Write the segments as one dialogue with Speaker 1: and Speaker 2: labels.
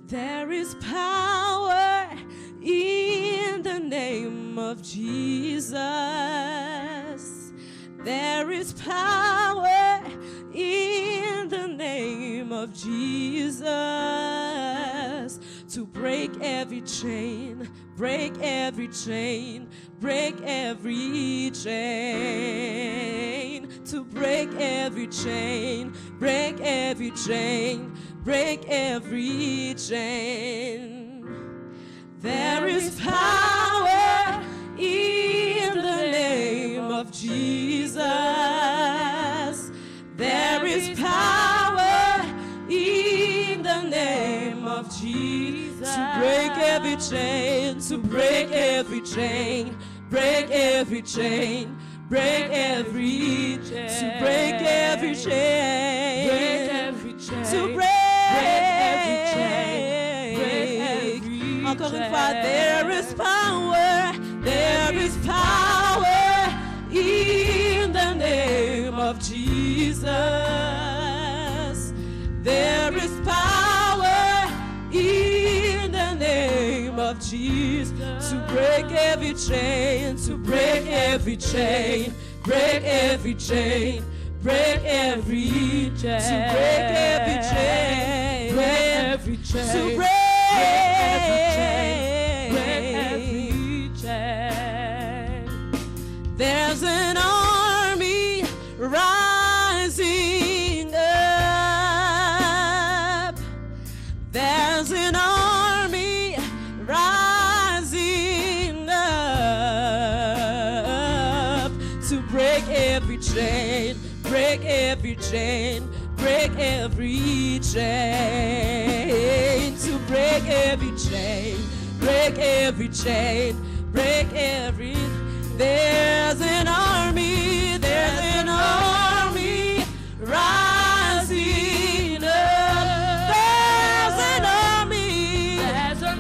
Speaker 1: There is power in the name of Jesus. There is power in the name of Jesus to break every chain, break every chain, break every chain, to break every chain, break every chain, break every chain. There is power in the name of Jesus. There is power in the name of Jesus to break every chain, to break every chain, break every chain, break every chain, to break every chain, break every chain, to break every chain, break every chain. Encore une fois, there is power in the name of Jesus. There is power in the name of Jesus to break every chain, to break every chain, break every chain, break every chain, to break every chain, break every chain, to break every chain, break every chain. There's an army rising up. There's an army rising up to break every chain, break every chain, break every chain, to break every chain, break every chain, break every. There's an army rising up. There's an army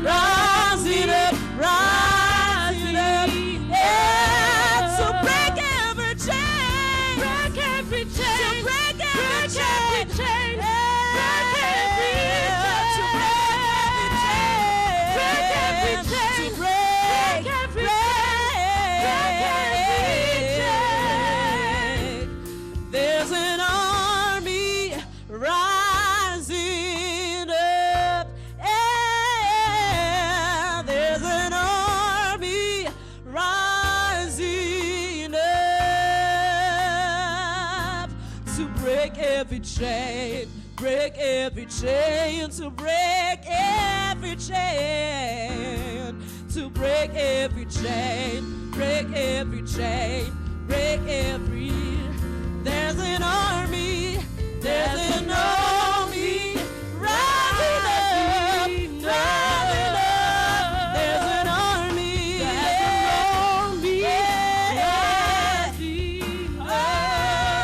Speaker 1: rising up, rising up. Yeah, to break every chain, break every chain, to break every chain, break every chain, break every chain, to break every chain. There's an army rising up. Yeah, there's an army rising up to break every chain, break every chain, to break every chain, to break every chain, break every chain, break every. There's an army rising up, rising up. There's an army, yeah, rising up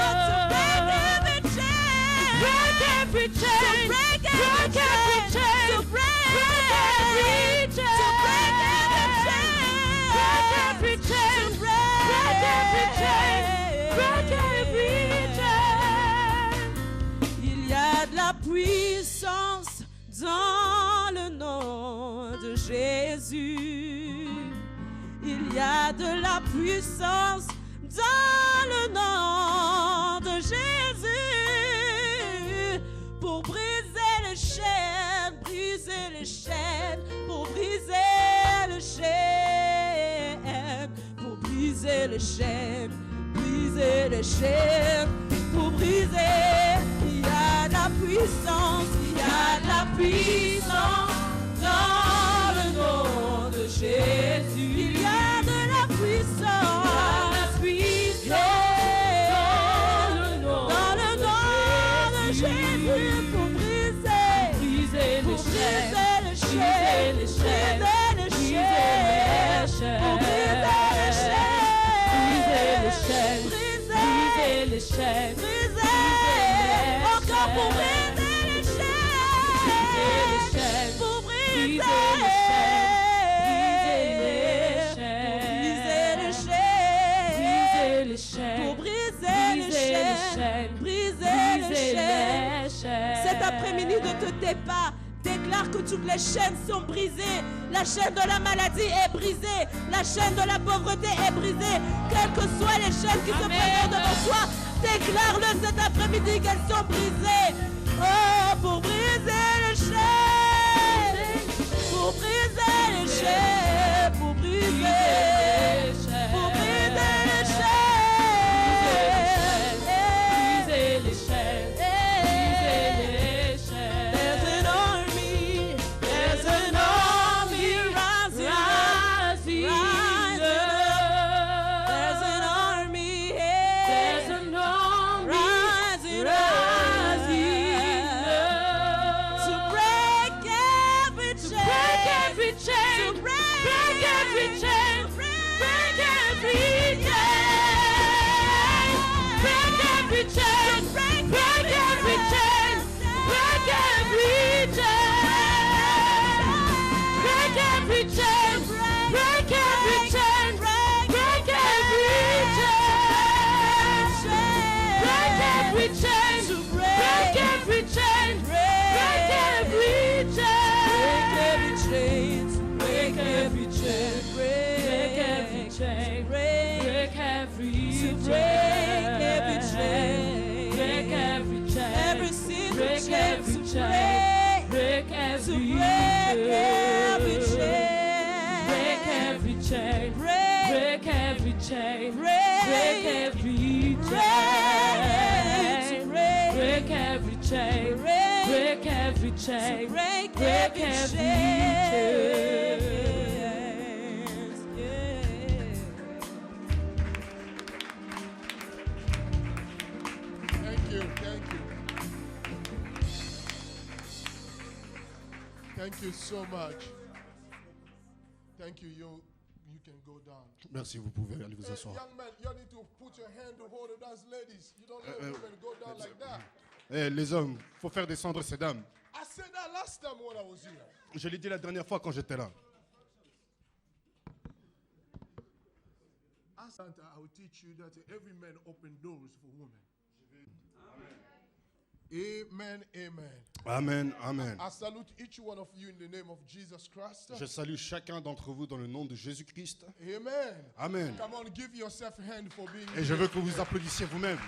Speaker 1: to break every chain, break every chain, to break every chain, to break every chain, to break every chain, break every chain, break every chain. Il y a de la puissance dans le nom de Jésus. Il y a de la puissance dans le nom de Jésus pour briser les chaînes, pour briser les chaînes, pour briser les chaînes, briser les chaînes, pour briser. Il y a de la puissance, il y a de la puissance dans le nom de Jésus. Il y a de la puissance, dans le nom de Jésus pour briser, briser les chaînes, briser les chaînes, briser les chaînes, pour briser les chaînes, briser les chaînes, briser, encore pour briser les chaînes, pour briser les chaînes, pour briser les chaînes, briser les chaînes. Cet après-midi, ne te tais pas. Tais déclare que toutes les chaînes sont brisées. La chaîne de la maladie est brisée. La chaîne de la pauvreté est brisée. Quelles que soient les chaînes qui se présentent devant toi, déclare-le cet après-midi qu'elles sont brisées. Oh, pour briser les chaînes. Pour briser les chaînes. Pour briser les chaînes. Pour briser les chaînes. Briser les chaînes. Chain, break every chain.
Speaker 2: Thank you. Thank you so much. Thank you. You can go down.
Speaker 3: Merci, vous pouvez aller vous asseoir.
Speaker 2: Young man, you need to put your hand to hold those ladies. You don't let women go down like that.
Speaker 3: Les hommes, il faut faire descendre ces dames.
Speaker 2: I said that last time when I was here.
Speaker 3: Je l'ai dit la dernière fois quand j'étais là.
Speaker 2: Santa, I will teach you that every man open doors for women. Amen, amen.
Speaker 3: Amen, amen.
Speaker 2: I salute each one of you in the name of Jesus Christ.
Speaker 3: Je salue chacun d'entre vous dans le nom de Jésus-Christ.
Speaker 2: Amen.
Speaker 3: Amen.
Speaker 2: Come on, give yourself a hand for being
Speaker 3: Et je veux que vous applaudissiez vous-même.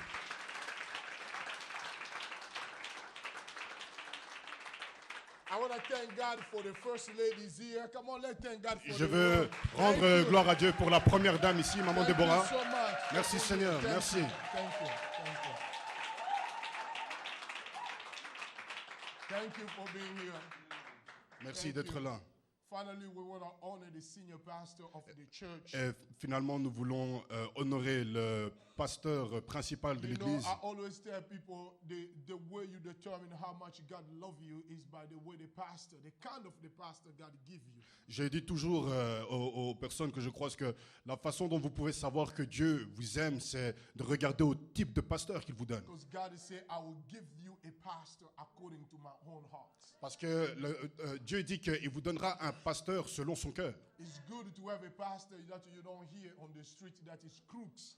Speaker 2: I want to thank God for the first ladies here. Come on, let's thank God for
Speaker 3: Je
Speaker 2: the
Speaker 3: veux
Speaker 2: world.
Speaker 3: rendre gloire à Dieu pour la première dame ici, Maman
Speaker 2: Thank you
Speaker 3: Déborah.
Speaker 2: so much.
Speaker 3: Merci Seigneur,
Speaker 2: Thank
Speaker 3: merci.
Speaker 2: you. Thank you. Thank you. Thank you for being here.
Speaker 3: Merci
Speaker 2: Thank
Speaker 3: d'être
Speaker 2: you.
Speaker 3: là.
Speaker 2: Finally, we want to honor the senior pastor of the church.
Speaker 3: Et finalement, nous voulons honorer le pasteur principal de
Speaker 2: You know,
Speaker 3: l'Église.
Speaker 2: I always tell people the way you determine how much God loves you is by the way the kind of the pastor God give you.
Speaker 3: Je dis toujours aux personnes que je croise que la façon dont vous pouvez savoir que Dieu vous aime, c'est de regarder au type de pasteur qu'il vous donne.
Speaker 2: Because God say, I will give you a pastor according to my own heart.
Speaker 3: Parce que Dieu dit qu'il vous donnera un pasteur selon son cœur.
Speaker 2: It's good to have a pastor that you don't hear on the street that is crooks.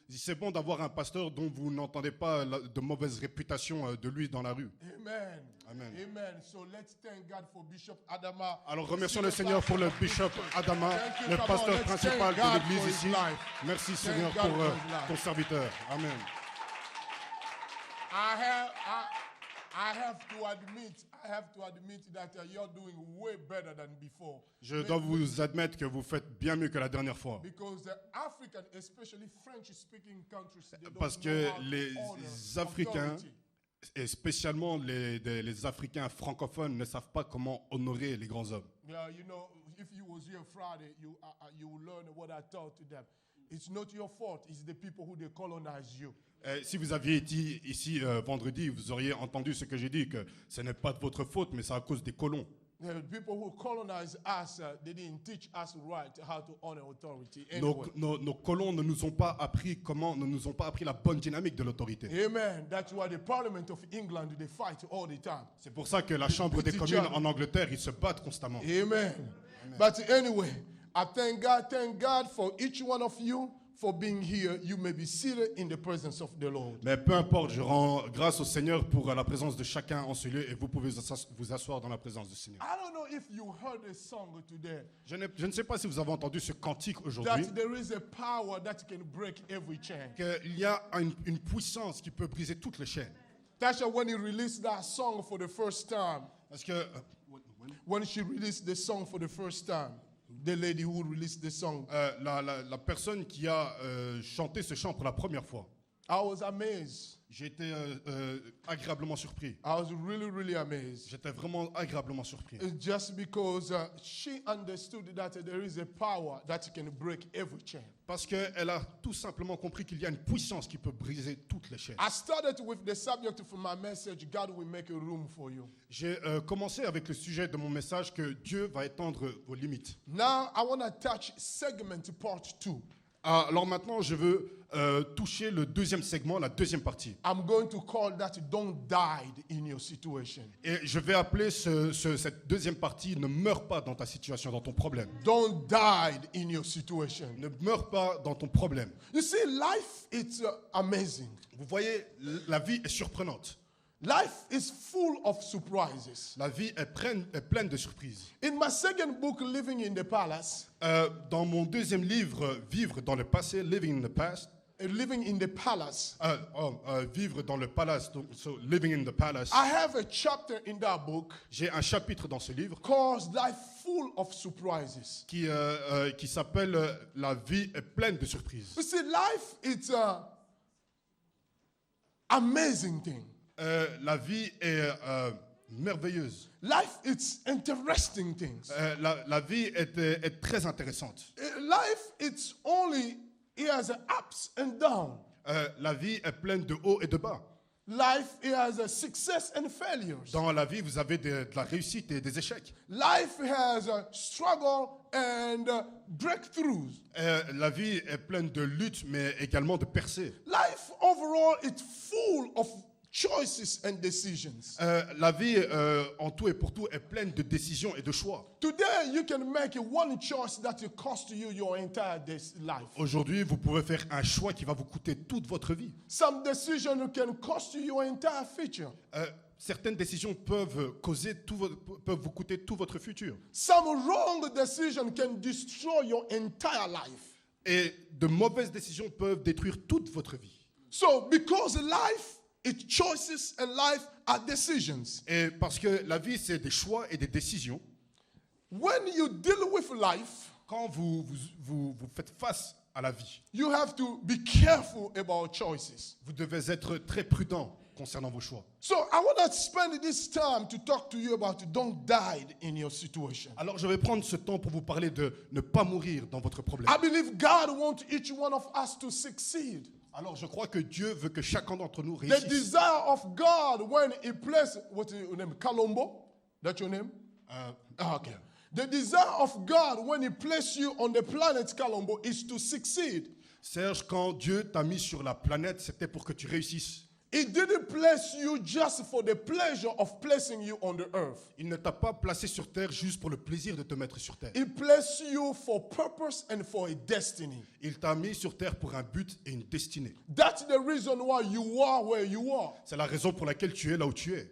Speaker 3: C'est bon d'avoir un pasteur dont vous n'entendez pas de mauvaise réputation de lui dans la rue.
Speaker 2: Amen.
Speaker 3: Amen.
Speaker 2: Amen. So let's thank God for Bishop Adama.
Speaker 3: Alors remercions le Seigneur pour le bishop Adama,
Speaker 2: Thank you.
Speaker 3: le
Speaker 2: Come on,
Speaker 3: pasteur
Speaker 2: let's
Speaker 3: principal
Speaker 2: thank God
Speaker 3: de l'église
Speaker 2: for his
Speaker 3: ici.
Speaker 2: life.
Speaker 3: Merci Seigneur
Speaker 2: God
Speaker 3: pour
Speaker 2: for his life.
Speaker 3: ton serviteur. Amen.
Speaker 2: I have to admit that you're doing way better than before.
Speaker 3: Je dois vous admettre que vous faites bien mieux que la dernière fois.
Speaker 2: Because the African, especially French-speaking countries, they don't
Speaker 3: Parce
Speaker 2: know
Speaker 3: que
Speaker 2: how to
Speaker 3: les
Speaker 2: honor
Speaker 3: Africains,
Speaker 2: authority.
Speaker 3: et spécialement les Africains francophones, ne savent pas comment honorer les grands hommes.
Speaker 2: Yeah, you know, if you was here Friday, you will learn what I taught to them. It's not your fault. It's the people who they colonize you.
Speaker 3: Si vous aviez été ici vendredi, vous auriez entendu ce que j'ai dit, que ce n'est pas de votre faute, mais c'est à cause des colons.
Speaker 2: The people who colonized us, they didn't teach us right how to honor authority. Anyway.
Speaker 3: Nos colons ne nous ont pas appris la bonne dynamique de l'autorité.
Speaker 2: Amen. That's why the Parliament of England, they fight all the time.
Speaker 3: C'est pour ça que la Chambre des communes en Angleterre, ils se battent constamment.
Speaker 2: Amen. But anyway, I thank God for each one of you for being here. You may be seated in the presence of the Lord.
Speaker 3: Mais peu importe, je rends grâce au Seigneur pour la présence de chacun en ce lieu et vous pouvez vous asseoir dans la présence du Seigneur.
Speaker 2: I don't know if you heard a song today
Speaker 3: Je ne sais pas si vous avez entendu ce cantique aujourd'hui,
Speaker 2: that there is a power that can break every chain.
Speaker 3: qu'il y a une puissance qui peut briser toutes les chaînes.
Speaker 2: Tasha, when he released that song for the first time,
Speaker 3: Parce que
Speaker 2: when she released the song for the first time, the lady who released the song,
Speaker 3: la personne qui a chanté ce chant pour la première fois,
Speaker 2: I was amazed.
Speaker 3: j'ai été agréablement surpris.
Speaker 2: I was really, really amazed.
Speaker 3: J'étais vraiment agréablement surpris.
Speaker 2: Just because she understood that there is a power that can break every chain.
Speaker 3: Parce qu'elle a tout simplement compris qu'il y a une puissance qui peut briser toutes les chaînes.
Speaker 2: I started with the subject for my message, God will make a room for you.
Speaker 3: J'ai commencé avec le sujet de mon message que Dieu va étendre vos limites.
Speaker 2: Now I want to touch segment part 2.
Speaker 3: Alors maintenant, je veux toucher le deuxième segment, la deuxième partie.
Speaker 2: I'm going to call that don't die in your situation.
Speaker 3: Et je vais appeler cette deuxième partie « Ne meurs pas dans ta situation, dans ton problème
Speaker 2: Don't die in your situation. ».
Speaker 3: Ne meurs pas dans ton problème.
Speaker 2: You see, life is amazing.
Speaker 3: Vous voyez, la vie est surprenante.
Speaker 2: Life is full of surprises.
Speaker 3: La vie est pleine de surprises.
Speaker 2: In my second book, Living in the Palace,
Speaker 3: Dans mon deuxième livre, « Vivre dans le passé »,« Living in the Past »,
Speaker 2: Living in the Palace,
Speaker 3: vivre dans le palace, donc, so living in the palace.
Speaker 2: I have a chapter in that book
Speaker 3: J'ai un chapitre dans ce livre
Speaker 2: called Life Full of Surprises.
Speaker 3: qui s'appelle La vie est pleine de surprises.
Speaker 2: You see, life is an amazing thing.
Speaker 3: La vie est merveilleuse.
Speaker 2: Life is interesting things.
Speaker 3: La vie est très intéressante.
Speaker 2: Life it's only it has ups and downs.
Speaker 3: La vie est pleine de hauts et de bas.
Speaker 2: Life it has a success and failures.
Speaker 3: Dans la vie, vous avez de la réussite et des échecs.
Speaker 2: Life has a struggle and breakthroughs.
Speaker 3: La vie est pleine de luttes, mais également de percées.
Speaker 2: Life overall is full of choices and decisions.
Speaker 3: La vie, en tout et pour tout, est pleine de décisions et de choix.
Speaker 2: Today you can make one choice that will cost you your entire life.
Speaker 3: Aujourd'hui, vous pouvez faire un choix qui va vous coûter toute votre vie.
Speaker 2: Some decision can cost you your entire future.
Speaker 3: Certaines décisions peuvent vous coûter tout votre futur.
Speaker 2: Some wrong decision can destroy your entire life.
Speaker 3: Et de mauvaises décisions peuvent détruire toute votre vie.
Speaker 2: So because life is choices and life are decisions.
Speaker 3: Et parce que la vie, c'est des choix et des décisions.
Speaker 2: When you deal with life,
Speaker 3: Quand vous faites face à la vie,
Speaker 2: you have to be careful about choices.
Speaker 3: vous devez être très prudent concernant vos choix.
Speaker 2: So I want to spend this time to talk to you about don't die in your situation.
Speaker 3: Alors je vais prendre ce temps pour vous parler de ne pas mourir dans votre problème.
Speaker 2: I believe God wants each one of us to succeed.
Speaker 3: Alors je crois que Dieu veut que chacun d'entre nous
Speaker 2: The
Speaker 3: réussisse.
Speaker 2: desire of God when He placed, what's your name? Colombo? That's your name? Okay. The desire of God when He placed you on the planet Colombo is to succeed.
Speaker 3: Serge, quand Dieu t'a mis sur la planète, c'était pour que tu réussisses.
Speaker 2: He didn't place you just for the pleasure of placing you on the earth.
Speaker 3: Il ne t'a pas placé sur terre juste pour le plaisir de te mettre sur terre.
Speaker 2: He placed you for purpose and for a destiny.
Speaker 3: Il t'a mis sur terre pour un but et une destinée.
Speaker 2: That's the reason why you are where you are.
Speaker 3: C'est la raison pour laquelle tu es là où tu es.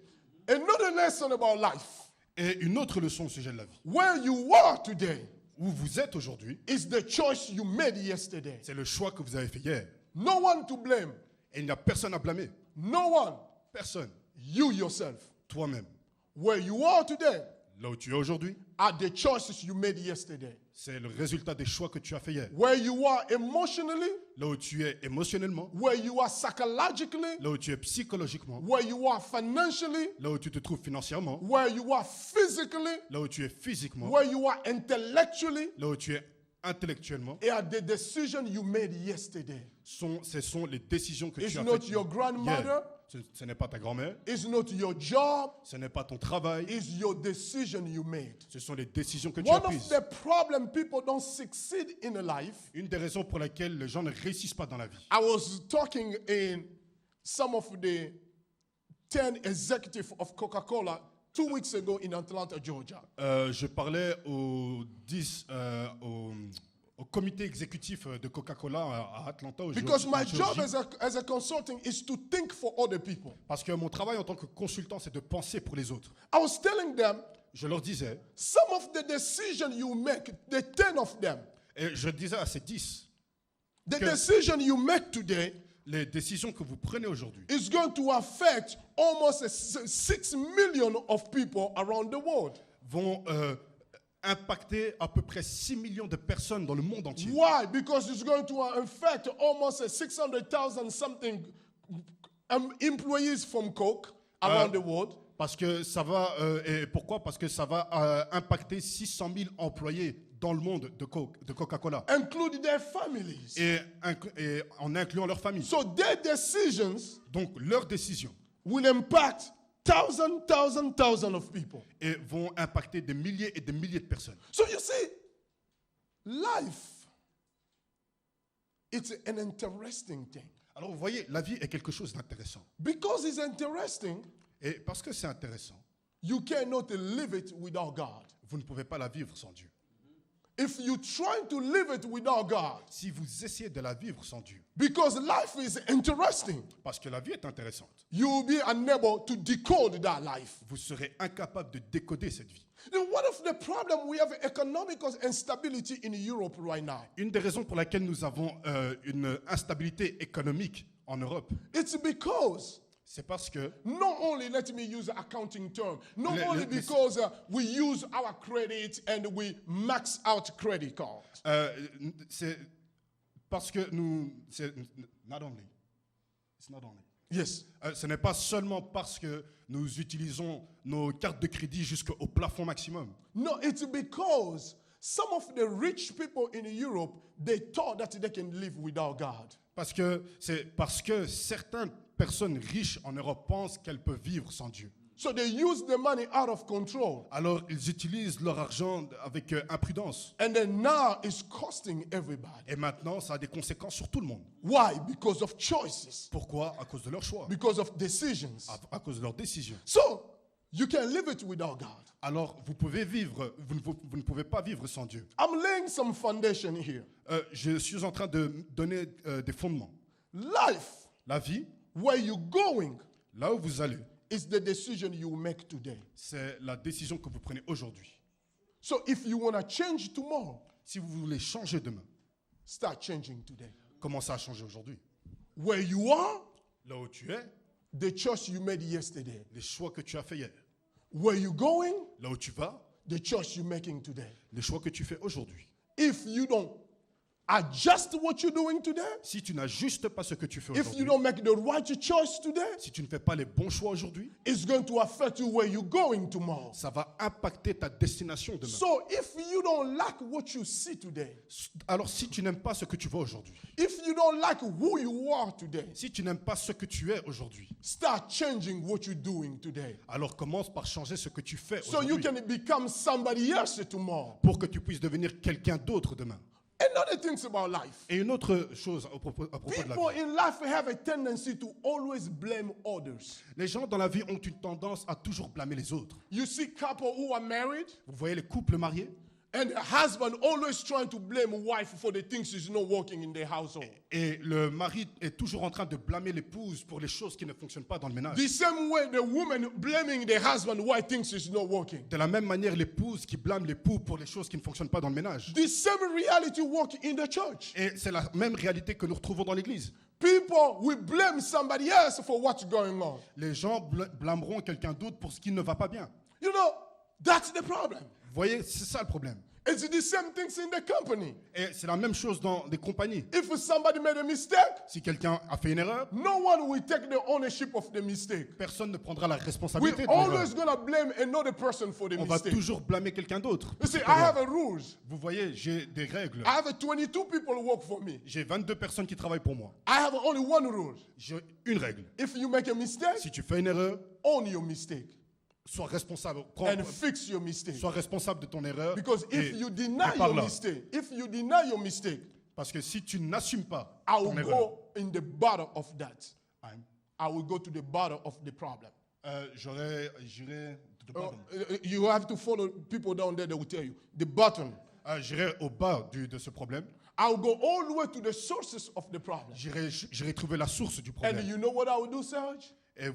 Speaker 2: Another lesson about life.
Speaker 3: Et une autre leçon au sujet de la vie.
Speaker 2: Where you are today
Speaker 3: Où vous êtes aujourd'hui,
Speaker 2: is the choice you made yesterday.
Speaker 3: c'est le choix que vous avez fait hier.
Speaker 2: No one to blame.
Speaker 3: Et il n'y a personne à blâmer.
Speaker 2: No one.
Speaker 3: Personne.
Speaker 2: You yourself.
Speaker 3: Toi-même.
Speaker 2: Where you are today
Speaker 3: Là où tu es aujourd'hui,
Speaker 2: are the choices you made yesterday.
Speaker 3: c'est le résultat des choix que tu as fait hier.
Speaker 2: Where you are emotionally,
Speaker 3: Là où tu es émotionnellement,
Speaker 2: where you are psychologically,
Speaker 3: là où tu es psychologiquement,
Speaker 2: where you are financially,
Speaker 3: là où tu te trouves financièrement,
Speaker 2: where you are physically,
Speaker 3: là où tu es physiquement,
Speaker 2: where you are intellectually,
Speaker 3: là où tu es intellectuellement,
Speaker 2: are the decision you made yesterday.
Speaker 3: ce sont les décisions que
Speaker 2: It's
Speaker 3: tu as
Speaker 2: not
Speaker 3: faites
Speaker 2: your grandmother.
Speaker 3: hier. Ce n'est pas ta grand-mère,
Speaker 2: It's not your job.
Speaker 3: ce n'est pas ton travail,
Speaker 2: It's your decision you made.
Speaker 3: ce sont les décisions que tu as
Speaker 2: One of
Speaker 3: prises.
Speaker 2: the problems people don't succeed in life.
Speaker 3: Une des raisons pour lesquelles les gens ne réussissent pas dans la vie.
Speaker 2: I was talking in some of the 10 executives of Coca-Cola 2 weeks ago in Atlanta, Georgia.
Speaker 3: Je parlais aux au comité exécutif de Coca-Cola à Atlanta,
Speaker 2: Because my
Speaker 3: en
Speaker 2: job
Speaker 3: Géorgie.
Speaker 2: as a consultant is to think for other people.
Speaker 3: Parce que mon travail en tant que consultant, c'est de penser pour les autres.
Speaker 2: I was telling them,
Speaker 3: Je leur disais,
Speaker 2: some of the decisions you make, the 10 of them,
Speaker 3: et je disais à ces 10,
Speaker 2: the
Speaker 3: Que-
Speaker 2: decision you make today
Speaker 3: les décisions que vous prenez aujourd'hui
Speaker 2: is going to affect almost 6 million of people around the world.
Speaker 3: vont impacter à peu près 6 millions de personnes dans le monde entier.
Speaker 2: Why? Because it's going to affect almost 600,000 something employees from Coke around the world.
Speaker 3: Parce que ça va, et pourquoi? Parce que ça va impacter 600 000 employés dans le monde de Coca-Cola,
Speaker 2: Include their families.
Speaker 3: et en incluant leur famille.
Speaker 2: So their decisions
Speaker 3: Donc leurs décisions
Speaker 2: will impact thousands of people.
Speaker 3: et vont impacter des milliers et des milliers de personnes.
Speaker 2: So you see, life, it's an interesting thing.
Speaker 3: Alors vous voyez, la vie est quelque chose d'intéressant.
Speaker 2: Because it's interesting,
Speaker 3: Et parce que c'est intéressant,
Speaker 2: you cannot live it without God.
Speaker 3: vous ne pouvez pas la vivre sans Dieu.
Speaker 2: If you try to live it without God,
Speaker 3: Si vous essayez de la vivre sans Dieu,
Speaker 2: because life is interesting,
Speaker 3: parce que la vie est intéressante,
Speaker 2: you will be unable to decode that life.
Speaker 3: vous serez incapable de décoder cette vie.
Speaker 2: Then one of the problems we have economic instability in Europe right now.
Speaker 3: Une des raisons pour laquelle nous avons une instabilité économique en Europe,
Speaker 2: It's because
Speaker 3: c'est parce que,
Speaker 2: not only, let me use an accounting term, not
Speaker 3: Le-
Speaker 2: only
Speaker 3: le-
Speaker 2: because we use our credit and we max out credit cards.
Speaker 3: c'est parce que nous, c'est not only, it's not only.
Speaker 2: Yes.
Speaker 3: Ce n'est pas seulement parce que nous utilisons nos cartes de crédit jusqu'au plafond maximum.
Speaker 2: No, it's because some of the rich people in Europe, they thought that they can live without God.
Speaker 3: C'est parce que certaines personnes riches en Europe pensent qu'elles peuvent vivre sans Dieu.
Speaker 2: So they use the money out of control.
Speaker 3: Alors ils utilisent leur argent avec imprudence.
Speaker 2: And then now it's costing everybody.
Speaker 3: Et maintenant, ça a des conséquences sur tout le monde.
Speaker 2: Why? Because of choices,
Speaker 3: Pourquoi? À cause de leurs choix,
Speaker 2: because of decisions.
Speaker 3: à cause de leurs décisions.
Speaker 2: So you can live it without God.
Speaker 3: Alors vous pouvez vivre, vous ne pouvez pas vivre sans Dieu.
Speaker 2: I'm laying some foundation here.
Speaker 3: Je suis en train de donner des fondements.
Speaker 2: Life,
Speaker 3: La vie,
Speaker 2: where you're going,
Speaker 3: là où vous allez,
Speaker 2: is the decision you make today.
Speaker 3: c'est la décision que vous prenez aujourd'hui.
Speaker 2: So if you want to change tomorrow,
Speaker 3: Si vous voulez changer demain,
Speaker 2: start changing today.
Speaker 3: commencez à changer aujourd'hui.
Speaker 2: Where you are,
Speaker 3: Là où tu es,
Speaker 2: the choice you made yesterday.
Speaker 3: les choix que tu as fait hier.
Speaker 2: Where you're going,
Speaker 3: Là où tu vas,
Speaker 2: the choice you're making today.
Speaker 3: les choix que tu fais aujourd'hui.
Speaker 2: If you don't adjust what you're doing today,
Speaker 3: Si tu n'ajustes pas ce que tu fais
Speaker 2: if you
Speaker 3: aujourd'hui,
Speaker 2: don't make the right choice today,
Speaker 3: si tu ne fais pas les bons choix aujourd'hui,
Speaker 2: it's going to affect you where you're going tomorrow.
Speaker 3: ça va impacter ta destination demain.
Speaker 2: So if you don't like what you see today,
Speaker 3: Alors si tu n'aimes pas ce que tu vois aujourd'hui,
Speaker 2: if you don't like who you are today,
Speaker 3: si tu n'aimes pas ce que tu es aujourd'hui,
Speaker 2: start changing what you're doing today.
Speaker 3: alors commence par changer ce que tu fais
Speaker 2: So you
Speaker 3: aujourd'hui
Speaker 2: can become somebody else tomorrow.
Speaker 3: pour que tu puisses devenir quelqu'un d'autre demain.
Speaker 2: Another things about life.
Speaker 3: Et une autre chose à propos de la
Speaker 2: People
Speaker 3: vie.
Speaker 2: in life have a tendency to always blame others.
Speaker 3: Les gens dans la vie ont une tendance à toujours blâmer les autres.
Speaker 2: You see couple who are married
Speaker 3: Vous voyez les couples mariés
Speaker 2: and the husband always trying to blame wife for the things she's not working in their household.
Speaker 3: et le mari est toujours en train de blâmer l'épouse pour les choses qui ne fonctionnent pas dans le ménage.
Speaker 2: The same way the woman blaming the husband why things is not working.
Speaker 3: De la même manière, l'épouse qui blâme l'époux pour les choses qui ne fonctionnent pas dans le ménage.
Speaker 2: The same reality work in the church.
Speaker 3: Et c'est la même réalité que nous retrouvons dans l'Église.
Speaker 2: People will blame somebody else for what's going on.
Speaker 3: Les gens blâmeront quelqu'un d'autre pour ce qui ne va pas bien.
Speaker 2: You know, that's the problem.
Speaker 3: Vous voyez, c'est ça le problème.
Speaker 2: It's the same things in the company.
Speaker 3: Et c'est la même chose dans des compagnies.
Speaker 2: If somebody made a mistake,
Speaker 3: Si quelqu'un a fait une erreur,
Speaker 2: no one will take the ownership of the mistake.
Speaker 3: personne ne prendra la
Speaker 2: We're
Speaker 3: responsabilité de l'erreur.
Speaker 2: always going to blame another person for the
Speaker 3: On va
Speaker 2: mistake.
Speaker 3: toujours blâmer quelqu'un d'autre.
Speaker 2: You see, I have a rules.
Speaker 3: Vous voyez, j'ai des règles.
Speaker 2: I have 22 people who work for me.
Speaker 3: J'ai 22 personnes qui travaillent pour moi.
Speaker 2: I have only one rule.
Speaker 3: J'ai une règle.
Speaker 2: If you make a mistake,
Speaker 3: Si tu fais une erreur,
Speaker 2: own your mistake
Speaker 3: sois responsable.
Speaker 2: and fix your mistake.
Speaker 3: Sois responsable de ton erreur.
Speaker 2: Because
Speaker 3: et-
Speaker 2: if you
Speaker 3: et
Speaker 2: deny
Speaker 3: par
Speaker 2: your
Speaker 3: là.
Speaker 2: mistake, if you deny your mistake,
Speaker 3: Parce que si tu n'assumes pas
Speaker 2: I
Speaker 3: ton
Speaker 2: will
Speaker 3: erreur,
Speaker 2: go in the bottom of that.
Speaker 3: hein,
Speaker 2: I will go to the bottom of the problem.
Speaker 3: j'irai to the bottom.
Speaker 2: You have to follow people down there that will tell you the bottom.
Speaker 3: J'irai au bas de ce problème.
Speaker 2: I'll go all the way to the sources of the problem.
Speaker 3: J'irai trouver la source du
Speaker 2: And
Speaker 3: problème.
Speaker 2: you know what I will do, Serge?
Speaker 3: Et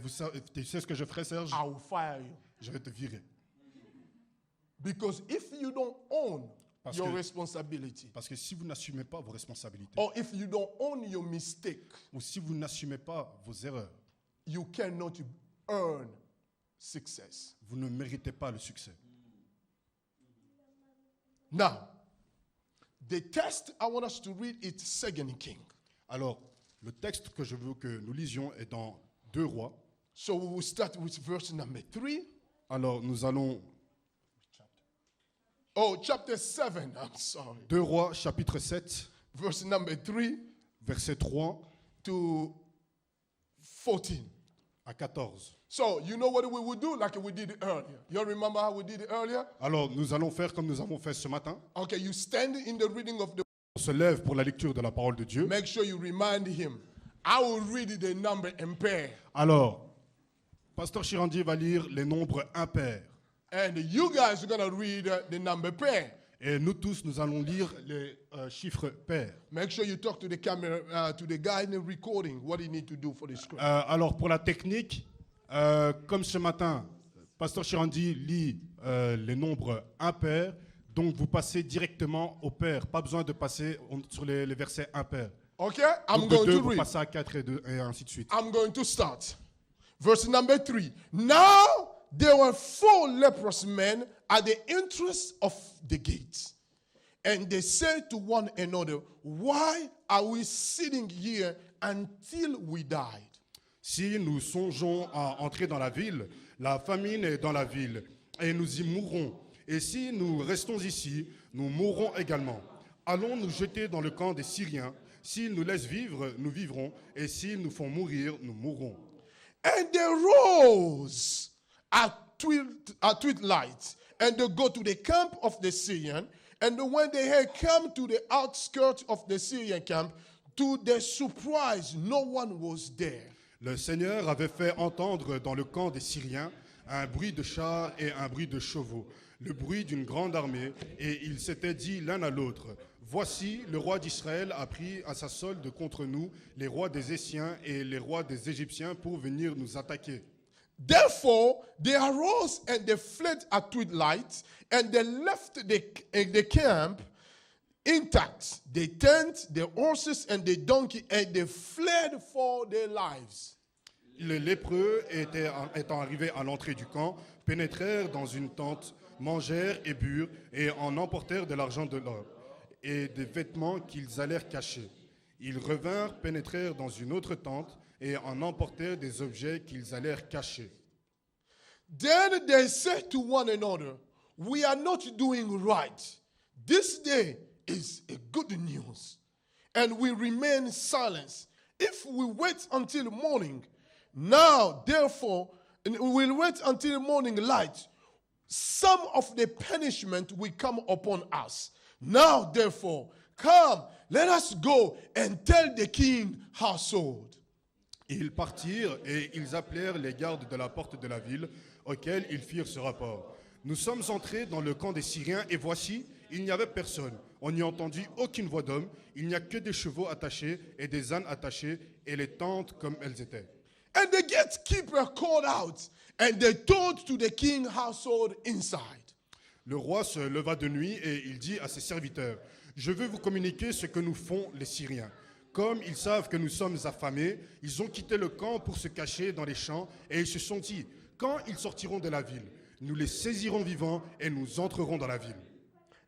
Speaker 3: tu sais ce que je ferai, Serge?
Speaker 2: I will fire you.
Speaker 3: Je vais te virer.
Speaker 2: Because if you don't own
Speaker 3: Parce
Speaker 2: your
Speaker 3: que-
Speaker 2: responsibility,
Speaker 3: Parce que si vous n'assumez pas vos responsabilités,
Speaker 2: or if you don't own your mistake,
Speaker 3: ou si vous n'assumez pas vos erreurs,
Speaker 2: you cannot earn success.
Speaker 3: vous ne méritez pas le succès.
Speaker 2: Now, the text I want us to read is 2 King.
Speaker 3: Alors, le texte que je veux que nous lisions est dans 2 Rois.
Speaker 2: So we will start with verse number 3.
Speaker 3: Alors, nous allons
Speaker 2: Oh, chapter 7, I'm sorry.
Speaker 3: 2 Rois, chapitre 7,
Speaker 2: Verse number 3
Speaker 3: verset 3
Speaker 2: to 14.
Speaker 3: à 14.
Speaker 2: So, you know what we will do like we did it earlier. You remember how we did it earlier?
Speaker 3: Alors, nous allons faire comme nous avons fait ce matin.
Speaker 2: Okay, you stand in the reading of the.
Speaker 3: On se lève pour la lecture de la parole de Dieu.
Speaker 2: Make sure you remind him. I will read the number and pair.
Speaker 3: Alors, Pasteur Chirandi va lire les nombres impairs.
Speaker 2: And you guys are going to read the number pair.
Speaker 3: Et nous tous, nous allons lire les chiffres pairs.
Speaker 2: Make sure you talk to the camera, to the guy in the recording, what he need to do for the script.
Speaker 3: Alors, pour la technique, comme ce matin, Pasteur Chirandi lit les nombres impairs, donc vous passez directement au pair. Pas besoin de passer sur les versets impairs.
Speaker 2: Okay, I'm
Speaker 3: Donc de
Speaker 2: going
Speaker 3: 2,
Speaker 2: to
Speaker 3: vous
Speaker 2: read.
Speaker 3: passez à 4 et ainsi de suite.
Speaker 2: I'm going to start. Verse number 3. Now there were 4 leprous men at the entrance of the gates. And they said to one another, why are we sitting here until we died?
Speaker 3: Si nous songeons à entrer dans la ville, la famine est dans la ville, et nous y mourrons. Et si nous restons ici, nous mourrons également. Allons nous jeter dans le camp des Syriens. S'ils nous laissent vivre, nous vivrons. Et s'ils nous font mourir, nous mourrons.
Speaker 2: And they rose at twilight, and they go to the camp of the Syrian. And when they had come to the outskirts of the Syrian camp, to their surprise, no one was there.
Speaker 3: Le Seigneur avait fait entendre dans le camp des Syriens un bruit de chars et un bruit de chevaux, le bruit d'une grande armée, et ils s'étaient dit l'un à l'autre, « Voici, le roi d'Israël a pris à sa solde contre nous les rois des Essiens et les rois des Égyptiens pour venir nous attaquer. »
Speaker 2: Therefore, they arose and they fled at twilight, and they left the camp intact, the tent, the horses, and the donkey, and they fled for their lives.
Speaker 3: Les lépreux, étant arrivés à l'entrée du camp, pénétrèrent dans une tente, mangèrent et burent, et en emportèrent de l'argent de l'or, et des vêtements qu'ils allèrent cacher. Ils revinrent, pénétrèrent dans une autre tente, et en emportèrent des objets qu'ils allèrent cacher.
Speaker 2: Then they said to one another, we are not doing right. This day is a good news. And we remain silent. If we wait until morning, now therefore, we will wait until morning light, some of the punishment will come upon us. Now therefore, come, let us go and tell the king household.
Speaker 3: Ils partirent et ils appelèrent les gardes de la porte de la ville, auxquels ils firent ce rapport. Nous sommes entrés dans le camp des Syriens et voici, il n'y avait personne. On n'y entendit aucune voix d'homme. Il n'y a que des chevaux attachés et des ânes attachés et les tentes comme elles étaient.
Speaker 2: And the gatekeeper called out, and they told to the king household inside.
Speaker 3: Le roi se leva de nuit et il dit à ses serviteurs, « Je veux vous communiquer ce que nous font les Syriens. Comme ils savent que nous sommes affamés, ils ont quitté le camp pour se cacher dans les champs et ils se sont dit, quand ils sortiront de la ville, nous les saisirons vivants et nous entrerons dans la ville. »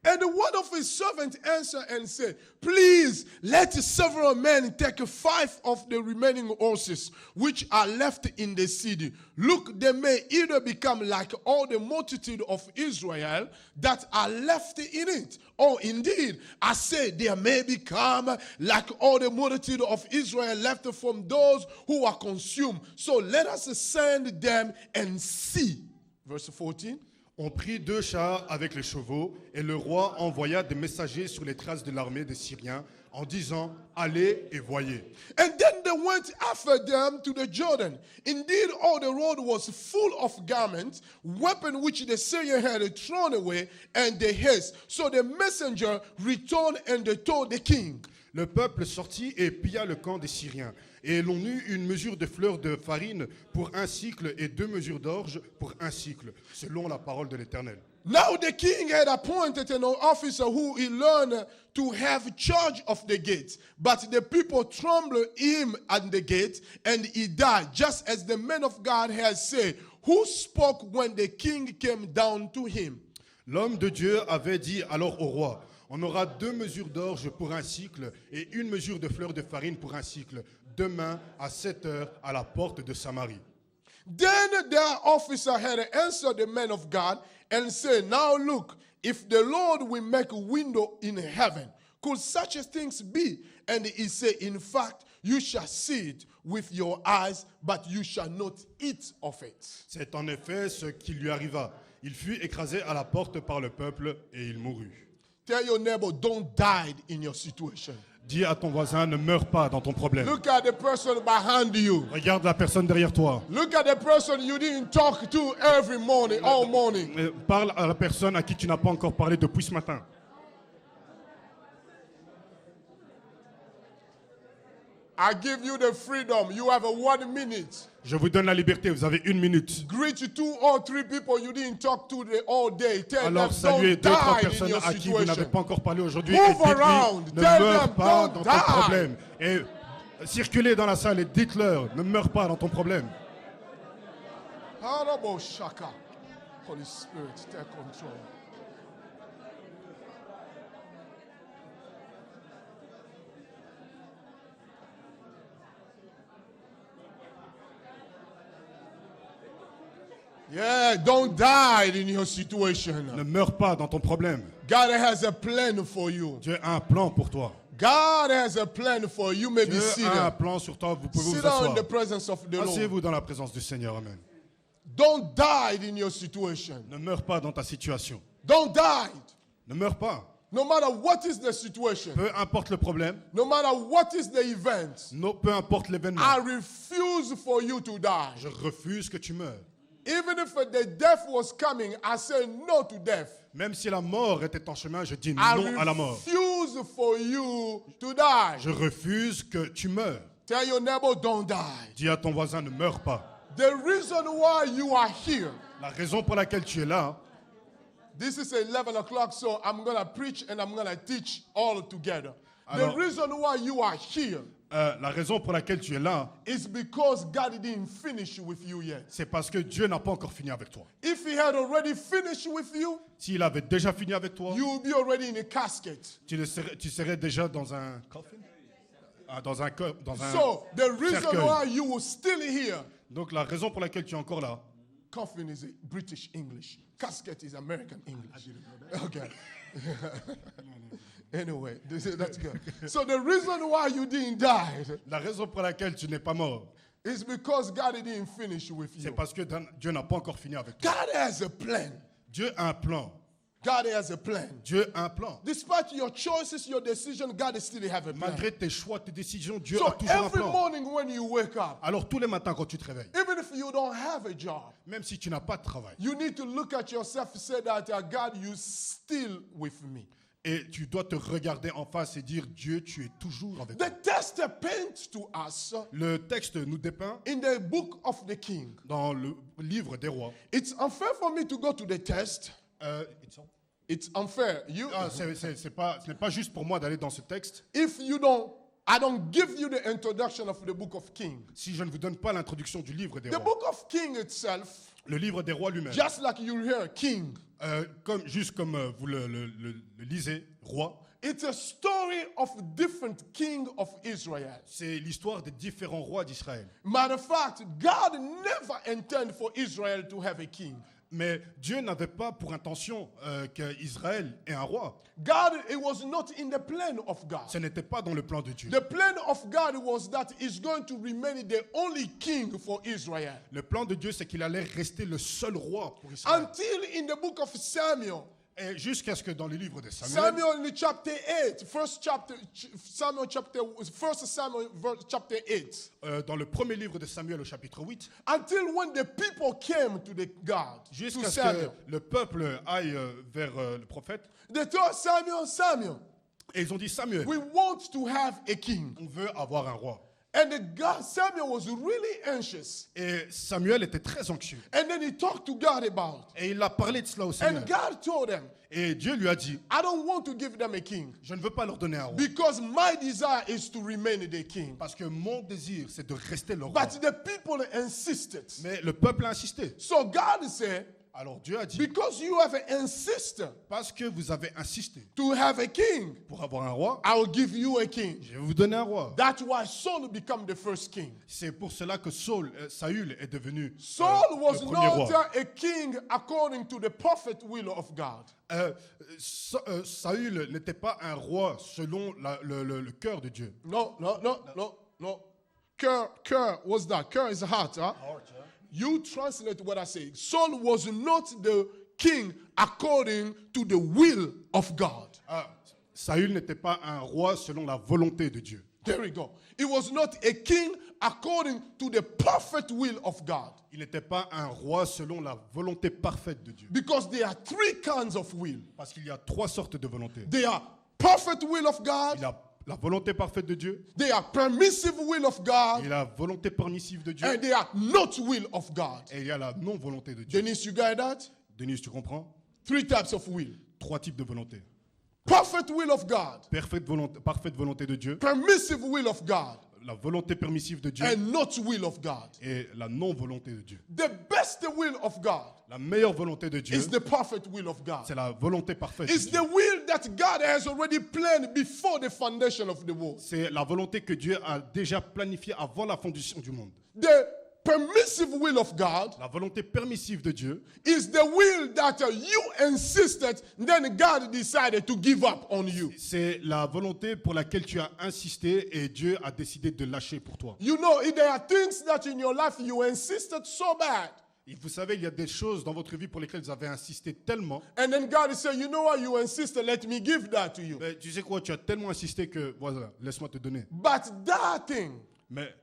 Speaker 2: And the one of his servants answered and said, please let several men take 5 of the remaining horses which are left in the city. Look, they may either become like all the multitude of Israel that are left in it, or indeed, I say, they may become like all the multitude of Israel left from those who are consumed. So let us send them and see. Verse 14.
Speaker 3: On prit 2 chars avec les chevaux, et le roi envoya des messagers sur les traces de l'armée des Syriens, en disant, allez et voyez.
Speaker 2: And then the they went after them to the Jordan. Indeed, all the road was full of garments, weapons which the Syrian had thrown away, and they haste. So the messenger returned and they told the king.
Speaker 3: Le peuple sortit et pilla le camp des Syriens. Et l'on eut une mesure de fleurs de farine pour un cycle et 2 mesures d'orge pour un cycle, selon la parole de l'Éternel.
Speaker 2: Now the king had appointed an officer who he learned to have charge of the gates. But the people trembled him at the gate, and he died, just as the man of God had said, who spoke when the king came down to him.
Speaker 3: L'homme de Dieu avait dit alors au roi, on aura 2 mesures d'orge pour un cycle et 1 mesure de fleurs de farine pour un cycle, demain à 7 heures à la porte de Samarie.
Speaker 2: Then their officer had answered the man of God and said, now look, if the Lord will make a window in heaven, could such things be? And he said, in fact, you shall see it with your eyes, but you shall not eat of it.
Speaker 3: C'est en effet ce qui lui arriva. Il fut écrasé à la porte par le peuple et il mourut.
Speaker 2: Tell your neighbor, don't die in your situation.
Speaker 3: Dis à ton voisin, ne meurs pas dans ton problème.
Speaker 2: Look at the person behind you.
Speaker 3: Regarde la personne derrière toi.
Speaker 2: Look at the person you didn't talk to every morning, all morning.
Speaker 3: Parle à la personne à qui tu n'as pas encore parlé depuis ce matin.
Speaker 2: I give you the freedom. You have a 1 minute.
Speaker 3: Je vous donne la liberté, vous avez 1 minute.
Speaker 2: Greet 2 or 3 people you didn't talk to all day. Tell
Speaker 3: Alors
Speaker 2: them
Speaker 3: saluez
Speaker 2: don't
Speaker 3: 2 3
Speaker 2: die in
Speaker 3: personnes
Speaker 2: your
Speaker 3: à qui vous n'avez
Speaker 2: situation.
Speaker 3: pas encore parlé aujourd'hui.
Speaker 2: Move
Speaker 3: Et dites-lui,
Speaker 2: around.
Speaker 3: ne
Speaker 2: Tell
Speaker 3: meurs
Speaker 2: them,
Speaker 3: pas
Speaker 2: don't
Speaker 3: dans
Speaker 2: die.
Speaker 3: ton problème. Et circulez dans la salle et dites-leur, ne meurs pas dans ton problème.
Speaker 2: Honorable Shaka. Holy Spirit, take control. Yeah, don't die in your situation.
Speaker 3: Ne meurs pas dans ton problème.
Speaker 2: God has a plan for you.
Speaker 3: Dieu a un plan pour toi.
Speaker 2: God has a plan for you. Maybe
Speaker 3: Dieu a un plan sur toi, vous pouvez
Speaker 2: sit
Speaker 3: vous
Speaker 2: down in
Speaker 3: asseoir.
Speaker 2: the presence of the Lord.
Speaker 3: Asseyez-vous dans la présence du Seigneur, amen.
Speaker 2: Don't die in your situation.
Speaker 3: Ne meurs pas dans ta situation.
Speaker 2: Don't die.
Speaker 3: Ne meurs pas.
Speaker 2: No matter what is the situation,
Speaker 3: Peu importe le problème,
Speaker 2: no matter what is the event,
Speaker 3: peu importe l'événement,
Speaker 2: I refuse for you to die.
Speaker 3: je refuse que tu meurs.
Speaker 2: Even if the death was coming, I say no to death.
Speaker 3: Même si la mort était en chemin, je dis
Speaker 2: I
Speaker 3: non à la mort.
Speaker 2: refuse for you to die.
Speaker 3: Je refuse que tu meurs.
Speaker 2: Tell your neighbor, don't die.
Speaker 3: Dis à ton voisin, ne meurs pas.
Speaker 2: The reason why you are here,
Speaker 3: La raison pour laquelle tu es là,
Speaker 2: this is 11 o'clock, so I'm going to preach and I'm going to teach all together.
Speaker 3: Alors-
Speaker 2: The reason why you are here
Speaker 3: la raison pour laquelle tu es là,
Speaker 2: is because God didn't finish with you yet.
Speaker 3: c'est parce que Dieu n'a pas encore fini avec toi.
Speaker 2: If he had already finished with you,
Speaker 3: S'il avait déjà fini avec toi,
Speaker 2: you will be already in a casket.
Speaker 3: tu serais déjà dans un coffin? Dans un
Speaker 2: So the reason
Speaker 3: cercueil.
Speaker 2: why you were still here,
Speaker 3: Donc la raison pour laquelle tu es encore là,
Speaker 2: coffin is British English, casket is American English. Okay. Anyway, that's good. So the reason why you didn't die
Speaker 3: la raison pour laquelle tu n'es pas mort,
Speaker 2: is because God didn't finish with
Speaker 3: c'est
Speaker 2: you.
Speaker 3: parce que Dieu n'a pas encore fini avec toi.
Speaker 2: God has a plan.
Speaker 3: Dieu a un plan.
Speaker 2: God has a plan.
Speaker 3: Dieu a un plan.
Speaker 2: Despite your choices, your decision, God still have a plan.
Speaker 3: Malgré tes choix, tes décisions, Dieu
Speaker 2: So
Speaker 3: a toujours un
Speaker 2: every
Speaker 3: plan.
Speaker 2: morning when you wake up,
Speaker 3: Alors tous les matins quand tu te réveilles,
Speaker 2: even if you don't have a job,
Speaker 3: même si tu n'as pas de travail,
Speaker 2: you need to look at yourself and say that, God, you still with me.
Speaker 3: et tu dois te regarder en face et dire, Dieu, tu es toujours avec moi.
Speaker 2: The text paints to us
Speaker 3: Le texte nous dépeint
Speaker 2: in the book of the king.
Speaker 3: dans le livre des rois.
Speaker 2: It's unfair for me to go to the text. It's unfair.
Speaker 3: Ce n'est pas juste pour moi d'aller dans ce texte
Speaker 2: If you I don't give you the introduction of the book of King.
Speaker 3: si je ne vous donne pas l'introduction du livre des
Speaker 2: The
Speaker 3: rois.
Speaker 2: book of King itself,
Speaker 3: Le livre des rois lui-même.
Speaker 2: just like you hear King,
Speaker 3: Comme vous le lisez, roi,
Speaker 2: it's a story of different king of Israel.
Speaker 3: c'est l'histoire des différents rois d'Israël.
Speaker 2: Matter of fact, God never intended for Israel to have a king.
Speaker 3: Mais Dieu n'avait pas pour intention qu'Israël ait un roi.
Speaker 2: God, it was not in the plan of God.
Speaker 3: Ce n'était pas dans le plan de Dieu.
Speaker 2: The plan of God was that he's going to remain the only king for Israel.
Speaker 3: Le plan de Dieu, c'est qu'il allait rester le seul roi pour Israël.
Speaker 2: Until in the book of Samuel,
Speaker 3: Et jusqu'à ce que dans le livre de Samuel,
Speaker 2: Samuel in the chapter 8, first Samuel chapter 8.
Speaker 3: dans le premier livre de Samuel au chapitre 8,
Speaker 2: Until when the people came to the God, to
Speaker 3: jusqu'à ce
Speaker 2: Samuel.
Speaker 3: que le peuple aille vers le prophète,
Speaker 2: They told Samuel, Samuel,
Speaker 3: et ils ont dit Samuel,
Speaker 2: we want to have a king.
Speaker 3: on veut avoir un roi.
Speaker 2: And Samuel was really anxious.
Speaker 3: Et Samuel était très anxieux.
Speaker 2: And then he talked to God about it.
Speaker 3: Et il a parlé de cela au Seigneur.
Speaker 2: And God told him,
Speaker 3: Et Dieu lui a dit,
Speaker 2: I don't want to give them a king
Speaker 3: je ne veux pas leur donner un roi.
Speaker 2: because my desire is to remain the king.
Speaker 3: Parce que mon désir, c'est de rester le roi.
Speaker 2: But the people insisted.
Speaker 3: Mais le peuple a insisté.
Speaker 2: So God said,
Speaker 3: Alors Dieu a dit,
Speaker 2: because you have insisted
Speaker 3: parce que vous avez insisté
Speaker 2: to have a king,
Speaker 3: pour avoir un roi,
Speaker 2: I will give you a king.
Speaker 3: je vais vous donner un roi.
Speaker 2: That's why Saul became the first king.
Speaker 3: C'est pour cela que Saül est devenu
Speaker 2: Saul was
Speaker 3: le premier
Speaker 2: not
Speaker 3: roi.
Speaker 2: a king according to the perfect will of God.
Speaker 3: Saül n'était pas un roi selon le cœur de Dieu.
Speaker 2: No. Cur, what's that? Cur is heart, huh? You translate what I say. Saul was not the king according to the will of God.
Speaker 3: Saül n'était pas un roi selon la volonté de Dieu.
Speaker 2: There we go. He was not a king according to the perfect will of God.
Speaker 3: Il n'était pas un roi selon la volonté parfaite de Dieu.
Speaker 2: Because there are three kinds of will.
Speaker 3: Parce qu'il y a trois sortes de volonté.
Speaker 2: There are perfect will of God.
Speaker 3: Il y a la volonté parfaite de Dieu,
Speaker 2: They are permissive will of God.
Speaker 3: il y a la volonté permissive de Dieu,
Speaker 2: And they are not will of God.
Speaker 3: et il y a la non-volonté de Dieu.
Speaker 2: Denise, you got that?
Speaker 3: Denise, tu comprends?
Speaker 2: Three types of will.
Speaker 3: Trois types de volonté.
Speaker 2: Perfect will of God.
Speaker 3: Parfaite volonté de Dieu,
Speaker 2: Permissive will of God.
Speaker 3: la volonté permissive de Dieu
Speaker 2: And not will of God.
Speaker 3: et la non-volonté de Dieu.
Speaker 2: The best will of God
Speaker 3: La meilleure volonté de Dieu,
Speaker 2: is the perfect will of God.
Speaker 3: c'est la volonté parfaite de
Speaker 2: It's
Speaker 3: Dieu.
Speaker 2: the will that God has already planned before the foundation of the world.
Speaker 3: C'est la volonté que Dieu a déjà planifiée avant la fondation du monde.
Speaker 2: The permissive will of God
Speaker 3: La volonté permissive de Dieu,
Speaker 2: is the will that you insisted, then God decided to give up on you.
Speaker 3: c'est la volonté pour laquelle tu as insisté et Dieu a décidé de lâcher pour toi.
Speaker 2: You know, if there are things that in your life you insisted so bad,
Speaker 3: Et vous savez, il y a des choses dans votre vie pour lesquelles vous avez insisté tellement.
Speaker 2: and then God said, you know what, you insisted, let me give that to you.
Speaker 3: Mais tu sais quoi, tu as tellement insisté que, voilà, laisse-moi te donner.
Speaker 2: But that thing,
Speaker 3: Mais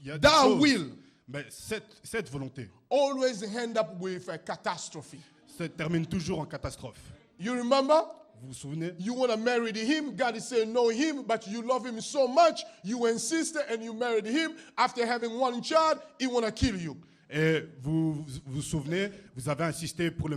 Speaker 3: il y a des
Speaker 2: that
Speaker 3: choses,
Speaker 2: will,
Speaker 3: mais cette volonté,
Speaker 2: always end up with a catastrophe.
Speaker 3: ça termine toujours en catastrophe.
Speaker 2: You remember?
Speaker 3: Vous vous souvenez?
Speaker 2: You want to marry him, God is saying no him, but you love him so much, you insisted and you married him. After having one child, he want to kill you.
Speaker 3: Et vous vous souvenez, vous avez insisté pour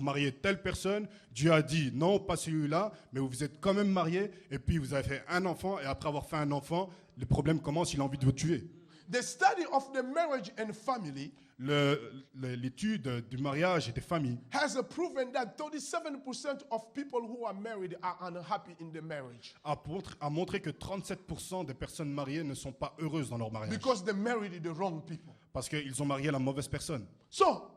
Speaker 3: marier telle personne. Dieu a dit non, pas celui-là, mais vous êtes quand même marié. Et puis vous avez fait un enfant. Et après avoir fait un enfant, le problème commence, il a envie de vous tuer.
Speaker 2: The study of the marriage and family
Speaker 3: L'étude du mariage et des familles
Speaker 2: has proven that 37% of people who are married are unhappy in the marriage
Speaker 3: a montré que 37% des personnes mariées ne sont pas heureuses dans leur mariage.
Speaker 2: because they married the wrong people.
Speaker 3: Parce qu'ils ont marié la mauvaise personne.
Speaker 2: So,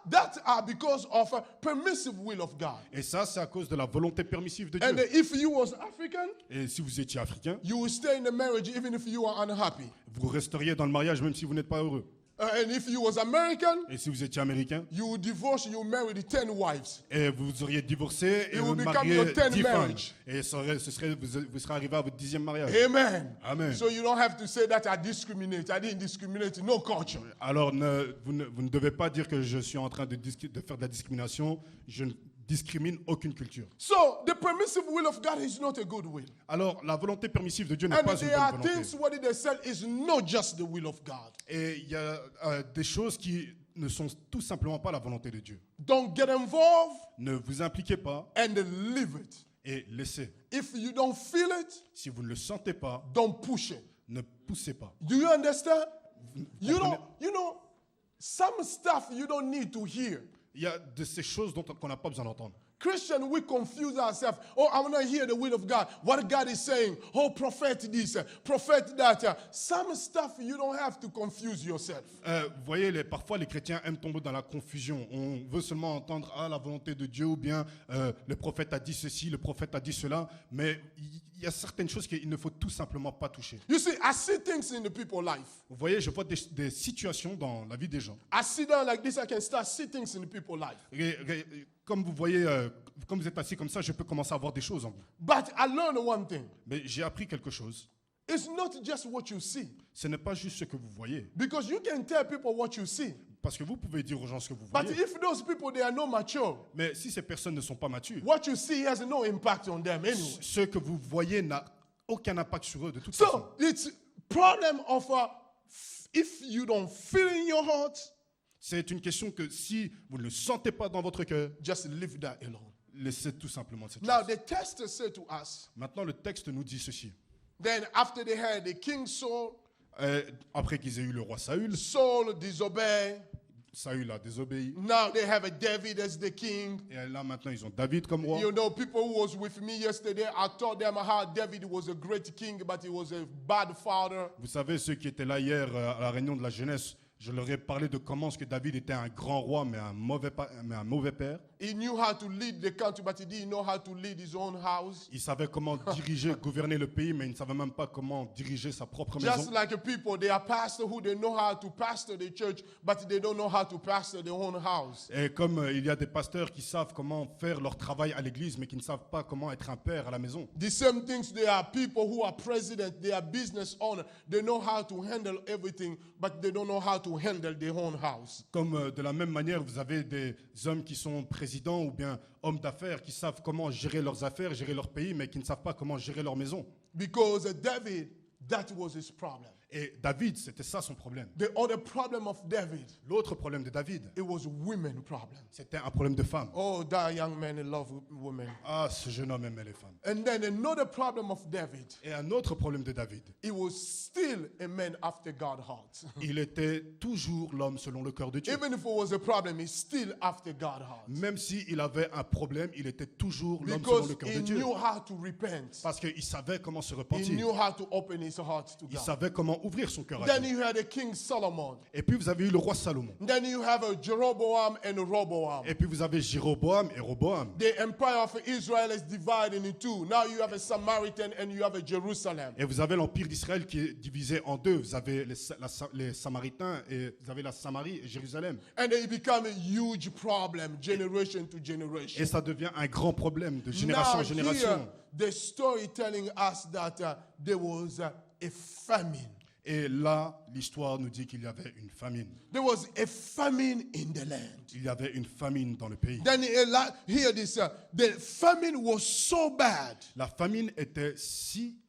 Speaker 2: that are because of a permissive will of God.
Speaker 3: Et ça, c'est à cause de la volonté permissive de
Speaker 2: And
Speaker 3: Dieu.
Speaker 2: if you was African,
Speaker 3: Et si vous étiez africain,
Speaker 2: you will stay in the marriage even if you are unhappy.
Speaker 3: vous resteriez dans le mariage même si vous n'êtes pas heureux.
Speaker 2: And if you was American,
Speaker 3: Et si vous étiez américain,
Speaker 2: you would divorce, you marry 10 wives.
Speaker 3: et vous auriez divorcé et
Speaker 2: It
Speaker 3: vous
Speaker 2: will become
Speaker 3: mariez
Speaker 2: your 10th
Speaker 3: 10 femmes.
Speaker 2: marriage.
Speaker 3: Et vous serez arrivé à votre 10e mariage.
Speaker 2: Amen.
Speaker 3: Amen.
Speaker 2: So you don't have to say that I discriminate. I didn't discriminate no culture.
Speaker 3: Alors, vous ne devez pas dire que je suis en train de faire de la discrimination. Je ne discrimine aucune culture.
Speaker 2: So the permissive will of God is not a good will.
Speaker 3: Alors, la volonté permissive de Dieu n'est
Speaker 2: And
Speaker 3: pas une
Speaker 2: there are
Speaker 3: bonne volonté.
Speaker 2: things what they said is not just the will of God.
Speaker 3: Et il y a des choses qui ne sont tout simplement pas la volonté de Dieu.
Speaker 2: Don't get involved
Speaker 3: Ne vous impliquez pas
Speaker 2: and leave it.
Speaker 3: et laissez.
Speaker 2: If you don't feel it,
Speaker 3: Si vous ne le sentez pas,
Speaker 2: don't push it.
Speaker 3: ne poussez pas.
Speaker 2: Do you understand? You
Speaker 3: comprenez?
Speaker 2: know, some stuff you don't need to hear.
Speaker 3: Il y a de ces choses qu'on n'a pas besoin d'entendre.
Speaker 2: Christian, we confuse ourselves. Oh, I want to hear the will of God. What God is saying. Oh, prophet this, prophet that. Some stuff you don't have to confuse yourself.
Speaker 3: Vous voyez, parfois les chrétiens aiment tomber dans la confusion. On veut seulement entendre la volonté de Dieu ou bien le prophète a dit ceci, le prophète a dit cela. Mais il y a certaines choses qu'il ne faut tout simplement pas toucher.
Speaker 2: You see, I see things in the people's life.
Speaker 3: Vous voyez, je vois des situations dans la vie des gens.
Speaker 2: I sit down like this, I can start see things in the people's life.
Speaker 3: comme vous voyez, comme vous êtes assis comme ça, je peux commencer à voir des choses en vous.
Speaker 2: But I learned one thing.
Speaker 3: Mais j'ai appris quelque chose.
Speaker 2: It's not just what you see.
Speaker 3: Ce n'est pas juste ce que vous voyez.
Speaker 2: Because you can tell people what you see.
Speaker 3: Parce que vous pouvez dire aux gens ce que vous
Speaker 2: But
Speaker 3: voyez.
Speaker 2: if those people, they are not mature,
Speaker 3: Mais si ces personnes ne sont pas matures,
Speaker 2: what you see has no impact on them anyway.
Speaker 3: ce que vous voyez n'a aucun impact sur eux de toute façon.
Speaker 2: So it's problem of if you don't feel in your heart,
Speaker 3: C'est une question que si vous ne le sentez pas dans votre cœur,
Speaker 2: just leave that alone.
Speaker 3: laissez tout simplement cette
Speaker 2: Now
Speaker 3: chose.
Speaker 2: the text said to us,
Speaker 3: Maintenant, le texte nous dit ceci.
Speaker 2: then after they had the king Saul,
Speaker 3: Après qu'ils aient eu le roi Saül,
Speaker 2: Saul disobeyed.
Speaker 3: Saül a désobéi.
Speaker 2: Now they have a David as the king.
Speaker 3: Et là, maintenant, ils ont David comme roi.
Speaker 2: You know, people who was with me yesterday, I told them how David was a great king, but he was a bad father.
Speaker 3: Vous savez, ceux qui étaient là hier à la réunion de la jeunesse, je leur ai parlé de comment est-ce que David était un grand roi, mais un mauvais père.
Speaker 2: He knew how to lead the country, but he didn't know how to lead his own house.
Speaker 3: Il savait comment diriger, gouverner le pays, mais il ne savait même pas comment diriger sa propre
Speaker 2: Just
Speaker 3: maison.
Speaker 2: like people, they are pastors who they know how to pastor the church, but they don't know how to pastor their own house.
Speaker 3: Et comme il y a des pasteurs qui savent comment faire leur travail à l'église, mais qui ne savent pas comment être un père à la maison.
Speaker 2: The same things, there are people who are president, they are business owner. They know how to handle everything, but they don't know how to handle their own house.
Speaker 3: Comme de la même manière, vous avez des hommes qui sont présidents ou bien hommes d'affaires qui savent comment gérer leurs affaires, gérer leur pays, mais qui ne savent pas comment gérer leur maison.
Speaker 2: Because David, that was his problem.
Speaker 3: Et David, c'était ça son problème.
Speaker 2: The other problem of David,
Speaker 3: L'autre problème de David,
Speaker 2: it was women problem.
Speaker 3: c'était un problème de femme.
Speaker 2: Oh, that young man, he loved women.
Speaker 3: Ah, ce jeune homme aimait les femmes.
Speaker 2: And then another problem of David,
Speaker 3: Et un autre problème de David,
Speaker 2: he was still a man after God's heart.
Speaker 3: il était toujours l'homme selon le cœur de Dieu.
Speaker 2: Even if it was a problem, he's still after God's heart.
Speaker 3: Même s'il avait un problème, il était toujours l'homme selon
Speaker 2: Because
Speaker 3: le cœur
Speaker 2: he
Speaker 3: de Dieu.
Speaker 2: knew how to repent.
Speaker 3: Parce qu'il savait comment se
Speaker 2: He
Speaker 3: repentir.
Speaker 2: knew how to open his heart to
Speaker 3: Il
Speaker 2: God.
Speaker 3: savait comment ouvrir son cœur à
Speaker 2: Then
Speaker 3: Dieu.
Speaker 2: you had a King Solomon.
Speaker 3: Et puis vous avez eu le roi Salomon.
Speaker 2: Then you have a Jeroboam and a Roboam.
Speaker 3: Et puis vous avez Jéroboam et Roboam.
Speaker 2: The empire of Israel is divided in two. Now you have a Samaritan and you have a Jerusalem.
Speaker 3: Et vous avez l'empire d'Israël qui est divisé en deux. Vous avez les Samaritains et vous avez la Samarie et Jérusalem.
Speaker 2: And it become a huge problem, generation to generation.
Speaker 3: Et ça devient un grand problème de génération en
Speaker 2: Now
Speaker 3: génération.
Speaker 2: here, the story telling us that there was a famine.
Speaker 3: Et là, l'histoire nous dit qu'il y avait une famine.
Speaker 2: There was a famine in the land.
Speaker 3: Il y avait une famine dans le pays.
Speaker 2: Then hear this. The famine was so bad
Speaker 3: La famine était si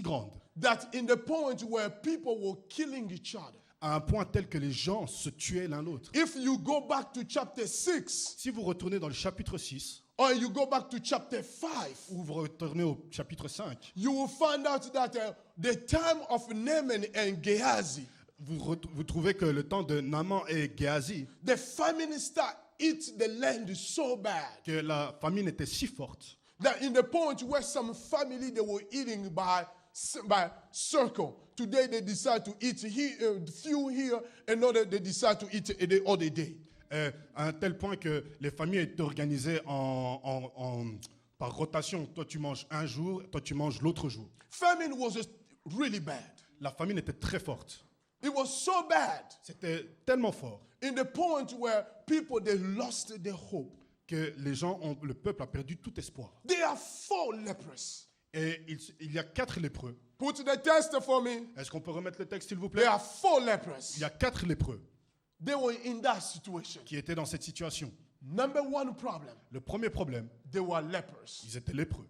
Speaker 3: grande,
Speaker 2: that in the point where people were killing each other.
Speaker 3: à un point tel que les gens se tuaient l'un l'autre.
Speaker 2: If you go back to chapter 6,
Speaker 3: Si vous retournez dans le chapitre 6,
Speaker 2: or you go back to chapter 5,
Speaker 3: ou vous retournez au chapitre 5,
Speaker 2: you will find out that the time of Naaman and Gehazi,
Speaker 3: vous trouvez que le temps de Naaman et Géasi,
Speaker 2: the famine start eat the land so bad
Speaker 3: que la famine était si forte,
Speaker 2: that in the point where some family they were eating by circle. Today they decide to eat here, few here, another they decide to eat the other day.
Speaker 3: à un tel point que les familles étaient organisées par rotation. Toi, tu manges un jour, toi, tu manges l'autre jour.
Speaker 2: Famine was really bad.
Speaker 3: La famine était très forte.
Speaker 2: It was so bad
Speaker 3: C'était tellement fort
Speaker 2: in the point where people they lost their hope.
Speaker 3: que le peuple a perdu tout espoir.
Speaker 2: There are 4 lepers.
Speaker 3: Et il y a 4 lépreux.
Speaker 2: Put the test for me.
Speaker 3: Est-ce qu'on peut remettre le texte, s'il vous
Speaker 2: There
Speaker 3: plaît?
Speaker 2: are 4 lepers.
Speaker 3: Il y a 4 lépreux
Speaker 2: They were in that situation.
Speaker 3: qui étaient dans cette situation.
Speaker 2: Number one problem,
Speaker 3: Le premier problème,
Speaker 2: they were lepers.
Speaker 3: ils étaient lépreux.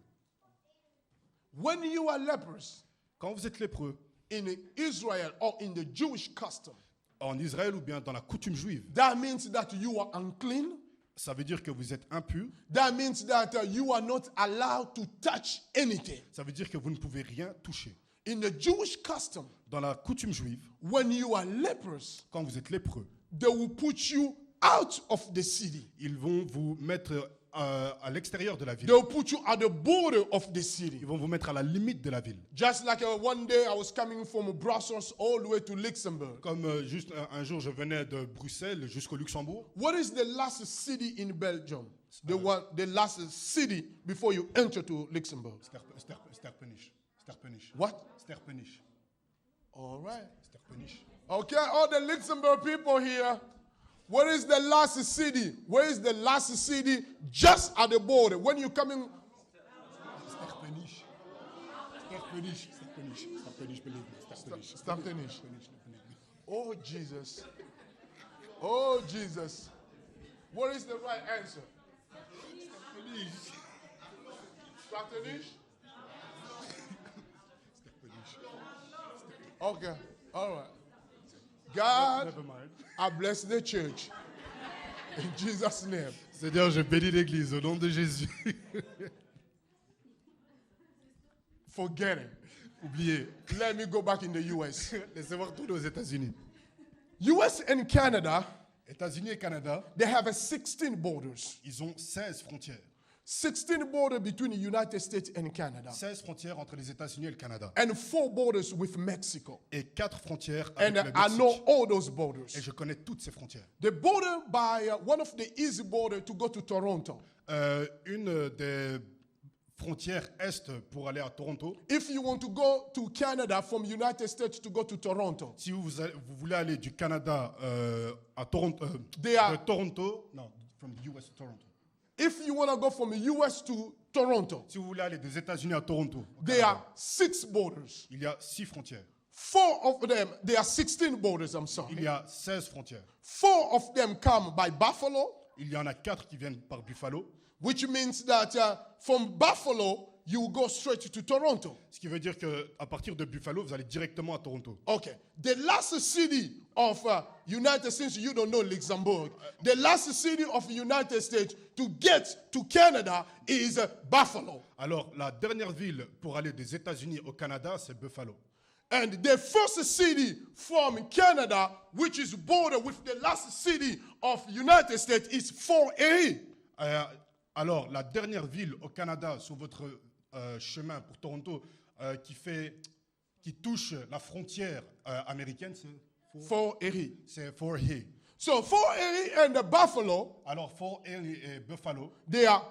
Speaker 2: When you are lepers
Speaker 3: Quand vous êtes lépreux,
Speaker 2: in Israel or in the Jewish custom,
Speaker 3: en Israël ou bien dans la coutume juive,
Speaker 2: that means that you are unclean.
Speaker 3: ça veut dire que vous êtes impur.
Speaker 2: That means that you are not allowed to touch anything.
Speaker 3: Ça veut dire que vous ne pouvez rien toucher.
Speaker 2: In the Jewish custom,
Speaker 3: Dans la coutume juive,
Speaker 2: when you are lepers,
Speaker 3: quand vous êtes lépreux,
Speaker 2: they will put you out of the city.
Speaker 3: ils vont vous mettre à l'extérieur de la ville.
Speaker 2: They will put you at the border of the city.
Speaker 3: Ils vont vous mettre à la limite de la ville.
Speaker 2: Just like one day I was coming from Brussels all the way to Luxembourg.
Speaker 3: Comme juste un jour, je venais de Bruxelles jusqu'au Luxembourg.
Speaker 2: What is the last city in Belgium? The last city before you enter to Luxembourg.
Speaker 3: Sterpenich.
Speaker 2: What?
Speaker 3: Sterpenich.
Speaker 2: All right.
Speaker 3: Sterpenich.
Speaker 2: Okay, all the Luxembourg people here. Where is the last city? Where is the last city? Just at the border. When you're coming. Startenish. Oh, Jesus. Oh, Jesus. What is the right answer? Startenish? Okay. All right. God,
Speaker 3: Never mind.
Speaker 2: I bless the church. In Jesus' name.
Speaker 3: Seigneur, je bénis l'Église au nom de Jésus.
Speaker 2: Forget it.
Speaker 3: Oubliez.
Speaker 2: Let me go back in the US.
Speaker 3: Laissez-moi retourner aux États-Unis.
Speaker 2: US and Canada,
Speaker 3: États-Unis et Canada,
Speaker 2: they have 16 borders.
Speaker 3: ils ont 16 frontières.
Speaker 2: 16 borders between the United States and Canada.
Speaker 3: 16 frontières entre les États-Unis et le Canada.
Speaker 2: And 4 borders with Mexico.
Speaker 3: Et 4 frontières avec
Speaker 2: And
Speaker 3: le
Speaker 2: I know
Speaker 3: Mexique.
Speaker 2: all those borders.
Speaker 3: Et je connais toutes ces frontières.
Speaker 2: The border by one of the easy border to go to Toronto.
Speaker 3: Une des frontières est pour aller à Toronto.
Speaker 2: If you want to go to Canada from United States to go to Toronto,
Speaker 3: Si vous voulez aller du Canada à Toronto,
Speaker 2: They are-
Speaker 3: de Toronto, non, from the US to Toronto.
Speaker 2: if you want to go from the US to Toronto,
Speaker 3: Si vous voulez aller des États-Unis à Toronto, au
Speaker 2: there
Speaker 3: Canada,
Speaker 2: are 6 borders.
Speaker 3: il y a 6 frontières.
Speaker 2: 4 of them, there are 16 borders, I'm
Speaker 3: Il
Speaker 2: sorry.
Speaker 3: y a 16 frontières.
Speaker 2: 4 of them come by Buffalo,
Speaker 3: Il y en a 4 qui viennent par Buffalo,
Speaker 2: which means that from Buffalo, you go straight to Toronto.
Speaker 3: ce qui veut dire qu'à partir de Buffalo, vous allez directement à Toronto.
Speaker 2: Okay. The last city of United States, you don't know Luxembourg. The last city of United States to get to Canada is Buffalo.
Speaker 3: Alors, la dernière ville pour aller des États-Unis au Canada, c'est Buffalo.
Speaker 2: And the first city from Canada, which is border with the last city of United States, is Fort Erie.
Speaker 3: Alors, la dernière ville au Canada sur votre chemin pour Toronto qui touche la frontière américaine,
Speaker 2: Fort Erie.
Speaker 3: c'est Fort Erie.
Speaker 2: So Fort Erie and Buffalo,
Speaker 3: Alors, Fort Erie et Buffalo,
Speaker 2: they are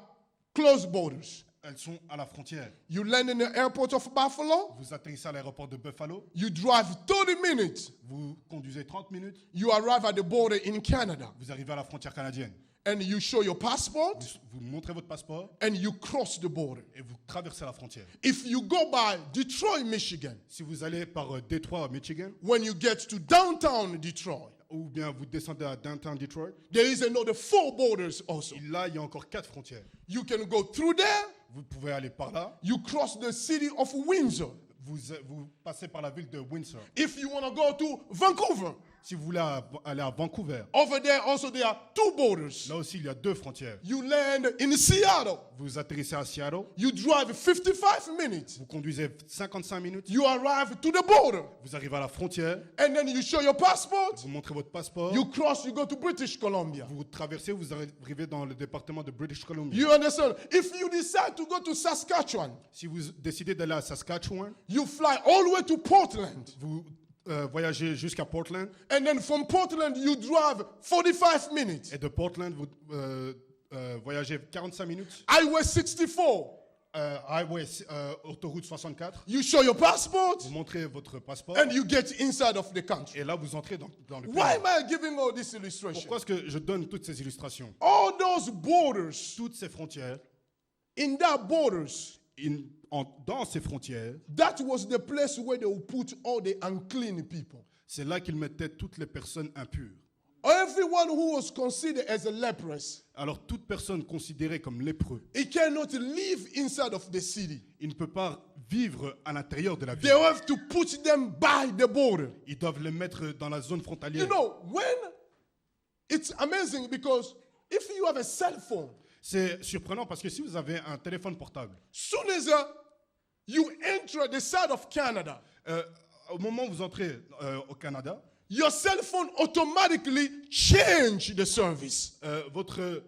Speaker 2: close borders.
Speaker 3: elles sont à la frontière.
Speaker 2: You land in the airport of Buffalo,
Speaker 3: Vous atterrissez à l'aéroport de Buffalo,
Speaker 2: you drive 30 minutes,
Speaker 3: vous conduisez 30 minutes,
Speaker 2: you arrive at the border in Canada,
Speaker 3: vous arrivez à la frontière canadienne.
Speaker 2: and you show your passport,
Speaker 3: Vous montrez votre passeport
Speaker 2: and you cross the border.
Speaker 3: et vous traversez la frontière.
Speaker 2: If you go by Detroit, Michigan,
Speaker 3: Si vous allez par Détroit, Michigan,
Speaker 2: when you get to downtown Detroit,
Speaker 3: ou bien vous descendez à downtown Detroit,
Speaker 2: there is another 4 borders also.
Speaker 3: là, il y a encore 4 frontières.
Speaker 2: You can go through there,
Speaker 3: Vous pouvez aller par là.
Speaker 2: you cross the city of Windsor.
Speaker 3: Vous passez par la ville de Windsor.
Speaker 2: If you want to go to Vancouver,
Speaker 3: Si vous voulez aller à Vancouver,
Speaker 2: over there also there are 2 borders.
Speaker 3: là aussi, il y a 2 frontières.
Speaker 2: You land in Seattle,
Speaker 3: Vous atterrissez à Seattle,
Speaker 2: you drive 55 minutes,
Speaker 3: vous conduisez 55 minutes,
Speaker 2: you arrive to the border,
Speaker 3: vous arrivez à la frontière,
Speaker 2: and then you show your passport,
Speaker 3: vous montrez votre passeport,
Speaker 2: you cross, you go to British Columbia.
Speaker 3: vous traversez, vous arrivez dans le département de British Columbia.
Speaker 2: You understand? If you decide to go to Saskatchewan,
Speaker 3: Si vous décidez d'aller à Saskatchewan,
Speaker 2: you fly all the way to Portland.
Speaker 3: vous voyagez jusqu'à Portland,
Speaker 2: And then from Portland, you drive 45 minutes.
Speaker 3: et de Portland, vous voyagez 45 minutes.
Speaker 2: Highway 64.
Speaker 3: Highway, autoroute 64,
Speaker 2: You show your passport,
Speaker 3: vous montrez votre passeport,
Speaker 2: and you get inside of the country.
Speaker 3: et là, vous entrez dans le
Speaker 2: Why
Speaker 3: pays.
Speaker 2: am I giving all this illustration?
Speaker 3: Pourquoi est-ce que je donne toutes ces illustrations?
Speaker 2: All those borders,
Speaker 3: Toutes ces frontières,
Speaker 2: in that borders,
Speaker 3: dans ces frontières,
Speaker 2: that was the place where they would put all the unclean people.
Speaker 3: c'est là qu'ils mettaient toutes les personnes impures.
Speaker 2: Everyone who was considered as a leprous,
Speaker 3: Alors, toute personne considérée comme lépreux,
Speaker 2: he cannot live inside of the city.
Speaker 3: il ne peut pas vivre à l'intérieur de la
Speaker 2: They
Speaker 3: ville.
Speaker 2: have to put them by the border.
Speaker 3: Ils doivent les mettre dans la zone frontalière.
Speaker 2: You know, when it's amazing because if you have a cell phone,
Speaker 3: C'est surprenant parce que si vous avez un téléphone portable,
Speaker 2: soon as you enter the side of Canada,
Speaker 3: au moment où vous entrez au Canada,
Speaker 2: your cell phone automatically change the service.
Speaker 3: votre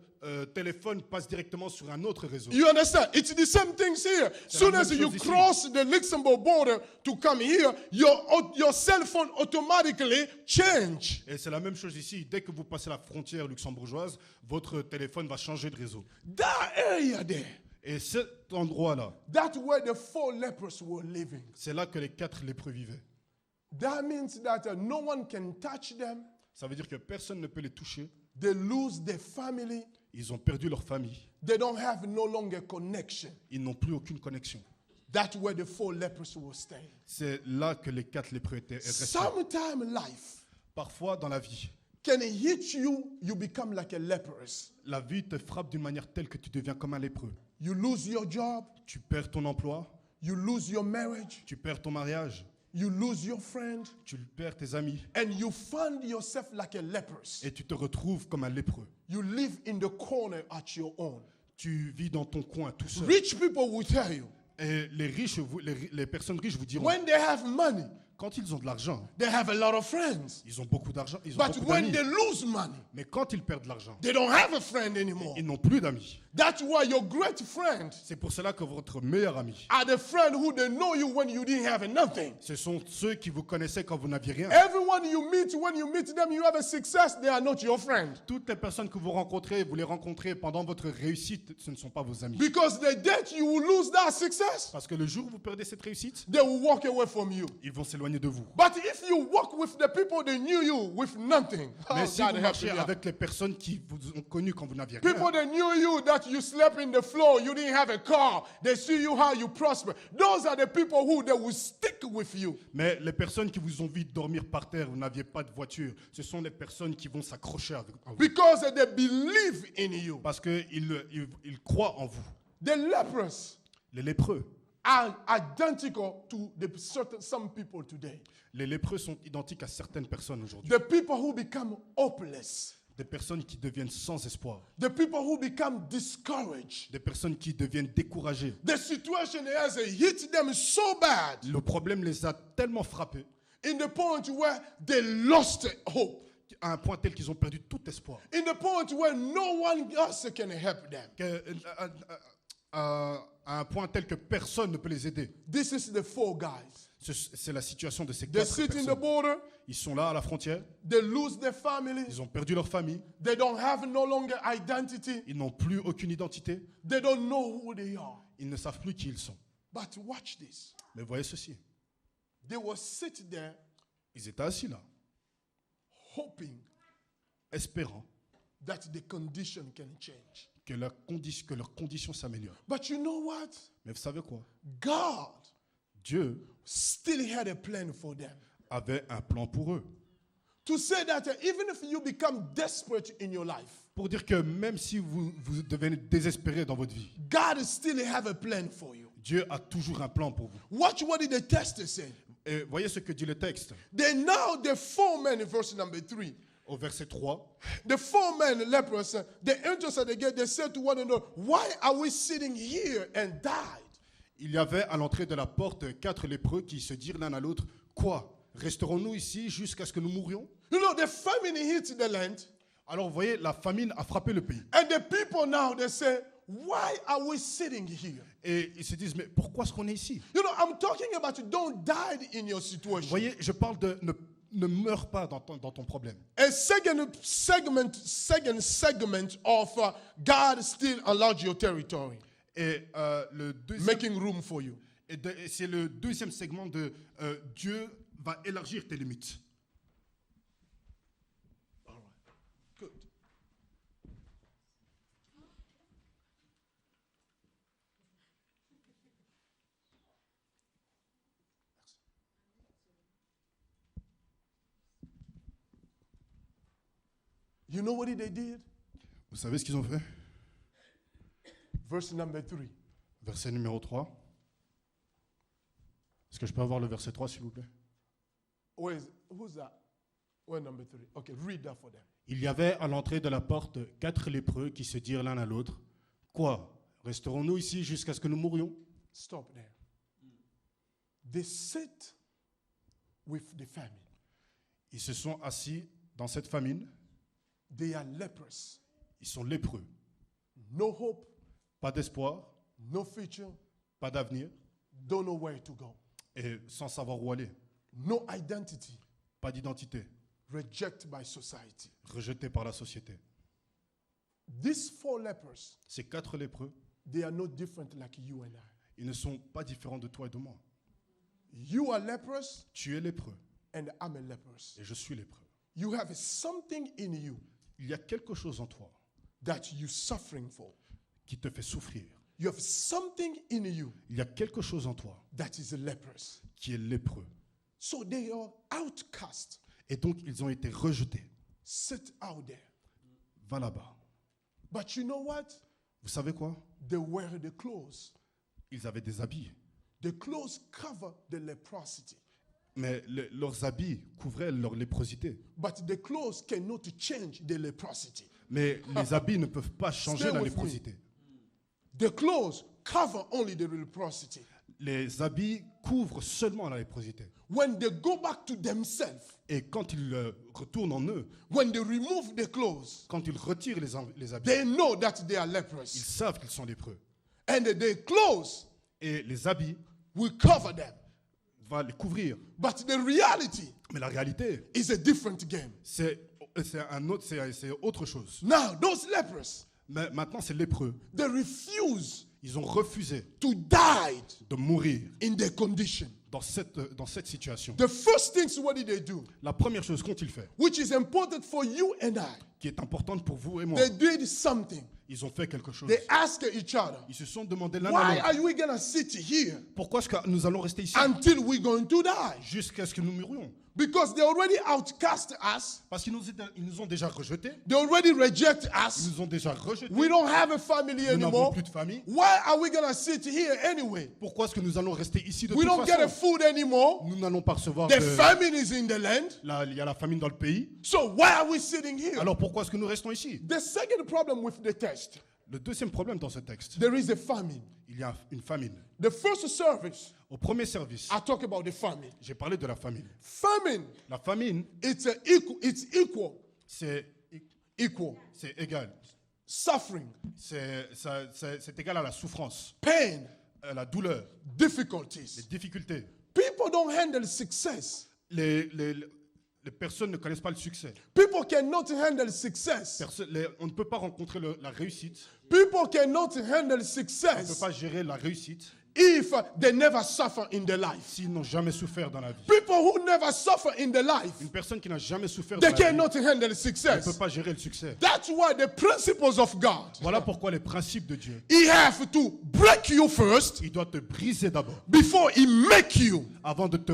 Speaker 3: téléphone passe directement sur un autre réseau.
Speaker 2: You understand? It's the same things here. Soon
Speaker 3: même
Speaker 2: as you
Speaker 3: chose ici.
Speaker 2: cross the Luxembourg border to come here, your cell phone automatically change.
Speaker 3: Et c'est la même chose ici. Dès que vous passez la frontière luxembourgeoise, votre téléphone va changer de réseau.
Speaker 2: That area there,
Speaker 3: Et cet endroit-là,
Speaker 2: that's where the 4 lepers were living.
Speaker 3: c'est là que les 4 lépreux vivaient.
Speaker 2: That means that no one can touch them.
Speaker 3: Ça veut dire que personne ne peut les toucher.
Speaker 2: They lose their family.
Speaker 3: Ils ont perdu leur famille.
Speaker 2: They don't have no longer connection.
Speaker 3: Ils n'ont plus aucune connexion.
Speaker 2: That's where the 4 lepers will stay.
Speaker 3: C'est là que les 4 lépreux étaient restés.
Speaker 2: Sometime life
Speaker 3: Parfois dans la vie,
Speaker 2: can hit you, you become like a leprous.
Speaker 3: la vie te frappe d'une manière telle que tu deviens comme un lépreux.
Speaker 2: You lose your job,
Speaker 3: Tu perds ton emploi,
Speaker 2: you lose your marriage,
Speaker 3: tu perds ton mariage,
Speaker 2: you lose your friend,
Speaker 3: tu perds tes amis
Speaker 2: and you find yourself like a leprous.
Speaker 3: et tu te retrouves comme un lépreux.
Speaker 2: You live in the corner at your own.
Speaker 3: Tu vis dans ton coin tout seul.
Speaker 2: Rich people will tell you,
Speaker 3: Et les riches, les personnes riches vous diront,
Speaker 2: when they have money,
Speaker 3: quand ils ont de l'argent,
Speaker 2: they have a lot of friends.
Speaker 3: ils ont beaucoup d'argent, ils ont
Speaker 2: But
Speaker 3: beaucoup
Speaker 2: when
Speaker 3: d'amis.
Speaker 2: they lose money,
Speaker 3: Mais quand ils perdent de l'argent,
Speaker 2: they don't have a friend anymore.
Speaker 3: ils n'ont plus d'amis.
Speaker 2: That's why your great friend
Speaker 3: C'est pour cela que votre meilleur ami,
Speaker 2: are the friend who they know you when you didn't have nothing.
Speaker 3: ce sont ceux qui vous connaissaient quand vous n'aviez rien.
Speaker 2: Everyone you meet, when you meet them, you have a success, they are not your friend.
Speaker 3: Toutes les personnes que vous les rencontrez pendant votre réussite, ce ne sont pas vos amis.
Speaker 2: Because the day you will lose that success,
Speaker 3: Parce que le jour où vous perdez cette réussite,
Speaker 2: they will walk away from you.
Speaker 3: ils vont s'éloigner de vous.
Speaker 2: But if you walk with the people that knew you with nothing,
Speaker 3: Mais si
Speaker 2: God
Speaker 3: vous
Speaker 2: help
Speaker 3: marchez
Speaker 2: me out.
Speaker 3: avec les personnes qui vous ont connu quand vous n'aviez
Speaker 2: People
Speaker 3: rien,
Speaker 2: that knew you, that you slept in the floor, you didn't have a car, they see you how you prosper. Those are the people who they will stick with you.
Speaker 3: mais les personnes qui vous ont vu dormir par terre, vous n'aviez pas de voiture, ce sont les personnes qui vont s'accrocher à vous.
Speaker 2: Because they believe in you.
Speaker 3: Parce qu'ils croient en vous.
Speaker 2: The lepers
Speaker 3: Les lépreux.
Speaker 2: are identical to some people today.
Speaker 3: Les lépreux sont identiques à certaines personnes aujourd'hui.
Speaker 2: The people who become hopeless.
Speaker 3: Des personnes qui deviennent sans espoir.
Speaker 2: The people who become discouraged.
Speaker 3: Des personnes qui deviennent découragées.
Speaker 2: The situation has hit them so bad
Speaker 3: Le problème les a tellement frappés
Speaker 2: in the point where they lost hope.
Speaker 3: à un point tel qu'ils ont perdu tout espoir.
Speaker 2: In the point where no one else can help them.
Speaker 3: À un point tel que personne ne peut les aider.
Speaker 2: This is the 4 guys.
Speaker 3: C'est la situation de ces
Speaker 2: They
Speaker 3: 4
Speaker 2: sit in the
Speaker 3: personnes.
Speaker 2: border.
Speaker 3: Ils sont là à la frontière,
Speaker 2: They lose their family.
Speaker 3: ils ont perdu leur famille,
Speaker 2: They don't have no longer identity.
Speaker 3: ils n'ont plus aucune identité,
Speaker 2: They don't know who they are.
Speaker 3: ils ne savent plus qui ils sont.
Speaker 2: But watch this.
Speaker 3: Mais voyez ceci,
Speaker 2: They will sit there
Speaker 3: ils étaient assis là,
Speaker 2: hoping
Speaker 3: espérant
Speaker 2: that the condition can change.
Speaker 3: que leurs conditions s'améliorent.
Speaker 2: But you know what?
Speaker 3: Mais vous savez quoi?
Speaker 2: God
Speaker 3: Dieu
Speaker 2: still had a plan for them.
Speaker 3: avait un plan pour eux.
Speaker 2: To say that even if you become desperate in your life,
Speaker 3: Pour dire que même si vous devenez désespéré dans votre vie,
Speaker 2: God still have a plan for you.
Speaker 3: Dieu a toujours un plan pour vous.
Speaker 2: Watch what did the text say.
Speaker 3: Et voyez ce que dit le texte
Speaker 2: Then now the 4 men, verse number 3,
Speaker 3: au verset 3.
Speaker 2: the 4 men lepers, they entered at the gate, they said to one another, why are we sitting here and died?
Speaker 3: Il y avait à l'entrée de la porte 4 lépreux qui se dirent l'un à l'autre, quoi? Resterons-nous ici jusqu'à ce que nous mourions?
Speaker 2: You know, the famine hit the land,
Speaker 3: Alors vous voyez, la famine a frappé le pays.
Speaker 2: and the people now, they say, why are we sitting here?
Speaker 3: Et ils se disent, mais pourquoi est-ce qu'on est ici?
Speaker 2: You know, I'm talking about don't die in your
Speaker 3: Vous
Speaker 2: situation.
Speaker 3: voyez, je parle de ne meurs pas dans ton problème.
Speaker 2: A second segment of God still enlarge your territory,
Speaker 3: Et le deuxième,
Speaker 2: making room for you.
Speaker 3: et c'est le deuxième segment de Dieu va élargir tes limites.
Speaker 2: All right, good. You know what they did?
Speaker 3: Vous savez ce qu'ils ont fait?
Speaker 2: Verse number 3.
Speaker 3: Verset numéro 3. Est-ce que je peux avoir le verset 3, s'il vous plaît?
Speaker 2: Who's that? Where number 3? Okay, read that for them.
Speaker 3: Il y avait à l'entrée de la porte 4 lépreux qui se dirent l'un à l'autre, quoi? Resterons-nous ici jusqu'à ce que nous mourions?
Speaker 2: Stop there. They sit with the famine.
Speaker 3: Ils se sont assis dans cette famine.
Speaker 2: They are lepers.
Speaker 3: Ils sont lépreux.
Speaker 2: No hope,
Speaker 3: Pas d'espoir,
Speaker 2: no future,
Speaker 3: pas d'avenir
Speaker 2: don't know where to go.
Speaker 3: et sans savoir où aller.
Speaker 2: No identity,
Speaker 3: Pas d'identité,
Speaker 2: rejected by society.
Speaker 3: rejetés par la société.
Speaker 2: These 4 lepers,
Speaker 3: Ces 4 lépreux,
Speaker 2: they are no different like you and I.
Speaker 3: ils ne sont pas différents de toi et de moi.
Speaker 2: You are lepers
Speaker 3: Tu es lépreux
Speaker 2: and I'm a lepers.
Speaker 3: et je suis lépreux.
Speaker 2: You have something in you
Speaker 3: Il y a quelque chose en toi
Speaker 2: that you're suffering for.
Speaker 3: qui te fait souffrir.
Speaker 2: You have something in you
Speaker 3: Il y a quelque chose en toi
Speaker 2: that is leprous.
Speaker 3: qui est lépreux.
Speaker 2: So they are outcast.
Speaker 3: Et donc, ils ont été rejetés.
Speaker 2: Sit out there.
Speaker 3: Va là-bas.
Speaker 2: But you know what?
Speaker 3: Vous savez quoi?
Speaker 2: They wear the clothes.
Speaker 3: Ils avaient des habits.
Speaker 2: The clothes cover the leprosity.
Speaker 3: Mais leurs habits couvraient leur léprosité.
Speaker 2: But the clothes cannot change the leprosity.
Speaker 3: Mais les habits ne peuvent pas changer
Speaker 2: Stay
Speaker 3: la
Speaker 2: with me.
Speaker 3: léprosité.
Speaker 2: The clothes cover only the leprosity.
Speaker 3: Les habits couvrent seulement la léprosité.
Speaker 2: When they go back to themselves,
Speaker 3: Et quand ils retournent en eux,
Speaker 2: when they remove the clothes,
Speaker 3: quand ils retirent les habits,
Speaker 2: they know that they are
Speaker 3: ils
Speaker 2: leprous.
Speaker 3: savent qu'ils sont lépreux.
Speaker 2: And the clothes
Speaker 3: Et les habits
Speaker 2: will cover them.
Speaker 3: vont les couvrir.
Speaker 2: But the reality
Speaker 3: Mais la réalité,
Speaker 2: is a different game.
Speaker 3: c'est autre chose.
Speaker 2: Now, those lepers,
Speaker 3: Mais maintenant, c'est lépreux.
Speaker 2: they refuse
Speaker 3: Ils ont refusé
Speaker 2: to die
Speaker 3: de mourir
Speaker 2: in their condition.
Speaker 3: dans cette situation.
Speaker 2: The first things, what did they do?
Speaker 3: La première chose qu'ont-ils fait,
Speaker 2: Which is important for you and I.
Speaker 3: qui est importante pour vous et moi,
Speaker 2: They did something.
Speaker 3: ils ont fait quelque chose.
Speaker 2: They asked each other,
Speaker 3: Ils se sont demandé l'un
Speaker 2: why
Speaker 3: à l'autre,
Speaker 2: are we going to sit here
Speaker 3: pourquoi est-ce que nous allons rester ici
Speaker 2: until we're going to die?
Speaker 3: jusqu'à ce que nous mourions?
Speaker 2: Because they already outcast us.
Speaker 3: Parce qu'ils nous ont déjà rejetés.
Speaker 2: They already reject
Speaker 3: Ils
Speaker 2: us.
Speaker 3: nous ont déjà rejetés.
Speaker 2: We don't have a family
Speaker 3: Nous n'avons
Speaker 2: anymore.
Speaker 3: plus de famille.
Speaker 2: Why are we going to sit here anyway?
Speaker 3: Pourquoi est-ce que nous allons rester ici de
Speaker 2: We
Speaker 3: toute
Speaker 2: don't get a
Speaker 3: façon?
Speaker 2: food anymore.
Speaker 3: Nous n'allons pas recevoir
Speaker 2: The
Speaker 3: de...
Speaker 2: famine is in the land.
Speaker 3: Là, il y a la famine dans le pays.
Speaker 2: So why are we sitting here?
Speaker 3: Alors pourquoi est-ce que nous restons ici?
Speaker 2: The second problem with the text,
Speaker 3: Le deuxième problème dans ce texte,
Speaker 2: there is a famine.
Speaker 3: il y a une famine.
Speaker 2: The first service,
Speaker 3: Au premier service,
Speaker 2: I talk about the famine.
Speaker 3: j'ai parlé de la famine.
Speaker 2: Famine,
Speaker 3: La famine,
Speaker 2: it's equal,
Speaker 3: c'est égal.
Speaker 2: suffering,
Speaker 3: C'est égal à la souffrance,
Speaker 2: pain,
Speaker 3: à la douleur, les
Speaker 2: difficulties.
Speaker 3: difficultés.
Speaker 2: People don't handle success.
Speaker 3: Les personnes ne connaissent pas le succès.
Speaker 2: People cannot handle success.
Speaker 3: On ne peut pas rencontrer la réussite.
Speaker 2: People cannot handle
Speaker 3: On ne peut
Speaker 2: success
Speaker 3: pas gérer la réussite
Speaker 2: if they never suffer in their life.
Speaker 3: s'ils n'ont jamais souffert dans la vie.
Speaker 2: People who never suffer in their life,
Speaker 3: Une personne qui n'a jamais souffert dans
Speaker 2: they
Speaker 3: la vie
Speaker 2: cannot handle
Speaker 3: ne peut
Speaker 2: success.
Speaker 3: pas gérer le succès.
Speaker 2: That's why the principles of God,
Speaker 3: Voilà pourquoi les principes de Dieu,
Speaker 2: He have to break you first
Speaker 3: il doit te briser d'abord
Speaker 2: before He make you.
Speaker 3: avant de te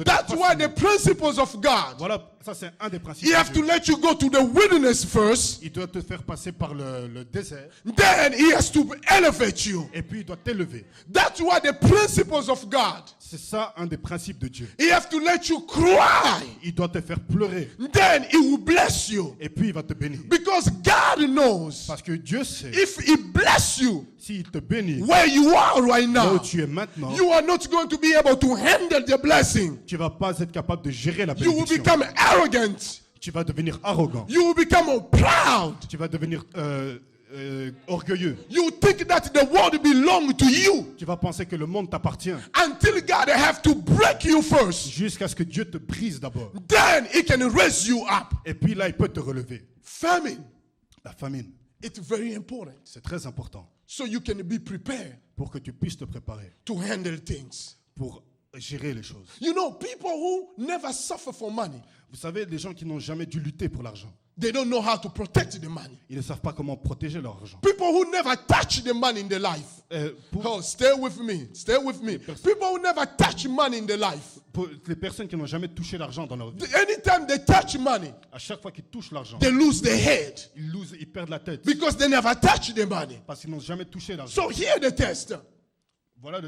Speaker 2: That's why the principles of God,
Speaker 3: Voilà, ça c'est un des principes.
Speaker 2: He
Speaker 3: de
Speaker 2: have to
Speaker 3: Dieu.
Speaker 2: let you go to the wilderness first.
Speaker 3: Il doit te faire passer par le désert
Speaker 2: Then He has to elevate you.
Speaker 3: et puis il doit t'élever.
Speaker 2: That's why the principles of God,
Speaker 3: C'est ça un des principes de Dieu.
Speaker 2: He have to let you cry.
Speaker 3: Il doit te faire pleurer
Speaker 2: Then He will bless you.
Speaker 3: et puis il va te bénir.
Speaker 2: Because God knows
Speaker 3: Parce que Dieu sait,
Speaker 2: if He bless you
Speaker 3: s'il te bénit
Speaker 2: where you are right
Speaker 3: là où
Speaker 2: now,
Speaker 3: tu es maintenant,
Speaker 2: you are not going to be able to handle the blessing.
Speaker 3: tu vas pas être capable de gérer la
Speaker 2: You will
Speaker 3: bénédiction.
Speaker 2: become arrogant.
Speaker 3: Tu vas devenir arrogant.
Speaker 2: You will become proud.
Speaker 3: Tu vas devenir orgueilleux.
Speaker 2: You think that the world belongs to you
Speaker 3: Tu vas penser que le monde t'appartient
Speaker 2: until God have to break you first.
Speaker 3: jusqu'à ce que Dieu te brise d'abord.
Speaker 2: Then He can raise you up.
Speaker 3: Et puis là, il peut te relever.
Speaker 2: Famine,
Speaker 3: La famine,
Speaker 2: it's very important.
Speaker 3: c'est très important
Speaker 2: So you can be prepared
Speaker 3: pour que tu puisses te préparer,
Speaker 2: to handle things.
Speaker 3: pour gérer les choses.
Speaker 2: You know, people who never suffer for money,
Speaker 3: Vous savez, les gens qui n'ont jamais dû lutter pour l'argent,
Speaker 2: they don't know how to protect the money.
Speaker 3: ils ne savent pas comment protéger leur argent.
Speaker 2: People who never touch the money in their life. Oh, stay with me. Stay with me. People who never touch money in their life.
Speaker 3: Pour les personnes qui n'ont jamais touché l'argent dans leur vie,
Speaker 2: Anytime they touch money,
Speaker 3: à chaque fois qu'ils touchent l'argent,
Speaker 2: they lose their head
Speaker 3: ils perdent la tête
Speaker 2: because they never touch the money.
Speaker 3: parce qu'ils n'ont jamais touché l'argent.
Speaker 2: So here the test.
Speaker 3: Voilà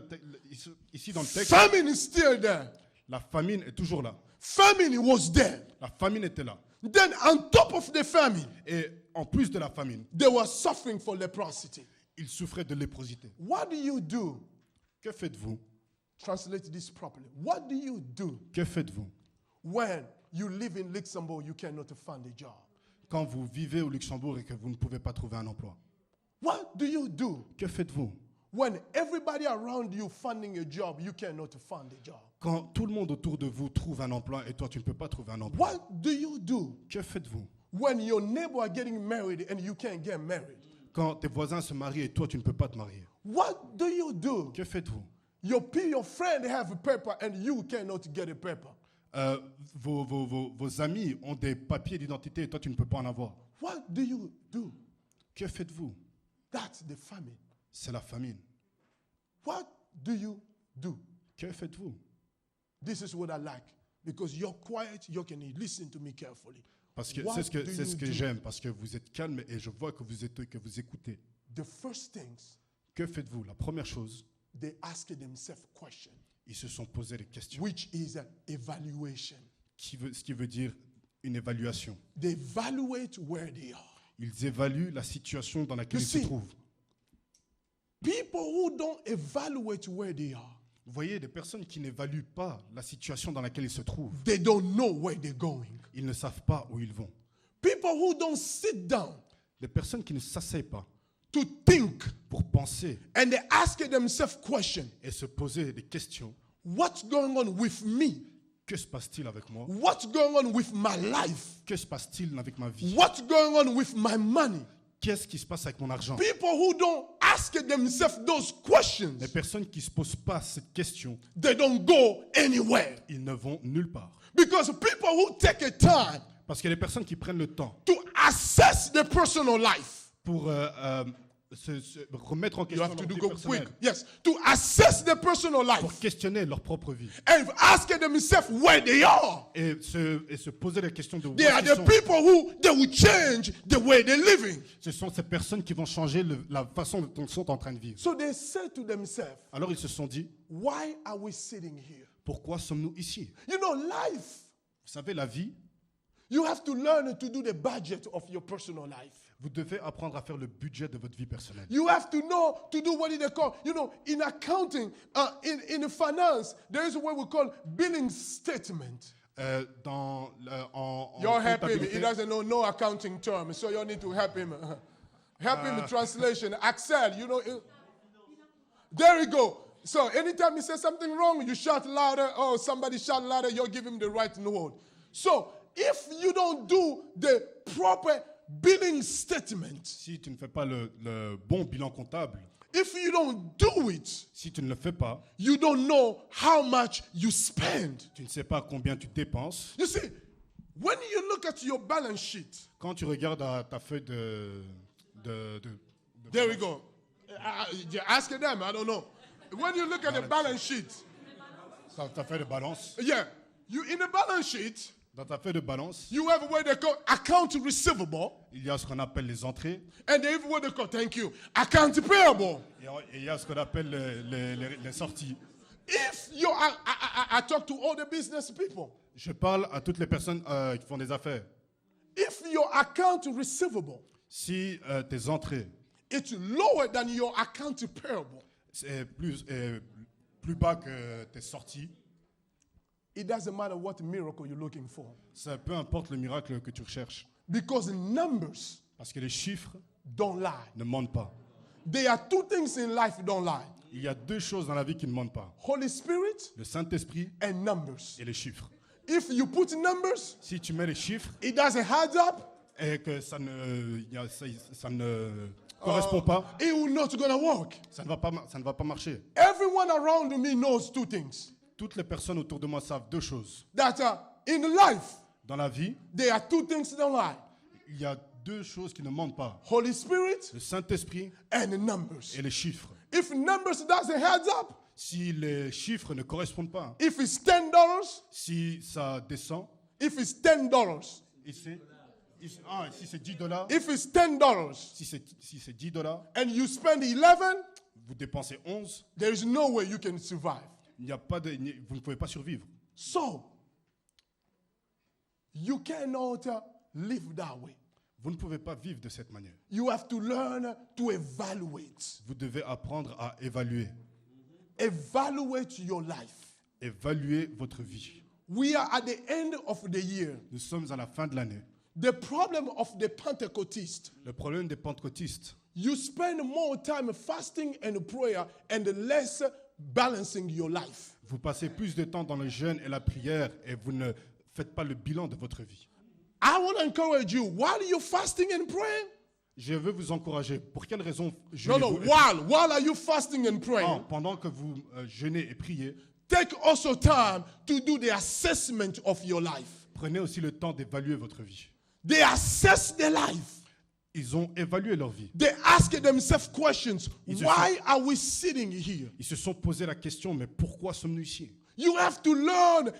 Speaker 3: ici dans le texte,
Speaker 2: Famine is still there.
Speaker 3: la famine est toujours là.
Speaker 2: Famine was there.
Speaker 3: La famine était là.
Speaker 2: Then on top of the famine,
Speaker 3: Et en plus de la famine,
Speaker 2: they were suffering for leprosity.
Speaker 3: ils souffraient de léprosité.
Speaker 2: What do you do?
Speaker 3: Que faites-vous?
Speaker 2: Translate this properly. What do you do
Speaker 3: Que faites-vous
Speaker 2: when you live in Luxembourg, you cannot find a job?
Speaker 3: quand vous vivez au Luxembourg et que vous ne pouvez pas trouver un emploi?
Speaker 2: What do you do
Speaker 3: Que faites-vous
Speaker 2: when everybody around you finding a job, you cannot find a job?
Speaker 3: quand tout le monde autour de vous trouve un emploi et toi tu ne peux pas trouver un emploi?
Speaker 2: What do you do
Speaker 3: Que faites-vous
Speaker 2: when your neighbor are getting married and you can't get married?
Speaker 3: quand tes voisins se marient et toi tu ne peux pas te marier?
Speaker 2: What do you do?
Speaker 3: Que faites-vous
Speaker 2: Your friend have a paper and you cannot get a paper.
Speaker 3: Vos amis ont des papiers d'identité et toi, tu ne peux pas en avoir.
Speaker 2: What do you do?
Speaker 3: Que faites-vous?
Speaker 2: That's the famine.
Speaker 3: C'est la famine.
Speaker 2: What do you do?
Speaker 3: Que faites-vous?
Speaker 2: This is what I like. Because you're quiet, you can listen to me carefully.
Speaker 3: Parce que
Speaker 2: What
Speaker 3: c'est ce
Speaker 2: do
Speaker 3: que
Speaker 2: you do?
Speaker 3: j'aime, parce que vous êtes calme et je vois que vous écoutez.
Speaker 2: The first things,
Speaker 3: Que faites-vous? La première chose,
Speaker 2: they ask themselves questions,
Speaker 3: ils se sont posé des questions,
Speaker 2: which is an evaluation.
Speaker 3: ce qui veut dire une évaluation.
Speaker 2: They evaluate where they are.
Speaker 3: Ils évaluent la situation dans laquelle
Speaker 2: You
Speaker 3: ils se
Speaker 2: see,
Speaker 3: trouvent.
Speaker 2: People who don't evaluate where they are,
Speaker 3: Vous voyez, des personnes qui n'évaluent pas la situation dans laquelle ils se trouvent,
Speaker 2: they don't know where they're going.
Speaker 3: ils ne savent pas où ils vont.
Speaker 2: People who don't sit down
Speaker 3: Des personnes qui ne s'asseyent pas
Speaker 2: to think
Speaker 3: pour penser
Speaker 2: and they ask themselves questions.
Speaker 3: et se poser des questions.
Speaker 2: What's going on with me?
Speaker 3: Que se passe-t-il avec moi?
Speaker 2: What's going on with my life?
Speaker 3: Que se passe-t-il avec ma vie?
Speaker 2: What's going on with my money?
Speaker 3: Qu'est-ce qui se passe avec mon argent?
Speaker 2: People who don't ask themselves those questions,
Speaker 3: Les personnes qui ne se posent pas cette question,
Speaker 2: they don't go anywhere.
Speaker 3: ils ne vont nulle part.
Speaker 2: Because people who take a time
Speaker 3: Parce que les personnes qui prennent le temps
Speaker 2: to assess their personal life,
Speaker 3: pour se remettre en
Speaker 2: you
Speaker 3: question
Speaker 2: have to
Speaker 3: leur
Speaker 2: do
Speaker 3: vie
Speaker 2: go quick.
Speaker 3: personnelle,
Speaker 2: Yes, to assess their personal
Speaker 3: pour
Speaker 2: life
Speaker 3: questionner leur propre vie
Speaker 2: and ask themselves where they are.
Speaker 3: et se poser la question de où
Speaker 2: They are
Speaker 3: ils
Speaker 2: the
Speaker 3: sont.
Speaker 2: people who they will change the way they're living.
Speaker 3: Ce sont ces personnes qui vont changer la façon dont ils sont en train de vivre.
Speaker 2: So they said to themselves,
Speaker 3: Alors ils se sont dit,
Speaker 2: why are we sitting here?
Speaker 3: pourquoi sommes-nous ici?
Speaker 2: You know, life,
Speaker 3: Vous savez, la vie,
Speaker 2: you have to learn to do the budget of your personal life.
Speaker 3: vous devez apprendre à faire le budget de votre vie personnelle.
Speaker 2: You have to know to do what they call, you know, in accounting, in finance, there is what we call billing statement.
Speaker 3: En
Speaker 2: You're helping him.
Speaker 3: comptabilité,
Speaker 2: He doesn't know no accounting term, so you need to help him. Help him in translation. Excel, you know. There you go. So anytime he says something wrong, you shout louder. Oh, somebody shout louder. You'll give him the right word. So if you don't do the proper billing statement,
Speaker 3: si tu ne fais pas le bon bilan comptable,
Speaker 2: if you don't do it,
Speaker 3: si tu ne le fais pas,
Speaker 2: you don't know how much you spend.
Speaker 3: tu ne sais pas combien tu dépenses.
Speaker 2: You see, when you look at your balance sheet,
Speaker 3: Quand tu regardes ta feuille de
Speaker 2: there we go. Ask them, I don't know. When you look at the balance sheet,
Speaker 3: ta feuille de balance,
Speaker 2: yeah, you in the balance sheet,
Speaker 3: dans ta feuille de balance,
Speaker 2: you have what they call account receivable,
Speaker 3: il y a ce qu'on appelle les entrées
Speaker 2: and they have what they call, thank you, account payable.
Speaker 3: et il y a ce qu'on appelle les sorties.
Speaker 2: If you, I talk to all the business people.
Speaker 3: Je parle à toutes les personnes qui font des affaires.
Speaker 2: If your account receivable
Speaker 3: Si tes entrées
Speaker 2: it's lower than your account payable,
Speaker 3: c'est plus bas que tes sorties,
Speaker 2: it doesn't matter what miracle you're looking for.
Speaker 3: ça peu importe le miracle que tu recherches.
Speaker 2: Because numbers
Speaker 3: Parce que les chiffres
Speaker 2: don't lie.
Speaker 3: ne mentent pas.
Speaker 2: There are two things in life that don't lie.
Speaker 3: Il y a deux choses dans la vie qui ne mentent pas.
Speaker 2: Holy Spirit
Speaker 3: Le Saint-Esprit
Speaker 2: and numbers.
Speaker 3: et les chiffres.
Speaker 2: If you put numbers,
Speaker 3: Si tu mets les chiffres
Speaker 2: it doesn't add up,
Speaker 3: et que ça ne correspond pas,
Speaker 2: it will not gonna work.
Speaker 3: ça ne va pas marcher.
Speaker 2: Everyone around me knows two things.
Speaker 3: Toutes les personnes autour de moi savent deux choses.
Speaker 2: That in life,
Speaker 3: Dans la vie,
Speaker 2: there are two things that don't lie.
Speaker 3: il y a deux choses qui ne mentent pas.
Speaker 2: Holy Spirit
Speaker 3: Le Saint-Esprit
Speaker 2: and numbers.
Speaker 3: et les chiffres.
Speaker 2: If numbers doesn't add up,
Speaker 3: Si les chiffres ne correspondent pas,
Speaker 2: if it's $10,
Speaker 3: si ça descend,
Speaker 2: if it's $10,
Speaker 3: et si c'est 10 $,
Speaker 2: if it's $10
Speaker 3: si c'est 10 $,
Speaker 2: and you spend 11,
Speaker 3: vous dépensez 11,
Speaker 2: there is no way you can survive.
Speaker 3: vous ne pouvez pas survivre.
Speaker 2: So, you cannot live that way.
Speaker 3: Vous ne pouvez pas vivre de cette manière.
Speaker 2: You have to learn to evaluate.
Speaker 3: Vous devez apprendre à évaluer.
Speaker 2: Evaluate your life.
Speaker 3: Évaluer votre vie.
Speaker 2: We are at the end of the year.
Speaker 3: Nous sommes à la fin de l'année.
Speaker 2: The problem of the Pentecostist,
Speaker 3: Le problème des pentecôtistes,
Speaker 2: you spend more time fasting and prayer and less balancing your life.
Speaker 3: vous passez plus de temps dans le jeûne et la prière et vous ne faites pas le bilan de votre vie.
Speaker 2: I want to encourage you, while you're fasting and praying,
Speaker 3: Je veux vous encourager. Pour quelle raison
Speaker 2: no,
Speaker 3: jeûnez-vous?
Speaker 2: while are you fasting and praying,
Speaker 3: Pendant que vous jeûnez et priez,
Speaker 2: Take also time to do the assessment of your life.
Speaker 3: Prenez aussi le temps d'évaluer votre vie.
Speaker 2: They assess their life.
Speaker 3: Ils ont évalué leur vie.
Speaker 2: They ask themselves questions.
Speaker 3: Ils se
Speaker 2: Why are we sitting here?
Speaker 3: Ils se sont posé la question, mais pourquoi sommes-nous ici?
Speaker 2: You have to learn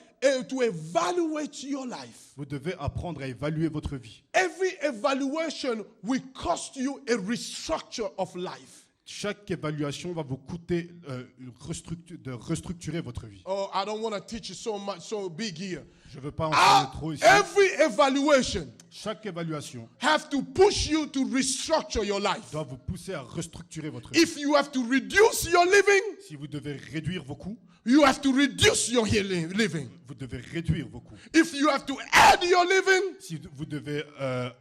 Speaker 2: to evaluate your life.
Speaker 3: Vous devez apprendre à évaluer votre vie.
Speaker 2: Every evaluation will cost you a restructure of life.
Speaker 3: Chaque évaluation va vous coûter de restructurer votre vie.
Speaker 2: Oh, I don't want to teach you so much, so big here.
Speaker 3: Je ne veux pas enseigner trop ici.
Speaker 2: Every evaluation
Speaker 3: Chaque évaluation
Speaker 2: have to push you to restructure your life.
Speaker 3: doit vous pousser à restructurer votre vie.
Speaker 2: If you have to reduce your living,
Speaker 3: Si vous devez réduire vos coûts,
Speaker 2: you have to reduce your living.
Speaker 3: vous devez réduire vos coûts.
Speaker 2: If you have to add your living,
Speaker 3: Si vous devez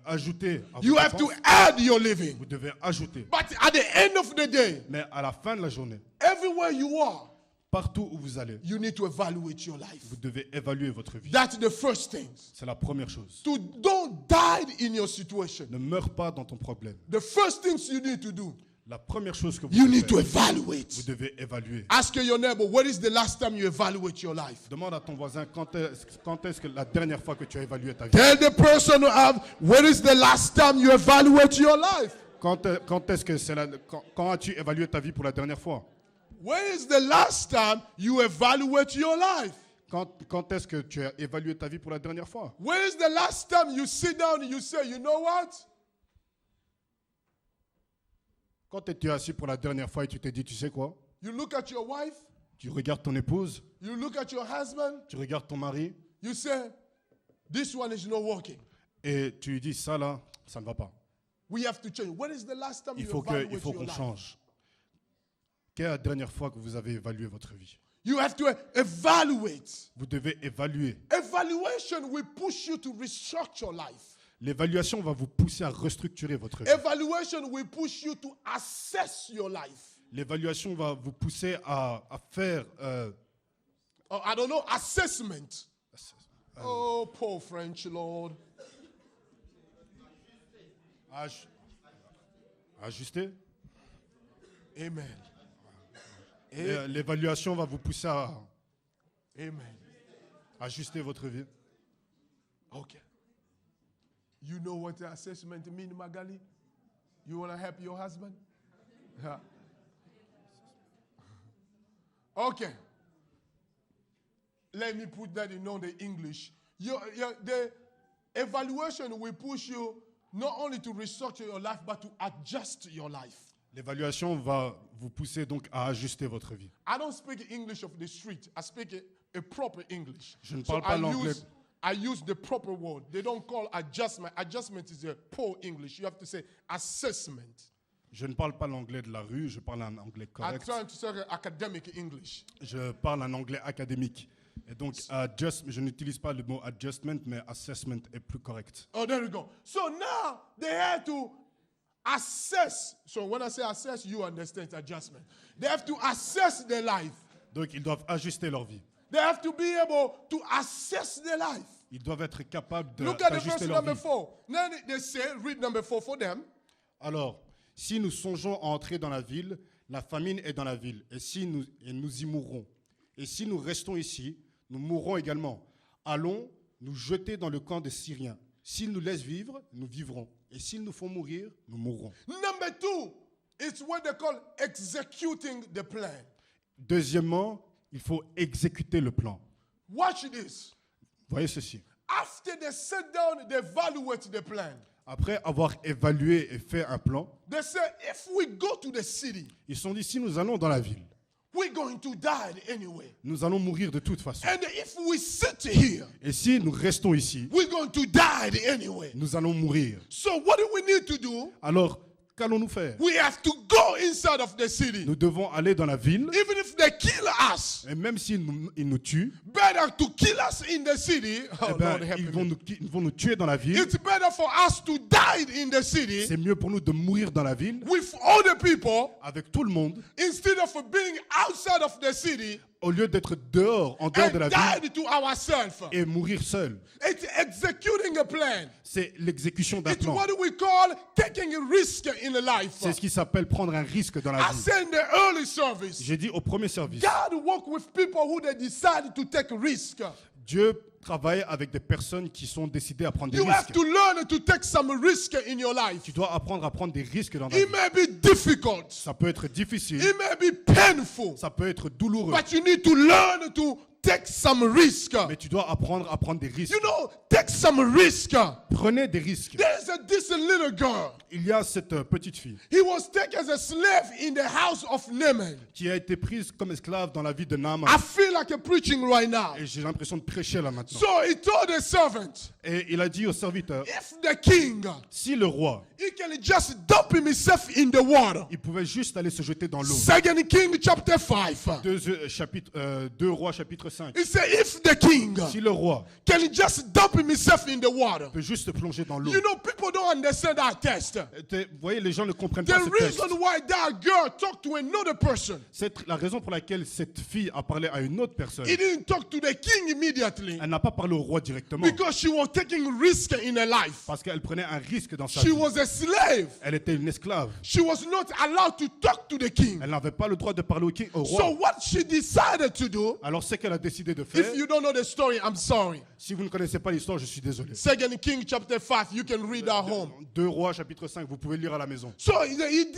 Speaker 3: ajouter à vos
Speaker 2: you have to
Speaker 3: dépenses,
Speaker 2: add your living.
Speaker 3: vous devez ajouter.
Speaker 2: But at the end of the day,
Speaker 3: Mais à la fin de la journée,
Speaker 2: everywhere you are,
Speaker 3: partout où vous allez,
Speaker 2: you need to evaluate your life.
Speaker 3: vous devez évaluer votre vie.
Speaker 2: That's the first thing.
Speaker 3: C'est la première chose.
Speaker 2: Don't die in your situation.
Speaker 3: Ne meurs pas dans ton problème.
Speaker 2: The first things you need to do,
Speaker 3: La première chose que vous
Speaker 2: you
Speaker 3: devez
Speaker 2: need to
Speaker 3: faire,
Speaker 2: evaluate.
Speaker 3: vous devez évaluer.
Speaker 2: Ask your neighbor, when is the last time you evaluate your life?
Speaker 3: Demande à ton voisin quand est-ce que la dernière fois que tu as évalué ta vie.
Speaker 2: Tell the person who have, when is the last time you evaluate your life?
Speaker 3: Quand est-ce que quand as-tu évalué ta vie pour la dernière fois?
Speaker 2: When is the last time you evaluate your life?
Speaker 3: Quand est-ce que tu as évalué ta vie pour la dernière fois?
Speaker 2: When is the last time you sit down and you say, you know what?
Speaker 3: Quand es-tu assis pour la dernière fois et tu t'es dit, tu sais quoi?
Speaker 2: You look at your wife,
Speaker 3: Tu regardes ton épouse,
Speaker 2: you look at your husband,
Speaker 3: tu regardes ton mari
Speaker 2: you say, this one is not working.
Speaker 3: et tu lui dis, ça là, ça ne va pas.
Speaker 2: We have to change. When is the last time
Speaker 3: Il
Speaker 2: you
Speaker 3: faut
Speaker 2: evaluate
Speaker 3: qu'on
Speaker 2: your life?
Speaker 3: change. Quelle est la dernière fois que vous avez évalué votre vie?
Speaker 2: You have to evaluate.
Speaker 3: Vous devez évaluer.
Speaker 2: Evaluation will push you to restructure life.
Speaker 3: L'évaluation va vous pousser à restructurer votre vie.
Speaker 2: Evaluation will push you to assess your life.
Speaker 3: L'évaluation va vous pousser à faire
Speaker 2: Or, I don't know, assessment. Oh, poor French Lord.
Speaker 3: ajuster.
Speaker 2: Amen.
Speaker 3: L'évaluation va vous pousser à
Speaker 2: Amen.
Speaker 3: ajuster votre vie.
Speaker 2: Okay. You know what the assessment means, Magali? You want to help your husband? Yeah. Okay. Let me put that in the English. The evaluation will push you not only to restructure your life, but to adjust your life.
Speaker 3: L'évaluation va vous pousser donc à ajuster votre vie.
Speaker 2: I don't speak English of the street. I speak a proper English.
Speaker 3: Je ne parle pas l'anglais.
Speaker 2: I use the proper word. They don't call adjustment. Adjustment is a poor English. You have to say assessment.
Speaker 3: Je ne parle pas l'anglais de la rue, je parle un anglais
Speaker 2: I'm
Speaker 3: correct.
Speaker 2: trying to say academic English.
Speaker 3: Je parle un anglais académique. Et donc, je n'utilise pas le mot adjustment, mais assessment est plus correct.
Speaker 2: Oh, there we go. So now they have to assess. So when I say assess, you understand adjustment. They have to assess their life.
Speaker 3: Donc, ils doivent ajuster leur vie.
Speaker 2: They have to be able to assess their life.
Speaker 3: Ils doivent être capables
Speaker 2: Look at the
Speaker 3: d'ajuster
Speaker 2: verse
Speaker 3: leur
Speaker 2: number
Speaker 3: vie.
Speaker 2: 4. Now they say, read number 4 for them.
Speaker 3: Alors, si nous songeons à entrer dans la ville, la famine est dans la ville, et nous y mourrons. Et si nous restons ici, nous mourrons également. Allons nous jeter dans le camp des Syriens. S'ils nous laissent vivre, nous vivrons. Et s'ils nous font mourir, nous mourrons.
Speaker 2: Number 2, it's what they call executing the plan.
Speaker 3: Deuxièmement, il faut exécuter le plan.
Speaker 2: Watch this.
Speaker 3: Voyez ceci.
Speaker 2: After they sit down, they evaluate the plan.
Speaker 3: Après avoir évalué et fait un plan,
Speaker 2: They say, if we go to the city,
Speaker 3: ils se sont dit, si nous allons dans la ville,
Speaker 2: we're going to die anyway.
Speaker 3: nous allons mourir de toute façon.
Speaker 2: And if we sit here,
Speaker 3: Et si nous restons ici,
Speaker 2: we're going to die anyway.
Speaker 3: nous allons mourir.
Speaker 2: So what do we need to do?
Speaker 3: Alors, qu'allons-nous faire?
Speaker 2: We have to go inside of the city.
Speaker 3: Nous devons aller dans la ville,
Speaker 2: Even if they kill us,
Speaker 3: et même s'ils nous tuent,
Speaker 2: better to kill us in the city. Oh,
Speaker 3: eh ben,
Speaker 2: Lord, help
Speaker 3: ils
Speaker 2: me.
Speaker 3: vont nous tuer dans la ville.
Speaker 2: It's better for us to die in the city
Speaker 3: C'est mieux pour nous de mourir dans la ville,
Speaker 2: with all the people
Speaker 3: avec tout le monde,
Speaker 2: instead of being outside of the city
Speaker 3: au lieu d'être dehors, en dehors de la
Speaker 2: and
Speaker 3: vie,
Speaker 2: died to ourselves.
Speaker 3: et mourir seul.
Speaker 2: It's executing a plan.
Speaker 3: C'est l'exécution d'un
Speaker 2: It's
Speaker 3: plan.
Speaker 2: what we call taking a risk in a life.
Speaker 3: C'est ce qui s'appelle prendre un risque dans la
Speaker 2: I
Speaker 3: vie.
Speaker 2: said in the early service,
Speaker 3: J'ai dit au premier service,
Speaker 2: God work with people who they decide to take a risk.
Speaker 3: Dieu travaille avec des personnes qui sont décidées à prendre des
Speaker 2: You have
Speaker 3: risques.
Speaker 2: to learn to take some risk in your life.
Speaker 3: Tu dois apprendre à prendre des risques dans ta
Speaker 2: It
Speaker 3: vie.
Speaker 2: may be difficult.
Speaker 3: Ça peut être difficile,
Speaker 2: It may be painful.
Speaker 3: ça peut être douloureux,
Speaker 2: But you need to learn to take some risk.
Speaker 3: mais tu dois apprendre à prendre des risques.
Speaker 2: You know, take some risk.
Speaker 3: Prenez des risques.
Speaker 2: There's this little girl.
Speaker 3: Il y a cette petite fille
Speaker 2: He was taken as a slave in the house of Naaman.
Speaker 3: qui a été prise comme esclave dans la vie de Naaman.
Speaker 2: I feel like preaching right now.
Speaker 3: Et j'ai l'impression de prêcher là maintenant.
Speaker 2: So he told the servant,
Speaker 3: Et il a dit au serviteur,
Speaker 2: if the king,
Speaker 3: si le roi,
Speaker 2: he can just dump himself in the water.
Speaker 3: il pouvait juste aller se jeter dans l'eau.
Speaker 2: 2 King chapter 5.
Speaker 3: 2 Rois chapitre 5.
Speaker 2: He said, if the king
Speaker 3: Si le roi
Speaker 2: can just dump himself in the water.
Speaker 3: peut juste plonger dans l'eau.
Speaker 2: You know, people don't understand that test.
Speaker 3: Vous voyez, les gens ne comprennent
Speaker 2: The
Speaker 3: pas ce texte.
Speaker 2: reason why that girl talked to another person,
Speaker 3: C'est la raison pour laquelle cette fille a parlé à une autre personne.
Speaker 2: he didn't talk to the king immediately
Speaker 3: Elle n'a pas parlé au roi directement
Speaker 2: because she was taking risk in her life.
Speaker 3: parce qu'elle prenait un risque dans sa
Speaker 2: She
Speaker 3: vie.
Speaker 2: was a slave.
Speaker 3: Elle était une esclave.
Speaker 2: She was not allowed to talk to the king.
Speaker 3: Elle n'avait pas le droit de parler au
Speaker 2: So
Speaker 3: roi.
Speaker 2: what she decided to do,
Speaker 3: Alors ce qu'elle a décidé de faire,
Speaker 2: if you don't know the story, I'm sorry.
Speaker 3: si vous ne connaissez pas l'histoire, je suis désolé.
Speaker 2: 2 King chapter 5, you can read at home.
Speaker 3: 2 Rois chapitre 5, vous pouvez lire à la maison.
Speaker 2: So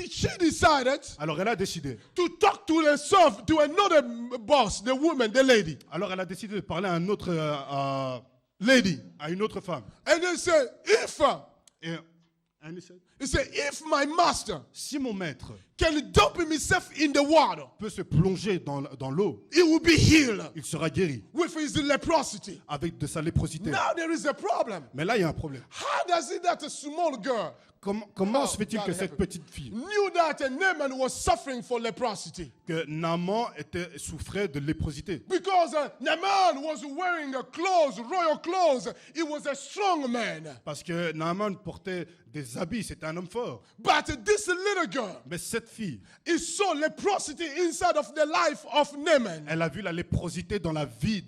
Speaker 2: she decided
Speaker 3: Alors elle a décidé.
Speaker 2: to talk to the serf, to another boss, the woman, the lady.
Speaker 3: Alors elle a décidé de parler à un autre
Speaker 2: Lady.
Speaker 3: à une autre femme.
Speaker 2: And they said,
Speaker 3: Et
Speaker 2: he said, if my master
Speaker 3: si mon maître
Speaker 2: can dump himself in the water,
Speaker 3: peut se plonger dans l'eau,
Speaker 2: he will be healed
Speaker 3: il sera guéri
Speaker 2: with his leprosity.
Speaker 3: avec de sa léprosité.
Speaker 2: Now there is a problem.
Speaker 3: Mais là, il y a un problème.
Speaker 2: How does it that a small girl
Speaker 3: Comment se fait-il que cette petite fille,
Speaker 2: knew that Naaman was suffering for leprosity?
Speaker 3: que Naaman souffrait de léprosité?
Speaker 2: Because Naaman was wearing clothes, royal clothes. He was a strong man.
Speaker 3: Parce que Naaman portait des habits, c'était un homme fort.
Speaker 2: But this little girl,
Speaker 3: Mais cette fille,
Speaker 2: he saw leprosity inside of the life of Naaman.
Speaker 3: elle a vu la léprosité dans la vie,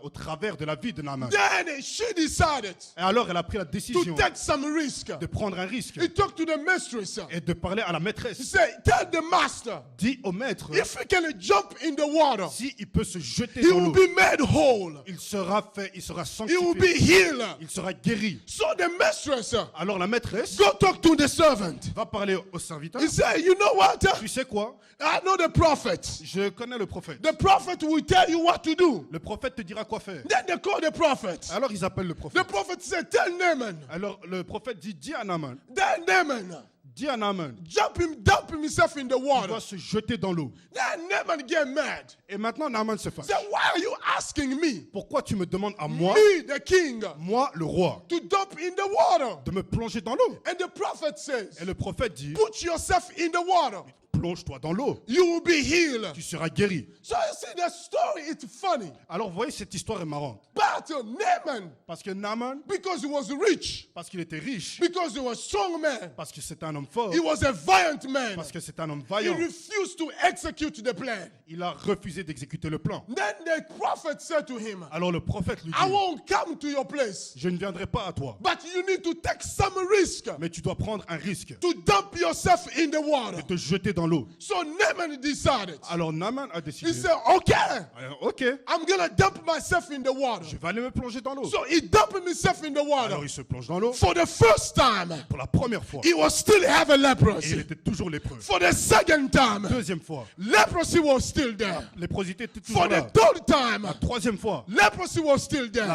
Speaker 3: au travers de la vie de Naaman.
Speaker 2: Then she decided
Speaker 3: Et alors elle a pris la
Speaker 2: to
Speaker 3: décision
Speaker 2: take some risk.
Speaker 3: de prendre un risque
Speaker 2: He talked to the mistress.
Speaker 3: et de parler à la
Speaker 2: He
Speaker 3: maîtresse.
Speaker 2: said, tell the master,
Speaker 3: Dis au maître,
Speaker 2: if he can jump in the water,
Speaker 3: si il peut se jeter
Speaker 2: he
Speaker 3: dans
Speaker 2: will
Speaker 3: l'eau,
Speaker 2: be made whole.
Speaker 3: il sera
Speaker 2: He will be
Speaker 3: sanctifié,
Speaker 2: healed.
Speaker 3: il sera guéri.
Speaker 2: So the mistress,
Speaker 3: Alors la maîtresse
Speaker 2: go talk to the servant.
Speaker 3: va parler au serviteur.
Speaker 2: He said, you know what?
Speaker 3: Tu sais quoi?
Speaker 2: I know the prophet.
Speaker 3: Je connais le prophète.
Speaker 2: The prophet will tell you what to do.
Speaker 3: Le prophète te dira quoi faire.
Speaker 2: Then they call the prophet.
Speaker 3: Alors ils appellent le
Speaker 2: The
Speaker 3: prophète.
Speaker 2: prophet said, tell Naaman.
Speaker 3: Alors le prophète dit, dis à Naaman,
Speaker 2: Then Naaman,
Speaker 3: dump
Speaker 2: himself in the
Speaker 3: il
Speaker 2: water.
Speaker 3: doit se jeter dans l'eau.
Speaker 2: Then Naaman get mad.
Speaker 3: Et maintenant Naaman se fâche.
Speaker 2: He said, why are you asking me,
Speaker 3: Pourquoi tu me demandes à moi,
Speaker 2: the king,
Speaker 3: moi le roi,
Speaker 2: to dump in the water?
Speaker 3: de me plonger dans l'eau?
Speaker 2: And the prophet says,
Speaker 3: Et le prophète dit,
Speaker 2: put yourself in the water.
Speaker 3: plonge-toi dans l'eau,
Speaker 2: You will be healed.
Speaker 3: tu seras guéri.
Speaker 2: So you see, the story is funny.
Speaker 3: Alors vous voyez, cette histoire est marrante.
Speaker 2: But Naaman,
Speaker 3: Parce que Naaman,
Speaker 2: because he was rich,
Speaker 3: parce qu'il était riche,
Speaker 2: because he was a strong man,
Speaker 3: parce que c'était un homme fort,
Speaker 2: he was a violent man,
Speaker 3: parce que c'était un homme
Speaker 2: he
Speaker 3: vaillant,
Speaker 2: refused to execute the plan.
Speaker 3: il a refusé d'exécuter le plan.
Speaker 2: Then the prophet said to him,
Speaker 3: Alors le prophète lui
Speaker 2: I
Speaker 3: dit,
Speaker 2: won't come to your place,
Speaker 3: je ne viendrai pas à toi,
Speaker 2: but you need to take some risk
Speaker 3: mais tu dois prendre un risque,
Speaker 2: to dump yourself in the water.
Speaker 3: te jeter dans l'eau.
Speaker 2: So Naaman decided.
Speaker 3: Alors Naaman a
Speaker 2: He
Speaker 3: décidé,
Speaker 2: said, okay,
Speaker 3: ok,
Speaker 2: I'm going to dump myself in the water.
Speaker 3: je vais aller me plonger dans l'eau.
Speaker 2: So he dumped himself in the water.
Speaker 3: Alors il se plonge dans l'eau.
Speaker 2: For the first time,
Speaker 3: Pour la première fois,
Speaker 2: he was still having
Speaker 3: et il
Speaker 2: leprosy.
Speaker 3: était toujours lépreux.
Speaker 2: For the second time,
Speaker 3: Deuxième fois,
Speaker 2: leprosy was still there.
Speaker 3: léprosité était toujours
Speaker 2: For the
Speaker 3: là.
Speaker 2: third time,
Speaker 3: Troisième fois,
Speaker 2: leprosy was still there.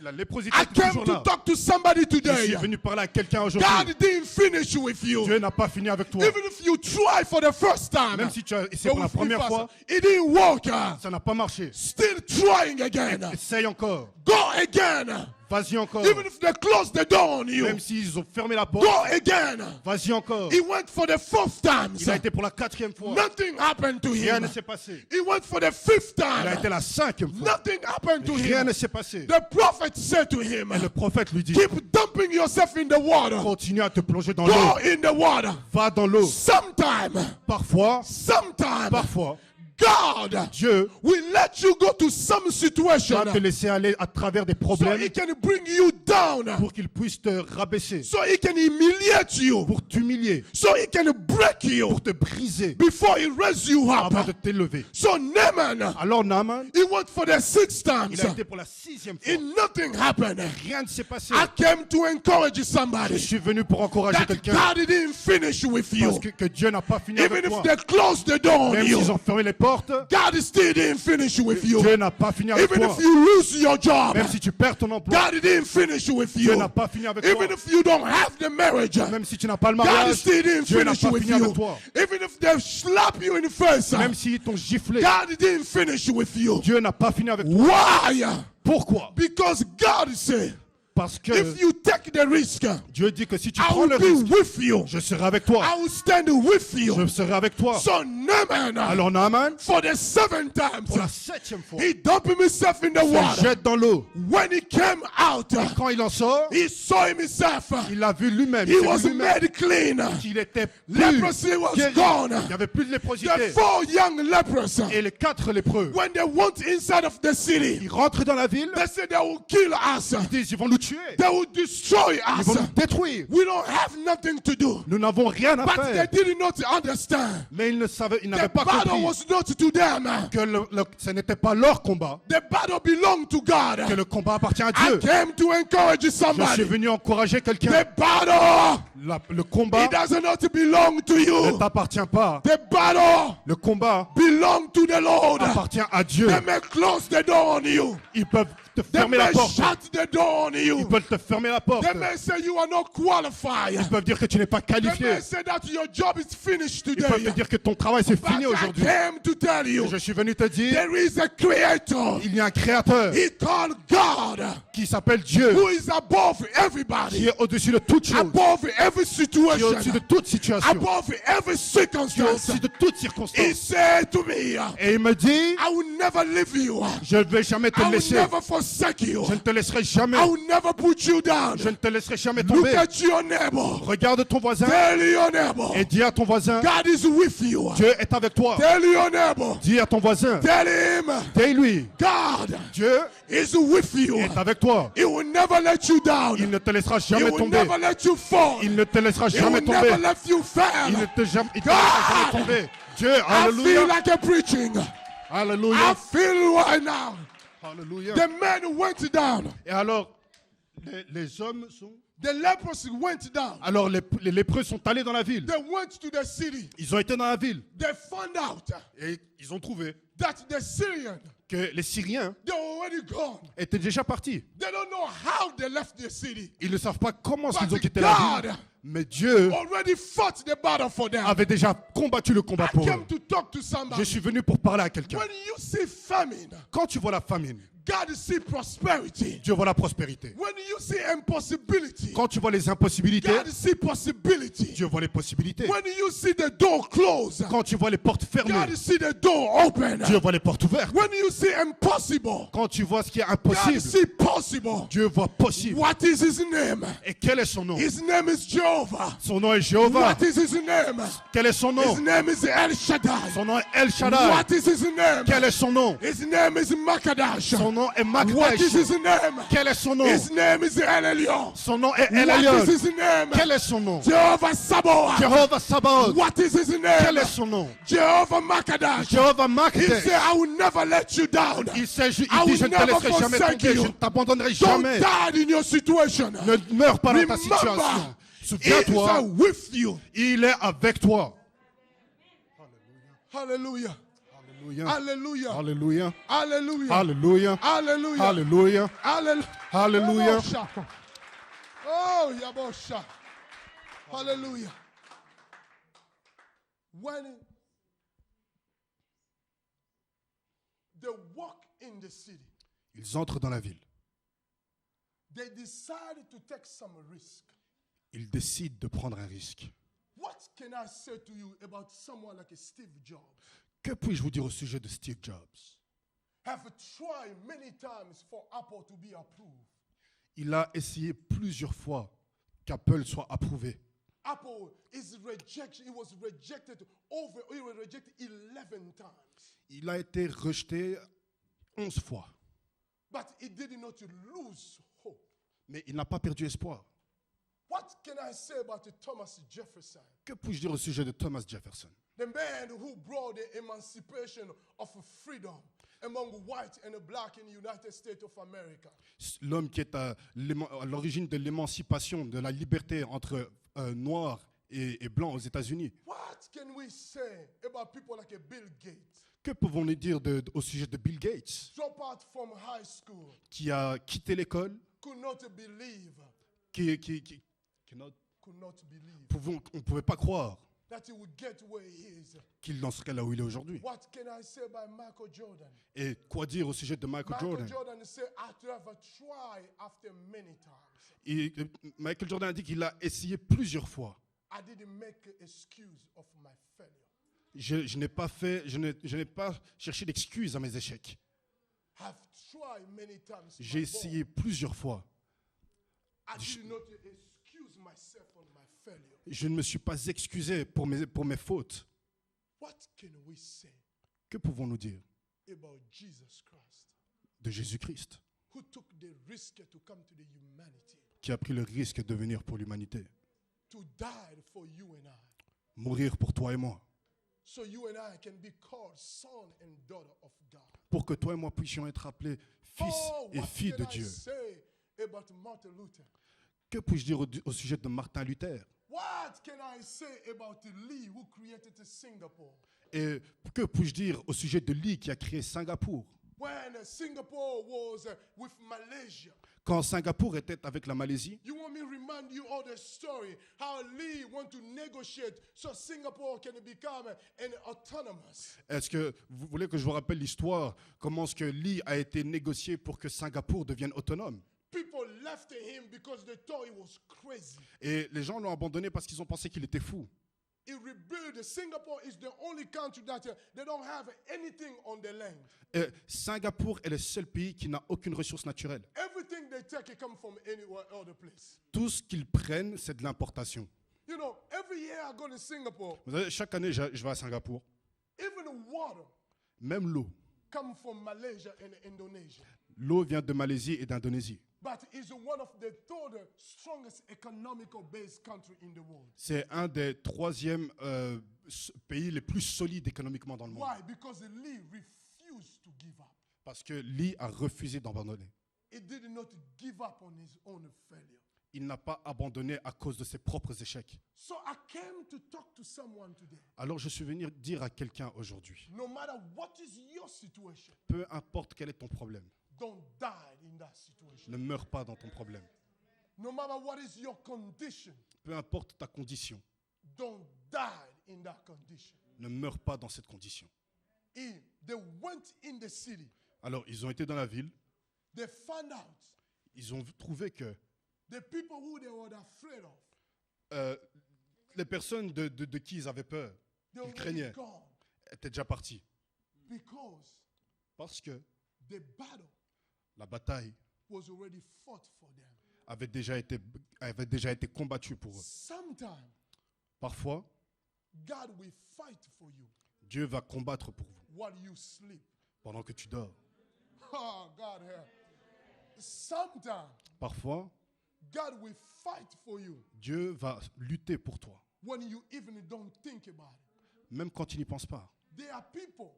Speaker 3: la léprosité
Speaker 2: I
Speaker 3: était
Speaker 2: came
Speaker 3: toujours
Speaker 2: to
Speaker 3: là.
Speaker 2: talk to somebody
Speaker 3: Je suis
Speaker 2: today.
Speaker 3: venu parler à quelqu'un aujourd'hui.
Speaker 2: God didn't finish with you.
Speaker 3: Dieu n'a pas fini avec toi.
Speaker 2: Even if you try for the first time,
Speaker 3: Même si tu as essayé pour la première fois,
Speaker 2: it didn't work.
Speaker 3: ça n'a pas marché.
Speaker 2: Still trying again.
Speaker 3: Essaye encore.
Speaker 2: Go again.
Speaker 3: Vas-y encore.
Speaker 2: Even if they close the door on you,
Speaker 3: Même s'ils ont fermé la porte,
Speaker 2: go again.
Speaker 3: vas-y encore.
Speaker 2: He went for the fourth time.
Speaker 3: Il a été pour la quatrième fois.
Speaker 2: Nothing happened to
Speaker 3: Rien
Speaker 2: him.
Speaker 3: ne s'est passé.
Speaker 2: He went for the fifth
Speaker 3: Il a
Speaker 2: time.
Speaker 3: été la cinquième fois.
Speaker 2: Nothing happened to
Speaker 3: Rien
Speaker 2: him.
Speaker 3: ne s'est passé.
Speaker 2: The prophet said to him,
Speaker 3: Et le prophète lui dit,
Speaker 2: keep dumping yourself in the water.
Speaker 3: continue à te plonger dans l'eau.
Speaker 2: Go in the water.
Speaker 3: Va dans l'eau.
Speaker 2: Sometime,
Speaker 3: Parfois,
Speaker 2: sometime, God
Speaker 3: Dieu
Speaker 2: will let you go to some situation
Speaker 3: va te laisser aller à travers des
Speaker 2: so
Speaker 3: problèmes
Speaker 2: he can bring you down,
Speaker 3: pour qu'il puisse te rabaisser,
Speaker 2: so he can humiliate you,
Speaker 3: pour t'humilier,
Speaker 2: so he can break you
Speaker 3: pour te briser
Speaker 2: before he raise you
Speaker 3: avant
Speaker 2: up.
Speaker 3: de t'élever.
Speaker 2: So Naaman,
Speaker 3: Alors Naaman,
Speaker 2: he went for the 6th time
Speaker 3: il a été pour la 6e fois.
Speaker 2: and nothing happened.
Speaker 3: Rien ne s'est passé.
Speaker 2: I came to encourage
Speaker 3: Je
Speaker 2: somebody
Speaker 3: suis venu pour encourager
Speaker 2: that
Speaker 3: quelqu'un
Speaker 2: God didn't finish with you.
Speaker 3: parce que Dieu n'a pas fini
Speaker 2: Even
Speaker 3: avec
Speaker 2: if
Speaker 3: toi.
Speaker 2: they closed the door on
Speaker 3: Même
Speaker 2: you,
Speaker 3: s'ils ont fermé les portes,
Speaker 2: God still didn't finish with you.
Speaker 3: Dieu n'a pas fini avec
Speaker 2: Even
Speaker 3: toi.
Speaker 2: if you lose your job,
Speaker 3: Même si tu perds ton emploi,
Speaker 2: God didn't finish with
Speaker 3: Dieu
Speaker 2: you.
Speaker 3: n'a pas fini avec toi.
Speaker 2: Even if you don't have the marriage,
Speaker 3: Même si tu n'as pas le
Speaker 2: God
Speaker 3: mariage,
Speaker 2: still didn't
Speaker 3: Dieu n'a
Speaker 2: finish
Speaker 3: pas
Speaker 2: with
Speaker 3: fini avec
Speaker 2: you.
Speaker 3: toi.
Speaker 2: Even if they slap you in the face,
Speaker 3: Même s'ils t'ont giflé,
Speaker 2: God didn't finish with you.
Speaker 3: Dieu n'a pas fini avec toi.
Speaker 2: Why?
Speaker 3: Pourquoi?
Speaker 2: Because God said,
Speaker 3: Parce que
Speaker 2: if you take the risk,
Speaker 3: Dieu dit que si tu
Speaker 2: I
Speaker 3: prends le
Speaker 2: will be
Speaker 3: risque,
Speaker 2: with you.
Speaker 3: je serai avec toi.
Speaker 2: I will stand with
Speaker 3: Je
Speaker 2: you.
Speaker 3: serai avec toi.
Speaker 2: So Naaman,
Speaker 3: Alors Naaman,
Speaker 2: for the 7th time,
Speaker 3: pour la 7e fois,
Speaker 2: he dumped himself in the
Speaker 3: se
Speaker 2: water.
Speaker 3: jette dans l'eau.
Speaker 2: When he came out,
Speaker 3: Quand il en sort,
Speaker 2: he saw himself.
Speaker 3: il a vu lui-même.
Speaker 2: He
Speaker 3: Il s'est
Speaker 2: was
Speaker 3: vu lui-même
Speaker 2: made clean.
Speaker 3: qu'il était plus
Speaker 2: Leprosy was
Speaker 3: guéri.
Speaker 2: gone.
Speaker 3: Il n'y avait plus de
Speaker 2: The
Speaker 3: léprosité.
Speaker 2: 4 young lepers,
Speaker 3: Et les 4 lépreux,
Speaker 2: when they went inside of the city,
Speaker 3: ils rentrent dans la ville,
Speaker 2: they said they will kill us.
Speaker 3: ils disent ils vont nous tuer,
Speaker 2: They will destroy
Speaker 3: ils
Speaker 2: us.
Speaker 3: vont nous détruire.
Speaker 2: We don't have nothing to do.
Speaker 3: Nous n'avons rien à
Speaker 2: But they
Speaker 3: faire.
Speaker 2: did not understand.
Speaker 3: Mais ils
Speaker 2: The
Speaker 3: n'avaient pas
Speaker 2: battle
Speaker 3: compris
Speaker 2: was not to them.
Speaker 3: que ce n'était pas leur combat,
Speaker 2: The battle belonged to
Speaker 3: que
Speaker 2: God.
Speaker 3: le combat appartient à
Speaker 2: I
Speaker 3: Dieu.
Speaker 2: came to encourage
Speaker 3: Je suis
Speaker 2: somebody.
Speaker 3: venu encourager quelqu'un.
Speaker 2: The battle,
Speaker 3: Le combat
Speaker 2: it does not belong to
Speaker 3: ne
Speaker 2: you.
Speaker 3: t'appartient pas.
Speaker 2: The battle
Speaker 3: Le combat
Speaker 2: belongs to the Lord.
Speaker 3: appartient à Dieu.
Speaker 2: They may close the door on you.
Speaker 3: Ils peuvent te
Speaker 2: They
Speaker 3: fermer la
Speaker 2: may
Speaker 3: porte.
Speaker 2: shut the door on
Speaker 3: Ils
Speaker 2: you.
Speaker 3: peuvent te fermer la porte.
Speaker 2: They may say you are not qualified.
Speaker 3: Ils peuvent dire que tu n'es pas
Speaker 2: They
Speaker 3: qualifié.
Speaker 2: may say that your job is finished
Speaker 3: Ils peuvent te
Speaker 2: today.
Speaker 3: dire que ton travail c'est
Speaker 2: But
Speaker 3: fini
Speaker 2: I
Speaker 3: aujourd'hui.
Speaker 2: came to tell you,
Speaker 3: Je suis venu te dire,
Speaker 2: there is a creator.
Speaker 3: il y a un créateur
Speaker 2: He called God,
Speaker 3: qui s'appelle Dieu,
Speaker 2: who is above
Speaker 3: qui
Speaker 2: everybody,
Speaker 3: est au-dessus de toute chose,
Speaker 2: above every
Speaker 3: qui est au-dessus
Speaker 2: situation,
Speaker 3: de toute situation,
Speaker 2: above every
Speaker 3: qui est
Speaker 2: circumstance.
Speaker 3: au-dessus de toute
Speaker 2: He
Speaker 3: circonstance.
Speaker 2: said to me,
Speaker 3: Et il me dit,
Speaker 2: I will never leave you.
Speaker 3: je ne vais jamais te
Speaker 2: I will
Speaker 3: laisser.
Speaker 2: never forsake you.
Speaker 3: Je ne te laisserai jamais.
Speaker 2: I will never put you down.
Speaker 3: Je ne te laisserai jamais
Speaker 2: Look
Speaker 3: tomber.
Speaker 2: at your neighbor.
Speaker 3: Regarde ton voisin
Speaker 2: Tell your neighbor,
Speaker 3: et dis à ton voisin,
Speaker 2: God is with you.
Speaker 3: Dieu est avec toi.
Speaker 2: Tell your neighbor,
Speaker 3: Dis à ton voisin,
Speaker 2: tell him,
Speaker 3: dis-lui,
Speaker 2: God
Speaker 3: Dieu
Speaker 2: is with you.
Speaker 3: est avec toi.
Speaker 2: He will never let you down.
Speaker 3: Il ne te laissera
Speaker 2: He
Speaker 3: jamais
Speaker 2: will
Speaker 3: tomber.
Speaker 2: never let you fall.
Speaker 3: Il ne te laissera
Speaker 2: He
Speaker 3: jamais
Speaker 2: will never
Speaker 3: tomber.
Speaker 2: let you fail.
Speaker 3: Il ne te laissera jamais tomber. Dieu,
Speaker 2: I feel
Speaker 3: alléluia.
Speaker 2: like a preaching. I
Speaker 3: Alléluia.
Speaker 2: feel right now.
Speaker 3: Alléluia.
Speaker 2: The men went down.
Speaker 3: Et alors, les hommes sont...
Speaker 2: The lepers went down.
Speaker 3: Alors, les lépreux sont allés dans la ville.
Speaker 2: They went to the city.
Speaker 3: Ils ont été dans la ville.
Speaker 2: They found out
Speaker 3: Et ils ont trouvé
Speaker 2: that the Syrians,
Speaker 3: que les Syriens
Speaker 2: they were already gone.
Speaker 3: étaient déjà partis.
Speaker 2: They don't know how they left the city.
Speaker 3: Ils ne savent pas comment
Speaker 2: But
Speaker 3: ils ont quitté la
Speaker 2: God
Speaker 3: ville. Mais Dieu
Speaker 2: already fought the battle for them.
Speaker 3: avait déjà combattu le combat
Speaker 2: I
Speaker 3: pour
Speaker 2: came
Speaker 3: eux.
Speaker 2: to talk to
Speaker 3: Je
Speaker 2: somebody.
Speaker 3: suis venu pour parler à quelqu'un.
Speaker 2: When you see famine,
Speaker 3: Quand tu vois la famine,
Speaker 2: God see prosperity.
Speaker 3: Dieu voit la prospérité.
Speaker 2: When you see impossibility,
Speaker 3: Quand tu vois les impossibilités,
Speaker 2: God see possibility.
Speaker 3: Dieu voit les possibilités.
Speaker 2: When you see the door closed,
Speaker 3: Quand tu vois les portes fermées,
Speaker 2: God see the door open.
Speaker 3: Dieu voit les portes ouvertes.
Speaker 2: When you see impossible,
Speaker 3: Quand tu vois ce qui est
Speaker 2: God
Speaker 3: impossible,
Speaker 2: see possible.
Speaker 3: Dieu voit possible.
Speaker 2: What is his name?
Speaker 3: Et quel est son nom?
Speaker 2: His name is Jehovah.
Speaker 3: Son nom est Jéhovah.
Speaker 2: What is his name?
Speaker 3: Quel est son
Speaker 2: His
Speaker 3: nom?
Speaker 2: name is El Shaddai.
Speaker 3: Son nom est El Shaddai.
Speaker 2: What is his name?
Speaker 3: Quel est son nom?
Speaker 2: His name is Makadash.
Speaker 3: Son nom est
Speaker 2: What
Speaker 3: Makdash.
Speaker 2: is his name?
Speaker 3: Quel est son nom?
Speaker 2: His name is El Elyon.
Speaker 3: Son nom est El
Speaker 2: What
Speaker 3: Elyon.
Speaker 2: is his name?
Speaker 3: Quel est son nom?
Speaker 2: Jehovah Sabaoth.
Speaker 3: Jéhovah Sabaoth.
Speaker 2: What is his
Speaker 3: Quel
Speaker 2: name?
Speaker 3: est son nom?
Speaker 2: Jehovah Makadash.
Speaker 3: Jéhovah
Speaker 2: He
Speaker 3: Makdash.
Speaker 2: said, I will never let you down.
Speaker 3: Il
Speaker 2: I
Speaker 3: dit,
Speaker 2: will
Speaker 3: je ne te
Speaker 2: never
Speaker 3: laisserai jamais
Speaker 2: forsake
Speaker 3: tomber,
Speaker 2: you.
Speaker 3: je ne t'abandonnerai
Speaker 2: Don't
Speaker 3: jamais.
Speaker 2: die in your situation.
Speaker 3: Ne meurs pas dans ta
Speaker 2: Remember,
Speaker 3: situation.
Speaker 2: he is
Speaker 3: Souviens-toi,
Speaker 2: with you.
Speaker 3: il est avec toi.
Speaker 2: Hallelujah.
Speaker 3: Alléluia.
Speaker 2: Hallelujah.
Speaker 3: Alléluia.
Speaker 2: Hallelujah.
Speaker 3: Alléluia.
Speaker 2: Hallelujah.
Speaker 3: Alléluia.
Speaker 2: Hallelujah.
Speaker 3: Alléluia.
Speaker 2: Oh, Yabosha. Hallelujah. When they walk in the city,
Speaker 3: Ils entrent dans la ville.
Speaker 2: they decided to take some risk.
Speaker 3: Ils décident de prendre un risque.
Speaker 2: What can I say to you about someone like Steve Jobs?
Speaker 3: Que puis-je vous dire au sujet de Steve Jobs?
Speaker 2: Have tried many times for Apple to be approved.
Speaker 3: Il a essayé plusieurs fois qu'Apple soit approuvé.
Speaker 2: Apple is rejection. It was rejected He was rejected 11 times.
Speaker 3: Il a été rejeté 11 fois.
Speaker 2: But he did not lose hope.
Speaker 3: Mais il n'a pas perdu espoir.
Speaker 2: What can I say about Thomas Jefferson?
Speaker 3: Que puis-je dire au sujet de Thomas Jefferson?
Speaker 2: The man who brought the emancipation of freedom among white and black in the United States of America.
Speaker 3: L'homme qui est à l'origine de l'émancipation, de la liberté entre noirs et blancs aux États-Unis.
Speaker 2: What can we say about people like Bill Gates?
Speaker 3: Que pouvons-nous dire au sujet de Bill Gates,
Speaker 2: Drop out from high school,
Speaker 3: qui a quitté l'école,
Speaker 2: could not believe,
Speaker 3: on ne pouvait pas croire
Speaker 2: that he would get where he is.
Speaker 3: qu'il en serait là où il est aujourd'hui.
Speaker 2: What can I say about Michael Jordan?
Speaker 3: Et quoi dire au sujet de Michael Jordan?
Speaker 2: Jordan said, after I've tried after many times,
Speaker 3: Michael Jordan a dit qu'il a essayé plusieurs fois.
Speaker 2: I didn't make an excuse of my failure.
Speaker 3: Je n'ai pas cherché d'excuses à mes échecs.
Speaker 2: I've tried many times.
Speaker 3: J'ai essayé plusieurs fois.
Speaker 2: I did not excuse myself on my failure.
Speaker 3: Je ne me suis pas excusé pour mes fautes.
Speaker 2: What can we say
Speaker 3: Que pouvons-nous dire
Speaker 2: about Jesus Christ,
Speaker 3: de Jésus-Christ,
Speaker 2: who took the risk to come to the humanity,
Speaker 3: qui a pris le risque de venir pour l'humanité,
Speaker 2: to die for you and I,
Speaker 3: mourir pour toi et moi,
Speaker 2: so you and I can be called son and daughter of God?
Speaker 3: pour que toi et moi puissions être appelés fils et
Speaker 2: what
Speaker 3: filles de
Speaker 2: can I
Speaker 3: Dieu.
Speaker 2: say about Martin Luther?
Speaker 3: Que puis-je dire au sujet de Martin Luther?
Speaker 2: What can I say about Lee, who created Singapore?
Speaker 3: Et que puis-je dire au sujet de Lee qui a créé Singapour?
Speaker 2: When Singapore was with Malaysia,
Speaker 3: Quand Singapour était avec la Malaisie,
Speaker 2: you want me to remind you of the story how Lee want to negotiate so Singapore can become an autonomous.
Speaker 3: est-ce que vous voulez que je vous rappelle l'histoire? Comment est-ce que Lee a été négocié pour que Singapour devienne autonome?
Speaker 2: People left him because they thought he was crazy.
Speaker 3: Et les gens l'ont abandonné parce qu'ils ont pensé qu'il était fou.
Speaker 2: He rebuilt. Singapore is the only country that they don't have anything on the land.
Speaker 3: Et Singapour est le seul pays qui n'a aucune ressource naturelle.
Speaker 2: Everything they take it come from anywhere other place.
Speaker 3: Tout ce qu'ils prennent, c'est de l'importation.
Speaker 2: You know, every year I go to Singapore,
Speaker 3: Vous savez, chaque année, je vais à Singapour.
Speaker 2: even the water
Speaker 3: Même l'eau.
Speaker 2: come from Malaysia and Indonesia.
Speaker 3: L'eau vient de Malaisie et d'Indonésie.
Speaker 2: But it's one of the third strongest economical based country in the world.
Speaker 3: C'est un des troisièmes pays les plus solides économiquement dans le monde.
Speaker 2: Why? Because Lee refused to give up.
Speaker 3: Parce que Lee a refusé d'abandonner.
Speaker 2: He did not give up on his own failure.
Speaker 3: Il n'a pas abandonné à cause de ses propres échecs.
Speaker 2: So I came to talk to someone today.
Speaker 3: Alors je suis venu dire à quelqu'un aujourd'hui,
Speaker 2: No matter what is your situation,
Speaker 3: peu importe quel est ton problème,
Speaker 2: don't die in that situation.
Speaker 3: ne meurs pas dans ton problème.
Speaker 2: No matter what is your condition,
Speaker 3: Peu importe ta condition,
Speaker 2: don't die in that condition.
Speaker 3: ne meurs pas dans cette condition.
Speaker 2: They went in the city.
Speaker 3: Alors ils ont été dans la ville,
Speaker 2: They found out
Speaker 3: ils ont trouvé que
Speaker 2: the people who they were afraid of,
Speaker 3: les personnes de qui ils avaient peur,
Speaker 2: they
Speaker 3: qu'ils
Speaker 2: were
Speaker 3: craignaient,
Speaker 2: gone
Speaker 3: étaient déjà parties.
Speaker 2: because
Speaker 3: Parce que
Speaker 2: the battle
Speaker 3: la bataille
Speaker 2: was already fought for them.
Speaker 3: avait déjà été combattue pour eux.
Speaker 2: Sometimes
Speaker 3: Parfois,
Speaker 2: God will fight for you
Speaker 3: Dieu va combattre pour vous
Speaker 2: while you sleep.
Speaker 3: pendant que tu dors.
Speaker 2: Oh, God help. Sometimes
Speaker 3: Parfois,
Speaker 2: God will fight for you
Speaker 3: Dieu va lutter pour toi,
Speaker 2: when you even don't think about it.
Speaker 3: même quand tu n'y penses pas.
Speaker 2: There are people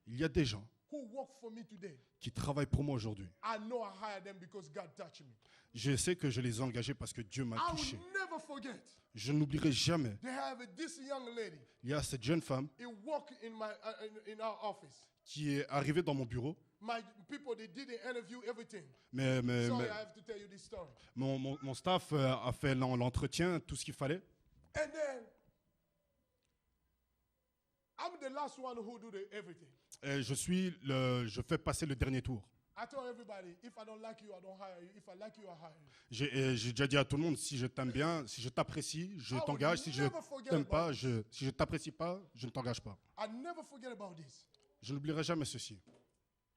Speaker 3: Il y a des gens
Speaker 2: who work for me today.
Speaker 3: qui travaillent pour moi aujourd'hui.
Speaker 2: I know I hired them because God touched me.
Speaker 3: Je sais que je les ai engagés parce que Dieu m'a
Speaker 2: I
Speaker 3: touché.
Speaker 2: will never forget.
Speaker 3: Je n'oublierai jamais.
Speaker 2: They have this young lady.
Speaker 3: Il y a cette jeune femme
Speaker 2: He worked in our office.
Speaker 3: qui est arrivée dans mon bureau.
Speaker 2: My people, they did the interview, everything.
Speaker 3: Mais
Speaker 2: Sorry, I have to tell you this story.
Speaker 3: mon staff a fait l'entretien, tout ce qu'il fallait.
Speaker 2: And then I'm the last one who do everything.
Speaker 3: Et je fais passer le dernier tour.
Speaker 2: I told everybody, if I don't like you, I don't hire you. If I like you, I hire you.
Speaker 3: J'ai déjà dit à tout le monde, si je t'aime bien, si je t'apprécie, je
Speaker 2: I
Speaker 3: t'engage.
Speaker 2: will
Speaker 3: Si je
Speaker 2: never forget
Speaker 3: t'aime pas,
Speaker 2: about
Speaker 3: si je t'apprécie pas, je ne t'engage pas.
Speaker 2: I never forget about this.
Speaker 3: Je n'oublierai jamais ceci.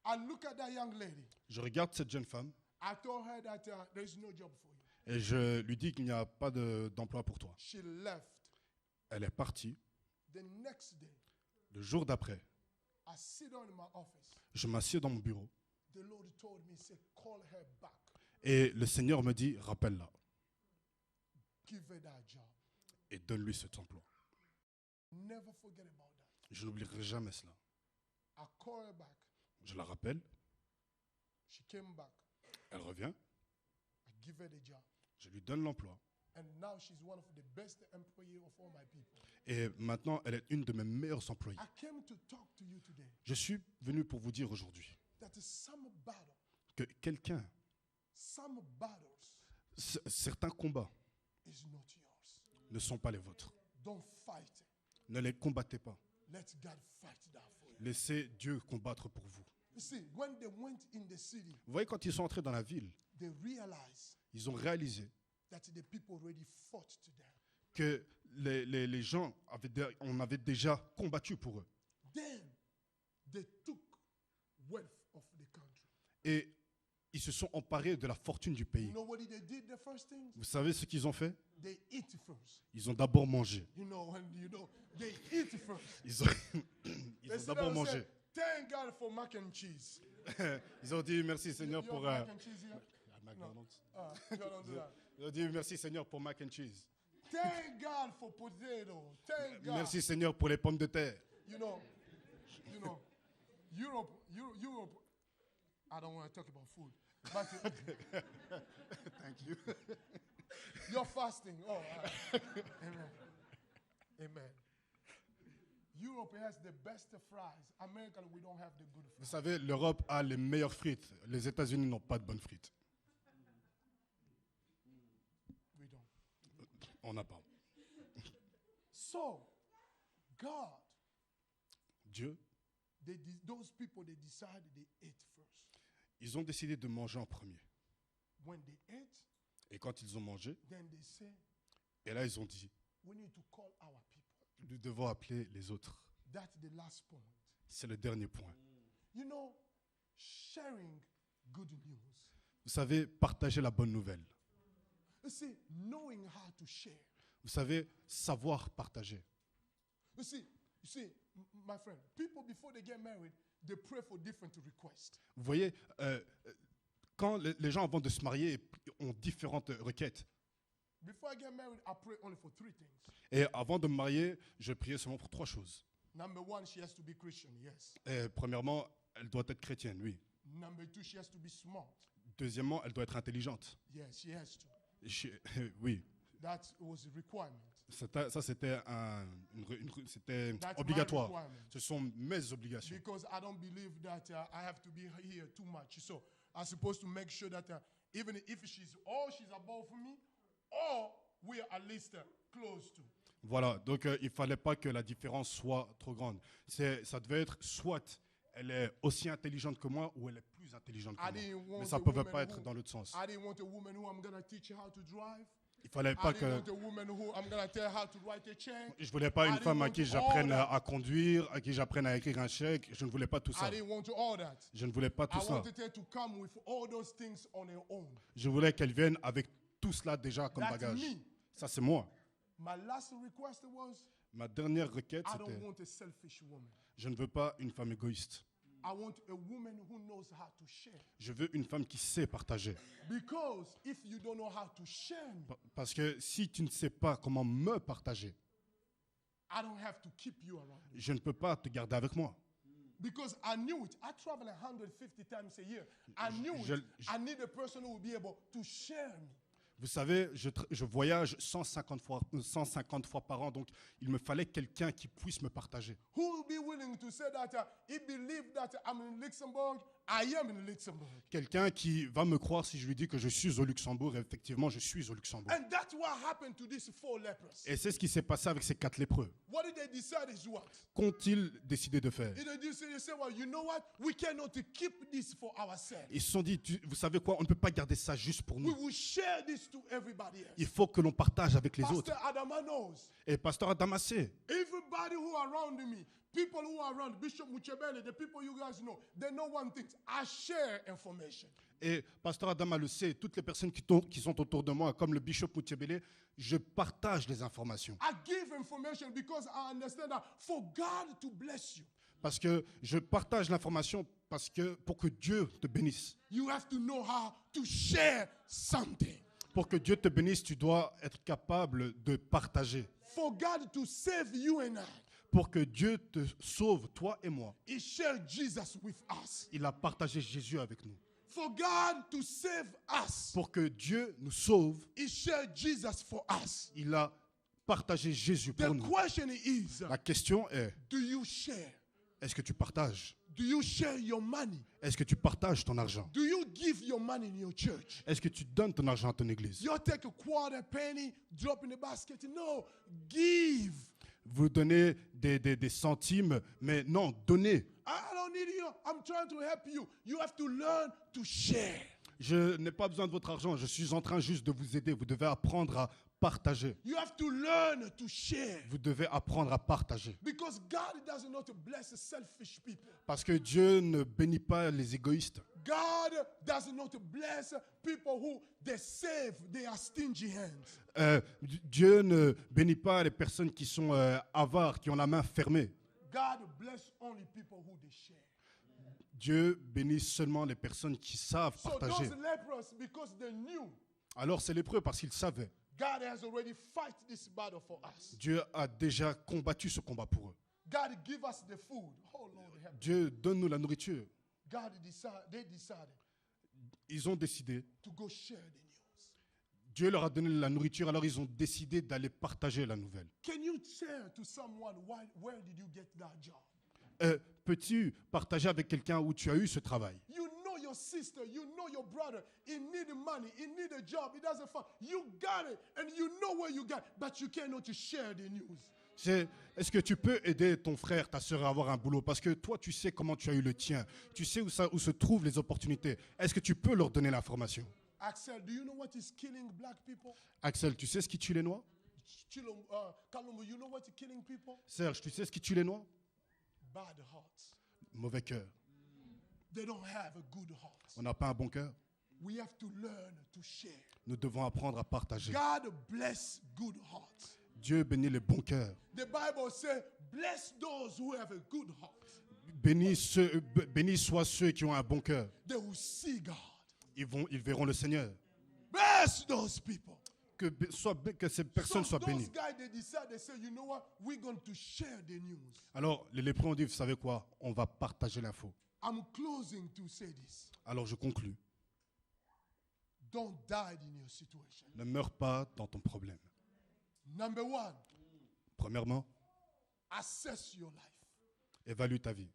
Speaker 2: I look at that young lady.
Speaker 3: Je regarde cette jeune femme
Speaker 2: I told her that there is no job for you.
Speaker 3: Et je lui dis qu'il n'y a pas d'emploi pour toi.
Speaker 2: She left.
Speaker 3: Elle est partie.
Speaker 2: The next day,
Speaker 3: Le jour d'après,
Speaker 2: I sit down in my office.
Speaker 3: je m'assieds dans mon bureau.
Speaker 2: The Lord told me, say, call her back.
Speaker 3: Et le Seigneur me dit, rappelle-la
Speaker 2: Give her that job.
Speaker 3: et donne-lui cet emploi.
Speaker 2: Never forget about that.
Speaker 3: Je n'oublierai jamais cela.
Speaker 2: I call her back.
Speaker 3: Je la rappelle,
Speaker 2: She came back.
Speaker 3: elle revient,
Speaker 2: I give her the job.
Speaker 3: je lui donne l'emploi.
Speaker 2: And now she's one of the best employees of all my people.
Speaker 3: Et maintenant, elle est une de mes meilleures employées.
Speaker 2: I came to talk to you today
Speaker 3: Je suis venu pour vous dire aujourd'hui
Speaker 2: that some battle,
Speaker 3: que quelqu'un,
Speaker 2: some battles
Speaker 3: certains combats
Speaker 2: is not yours.
Speaker 3: ne sont pas les vôtres.
Speaker 2: Don't fight it.
Speaker 3: Ne les combattez pas.
Speaker 2: Let God fight that for you.
Speaker 3: Laissez Dieu combattre pour vous.
Speaker 2: You see, when they went in the city,
Speaker 3: Vous voyez, quand ils sont entrés dans la ville,
Speaker 2: they realized
Speaker 3: ils ont réalisé
Speaker 2: that the people already fought to them.
Speaker 3: que les gens, on avait déjà combattu pour eux.
Speaker 2: Then they took wealth of the country.
Speaker 3: Et ils se sont emparés de la fortune du
Speaker 2: You
Speaker 3: pays.
Speaker 2: know what they did the first thing?
Speaker 3: Vous savez ce qu'ils ont fait?
Speaker 2: They eat first.
Speaker 3: Ils ont d'abord mangé.
Speaker 2: They eat first.
Speaker 3: Ils ont, ils
Speaker 2: They
Speaker 3: ont
Speaker 2: sit
Speaker 3: d'abord
Speaker 2: down and say,
Speaker 3: mangé.
Speaker 2: thank God for mac and cheese.
Speaker 3: Ils ont dit merci Seigneur
Speaker 2: You
Speaker 3: pour...
Speaker 2: have mac and cheese here?
Speaker 3: McDonald's.
Speaker 2: You don't do that.
Speaker 3: Ils ont dit merci Seigneur pour mac and cheese.
Speaker 2: Thank God for potato. Thank God.
Speaker 3: Merci Seigneur pour les pommes de terre.
Speaker 2: You know, Europe. I don't want to talk about food, but
Speaker 3: Thank you.
Speaker 2: you're fasting. Oh, amen, amen. Europe has the best fries. America, we don't have the good
Speaker 3: Vous
Speaker 2: fries.
Speaker 3: savez, l'Europe a les meilleures frites. Les États-Unis n'ont pas de bonnes frites.
Speaker 2: We don't.
Speaker 3: On n'a pas.
Speaker 2: So, God,
Speaker 3: Dieu,
Speaker 2: those people, they decided they ate first.
Speaker 3: ils ont décidé de manger en premier.
Speaker 2: When they ate,
Speaker 3: Et quand ils ont mangé,
Speaker 2: then they say,
Speaker 3: et là ils ont dit,
Speaker 2: we need to call our people.
Speaker 3: nous devons appeler les autres.
Speaker 2: That's the last point.
Speaker 3: C'est le dernier point.
Speaker 2: You know, sharing good news.
Speaker 3: Vous savez, partager la bonne nouvelle.
Speaker 2: You see, knowing how to share.
Speaker 3: Vous savez, savoir partager.
Speaker 2: You see, my friend, people before they get married, they pray for different requests.
Speaker 3: Vous voyez, quand les gens avant de se marier ont différentes requêtes.
Speaker 2: Before I get married, I pray only for 3 things.
Speaker 3: Et avant de me marier, je priais seulement pour 3 choses.
Speaker 2: Number 1, she has to be Christian, yes.
Speaker 3: Et premièrement, elle doit être chrétienne, oui.
Speaker 2: Number 2, she has to be smart.
Speaker 3: Deuxièmement, elle doit être intelligente.
Speaker 2: Yes, she has to.
Speaker 3: Oui,
Speaker 2: That was a requirement.
Speaker 3: ça c'était c'était
Speaker 2: That's
Speaker 3: obligatoire.
Speaker 2: my requirement.
Speaker 3: Ce sont mes obligations.
Speaker 2: Because I don't believe that I have to be here too much. So I'm supposed to make sure that even if she's above me, or we are at least close to.
Speaker 3: Voilà, donc il ne fallait pas que la différence soit trop grande. Ça devait être soit elle est aussi intelligente que moi ou elle est plus intelligente que moi. Mais ça ne pouvait pas être dans l'autre sens.
Speaker 2: I didn't want a woman who I'm going to teach her how to drive.
Speaker 3: Il fallait pas
Speaker 2: I didn't
Speaker 3: que...
Speaker 2: want a woman who I'm going to tell her how to write a check.
Speaker 3: Je ne voulais pas
Speaker 2: I
Speaker 3: une
Speaker 2: didn't
Speaker 3: femme à
Speaker 2: want
Speaker 3: qui
Speaker 2: all
Speaker 3: j'apprenne
Speaker 2: that.
Speaker 3: à conduire, à qui j'apprenne à écrire un chèque. Je ne voulais pas tout ça.
Speaker 2: I didn't want all that.
Speaker 3: Je ne voulais pas tout
Speaker 2: I
Speaker 3: ça.
Speaker 2: wanted her to come with all those things on her own.
Speaker 3: Je voulais qu'elle vienne avec tout cela déjà comme
Speaker 2: That's
Speaker 3: bagage.
Speaker 2: me.
Speaker 3: Ça, c'est moi.
Speaker 2: My last request was,
Speaker 3: Ma dernière requête,
Speaker 2: I
Speaker 3: c'était
Speaker 2: don't want a selfish woman.
Speaker 3: je ne veux pas une femme égoïste.
Speaker 2: I want a woman who knows how to share.
Speaker 3: Je veux une femme qui sait partager.
Speaker 2: Because if you don't know how to share me,
Speaker 3: Parce que si tu ne sais pas comment me partager,
Speaker 2: I don't have to keep you around.
Speaker 3: je ne peux pas te garder avec moi.
Speaker 2: Because I knew it. I travel 150 times a year. I knew it. I need a person who will be able to share me.
Speaker 3: Vous savez, je voyage 150 fois par an, donc il me fallait quelqu'un qui puisse me partager.
Speaker 2: Who will be willing to say that he believed that I'm in Luxembourg, I am in Luxembourg.
Speaker 3: Quelqu'un qui va me croire si je lui dis que je suis au Luxembourg, et effectivement, je suis au Luxembourg.
Speaker 2: And that's what happened to these 4 lepers.
Speaker 3: Et c'est ce qui s'est passé avec ces 4 lépreux.
Speaker 2: What did they decide is what?
Speaker 3: Qu'ont-ils décidé de faire?
Speaker 2: They said, well, you know what? We cannot keep this for ourselves.
Speaker 3: Ils se sont dit, vous savez quoi, on ne peut pas garder ça juste pour
Speaker 2: We
Speaker 3: nous.
Speaker 2: will share this to everybody else.
Speaker 3: Il faut que l'on partage avec les autres.
Speaker 2: Pastor Adama knows.
Speaker 3: Et Pasteur Adama sait,
Speaker 2: Everybody who around me, People who are around, Bishop Muchebele, the people you guys know, they know one thing. I share information.
Speaker 3: Et Pasteur Adama le sait, toutes les personnes qui sont autour de moi, comme le Bishop Moutiébélé, je partage les informations.
Speaker 2: I give information because I understand that for God to bless you,
Speaker 3: Parce que je partage l'information pour que Dieu te bénisse.
Speaker 2: you have to know how to share something.
Speaker 3: Pour que Dieu te bénisse, tu dois être capable de partager.
Speaker 2: For God to save you and I,
Speaker 3: Pour que Dieu te sauve, toi et moi,
Speaker 2: He shared Jesus with us.
Speaker 3: il a partagé Jésus avec nous.
Speaker 2: For God to save us,
Speaker 3: Pour que Dieu nous sauve,
Speaker 2: He shared Jesus for us.
Speaker 3: il a partagé Jésus
Speaker 2: The
Speaker 3: pour nous.
Speaker 2: question is,
Speaker 3: La question est,
Speaker 2: do you share?
Speaker 3: est-ce que tu partages?
Speaker 2: Do you share your money?
Speaker 3: Est-ce que tu partages ton argent?
Speaker 2: Do you give your money in your church?
Speaker 3: Est-ce que tu donnes ton argent à ton église?
Speaker 2: You take a quarter penny, drop in the basket. No, give.
Speaker 3: Vous donnez des centimes, mais non, donnez.
Speaker 2: I don't need you. I'm trying to help you. You have to learn to share.
Speaker 3: Je n'ai pas besoin de votre argent, je suis en train juste de vous aider. Vous devez apprendre à partager.
Speaker 2: You have to learn to share.
Speaker 3: Vous devez apprendre à partager.
Speaker 2: Because God does not bless selfish people.
Speaker 3: Parce que Dieu ne bénit pas les égoïstes.
Speaker 2: God does not bless people who they save, they are stingy hands.
Speaker 3: Dieu ne bénit pas les personnes qui sont avares, qui ont la main fermée.
Speaker 2: God bless only people who they share.
Speaker 3: Dieu bénit seulement les personnes qui savent
Speaker 2: So
Speaker 3: partager.
Speaker 2: those lepers, because they knew
Speaker 3: Alors c'est lépreux parce qu'ils savaient.
Speaker 2: God has already fight this battle for us.
Speaker 3: Dieu a déjà combattu ce combat pour eux.
Speaker 2: God give us the food. Oh Lord, help me.
Speaker 3: Dieu donne-nous la nourriture.
Speaker 2: They decided
Speaker 3: Ils ont décidé.
Speaker 2: to go share the news.
Speaker 3: Dieu leur a donné la nourriture, alors ils ont décidé d'aller partager la nouvelle.
Speaker 2: Can you share to someone where did you get that job?
Speaker 3: Peux-tu partager avec quelqu'un où tu as eu ce travail?
Speaker 2: You know your sister, you know your brother, he need money, he need a job, he doesn't find. You got it, and you know where you got it, but you cannot share the news.
Speaker 3: Est-ce que tu peux aider ton frère, ta soeur à avoir un boulot? Parce que toi, tu sais comment tu as eu le tien. Tu sais où se trouvent les opportunités. Est-ce que tu peux leur donner l'information?
Speaker 2: Axel, do you know what is killing black people?
Speaker 3: Axel, tu sais ce qui tue les Noirs?
Speaker 2: Kalumbu, you know what is killing people?
Speaker 3: Serge, tu sais ce qui tue les Noirs?
Speaker 2: Bad hearts.
Speaker 3: Mauvais cœur.
Speaker 2: They don't have a good heart.
Speaker 3: On n'a pas un bon cœur.
Speaker 2: We have to learn to share.
Speaker 3: Nous devons apprendre à partager.
Speaker 2: God bless good hearts.
Speaker 3: Dieu bénit les bons cœurs.
Speaker 2: The Bible says, bless those who have a good heart.
Speaker 3: Bénis soient ceux qui ont un bon cœur.
Speaker 2: They will see God.
Speaker 3: Ils verront le Seigneur.
Speaker 2: Bless those people.
Speaker 3: Que ces personnes soient
Speaker 2: those
Speaker 3: bénies.
Speaker 2: guys, they decide, they say, you know what? We're going to share the news.
Speaker 3: Alors, les lépreux ont dit, vous savez quoi? On va partager l'info.
Speaker 2: I'm closing to say this.
Speaker 3: Alors, je conclus.
Speaker 2: Don't die in your situation.
Speaker 3: Ne meurs pas dans ton problème.
Speaker 2: Number one,
Speaker 3: Premièrement,
Speaker 2: assess your life.
Speaker 3: évalue ta vie.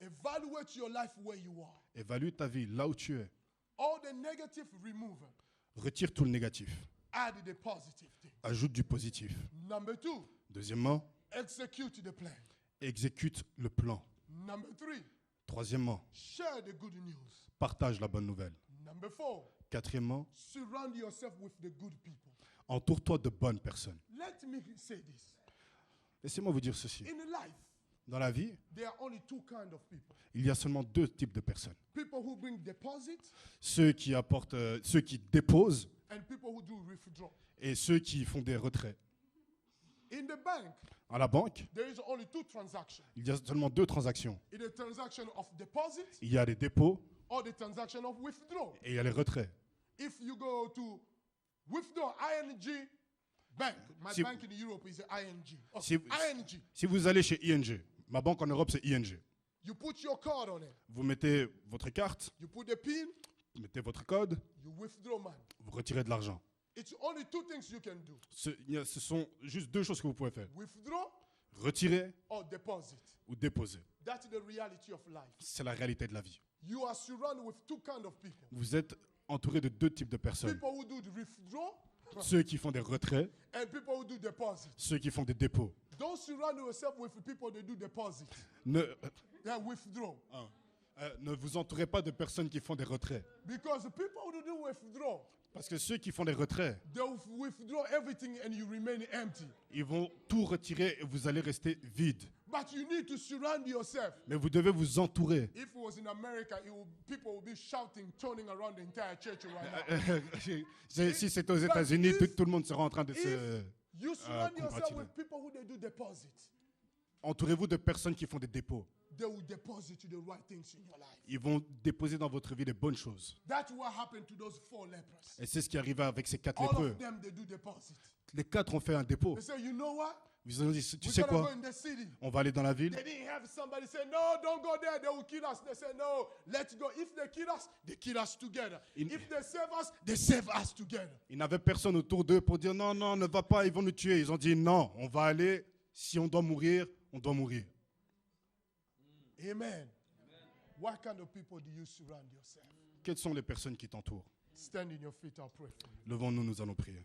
Speaker 2: Evaluate your life where you are.
Speaker 3: Évalue ta vie là où tu es.
Speaker 2: All the negative, remove it.
Speaker 3: Retire tout le négatif.
Speaker 2: Add the positive thing.
Speaker 3: Ajoute du positif.
Speaker 2: Number two,
Speaker 3: Deuxièmement,
Speaker 2: execute the plan.
Speaker 3: exécute le plan.
Speaker 2: Number three,
Speaker 3: Troisièmement,
Speaker 2: share the good news.
Speaker 3: partage la bonne nouvelle.
Speaker 2: Number four,
Speaker 3: Quatrièmement,
Speaker 2: surround yourself with the good people.
Speaker 3: entoure-toi de bonnes personnes.
Speaker 2: Let me say this.
Speaker 3: Laissez-moi vous dire ceci.
Speaker 2: In life,
Speaker 3: Dans la vie,
Speaker 2: there are only two kinds of people.
Speaker 3: il y a seulement deux types de personnes.
Speaker 2: People who bring deposit
Speaker 3: Ceux qui déposent
Speaker 2: and people who do withdraw.
Speaker 3: et ceux qui font des retraits.
Speaker 2: In the bank,
Speaker 3: À la banque,
Speaker 2: there is only two transactions.
Speaker 3: il y a seulement deux transactions.
Speaker 2: In the transaction of deposit
Speaker 3: Il y a les dépôts
Speaker 2: or the transaction of withdraw.
Speaker 3: et il y a les retraits.
Speaker 2: If you go to withdraw ING bank, my
Speaker 3: Si-
Speaker 2: bank in Europe is ING. Oh,
Speaker 3: Si-
Speaker 2: ING.
Speaker 3: Si vous allez chez ING, ma banque en Europe c'est ING.
Speaker 2: You put your card on it.
Speaker 3: Vous mettez votre carte,
Speaker 2: You put the PIN,
Speaker 3: vous mettez votre code,
Speaker 2: you withdraw money.
Speaker 3: vous retirez de l'argent.
Speaker 2: It's only two things you can do.
Speaker 3: Ce sont juste deux choses que vous pouvez faire.
Speaker 2: Withdraw
Speaker 3: Retirer
Speaker 2: or deposit.
Speaker 3: ou déposer.
Speaker 2: That's the reality of life.
Speaker 3: C'est la réalité de la vie.
Speaker 2: You are surrounded with two kinds of people.
Speaker 3: Vous êtes entouré de deux types de personnes.
Speaker 2: People who do the withdraw
Speaker 3: Ceux qui font des retraits,
Speaker 2: and people who do deposit.
Speaker 3: ceux qui font des dépôts.
Speaker 2: Don't surround yourself with people that do deposit.
Speaker 3: Ne,
Speaker 2: They withdraw.
Speaker 3: ne vous entourez pas de personnes qui font des retraits.
Speaker 2: Because the people who do withdraw,
Speaker 3: Parce que ceux qui font des retraits,
Speaker 2: they withdraw everything and you remain empty.
Speaker 3: ils vont tout retirer et vous allez rester vide.
Speaker 2: But you need to surround yourself.
Speaker 3: Mais vous devez vous entourer.
Speaker 2: If it was in America, people would be shouting, turning around the entire church right now.
Speaker 3: Si c'était aux États-Unis, tout le monde sera en train de se
Speaker 2: You surround yourself
Speaker 3: congratuler.
Speaker 2: with people who they do deposit.
Speaker 3: Entourez-vous de personnes qui font des dépôts.
Speaker 2: They will deposit you the right things in your life.
Speaker 3: Ils vont déposer dans votre vie les bonnes choses.
Speaker 2: That's what happened to those 4 lepers.
Speaker 3: Et c'est ce qui arriva avec ces 4
Speaker 2: All
Speaker 3: lépreux.
Speaker 2: of them, they do deposit.
Speaker 3: Les 4 ont fait un dépôt.
Speaker 2: They say, you know what?
Speaker 3: Ils ont dit, tu
Speaker 2: We're
Speaker 3: sais
Speaker 2: gonna go
Speaker 3: quoi?
Speaker 2: in the city.
Speaker 3: On va aller dans la ville.
Speaker 2: They didn't have somebody say, no, don't go there, they will kill us. They say, no, let's go. If they kill us together. If they save us together.
Speaker 3: Ils n'avaient personne autour d'eux pour dire non, non, ne va pas, ils vont nous tuer. Ils ont dit non, on va aller. Si on doit mourir, on doit mourir.
Speaker 2: Amen. What kind of people do you surround yourself?
Speaker 3: Quelles sont les personnes qui t'entourent?
Speaker 2: Stand in your feet, I'll pray for you.
Speaker 3: Levons-nous, nous allons prier.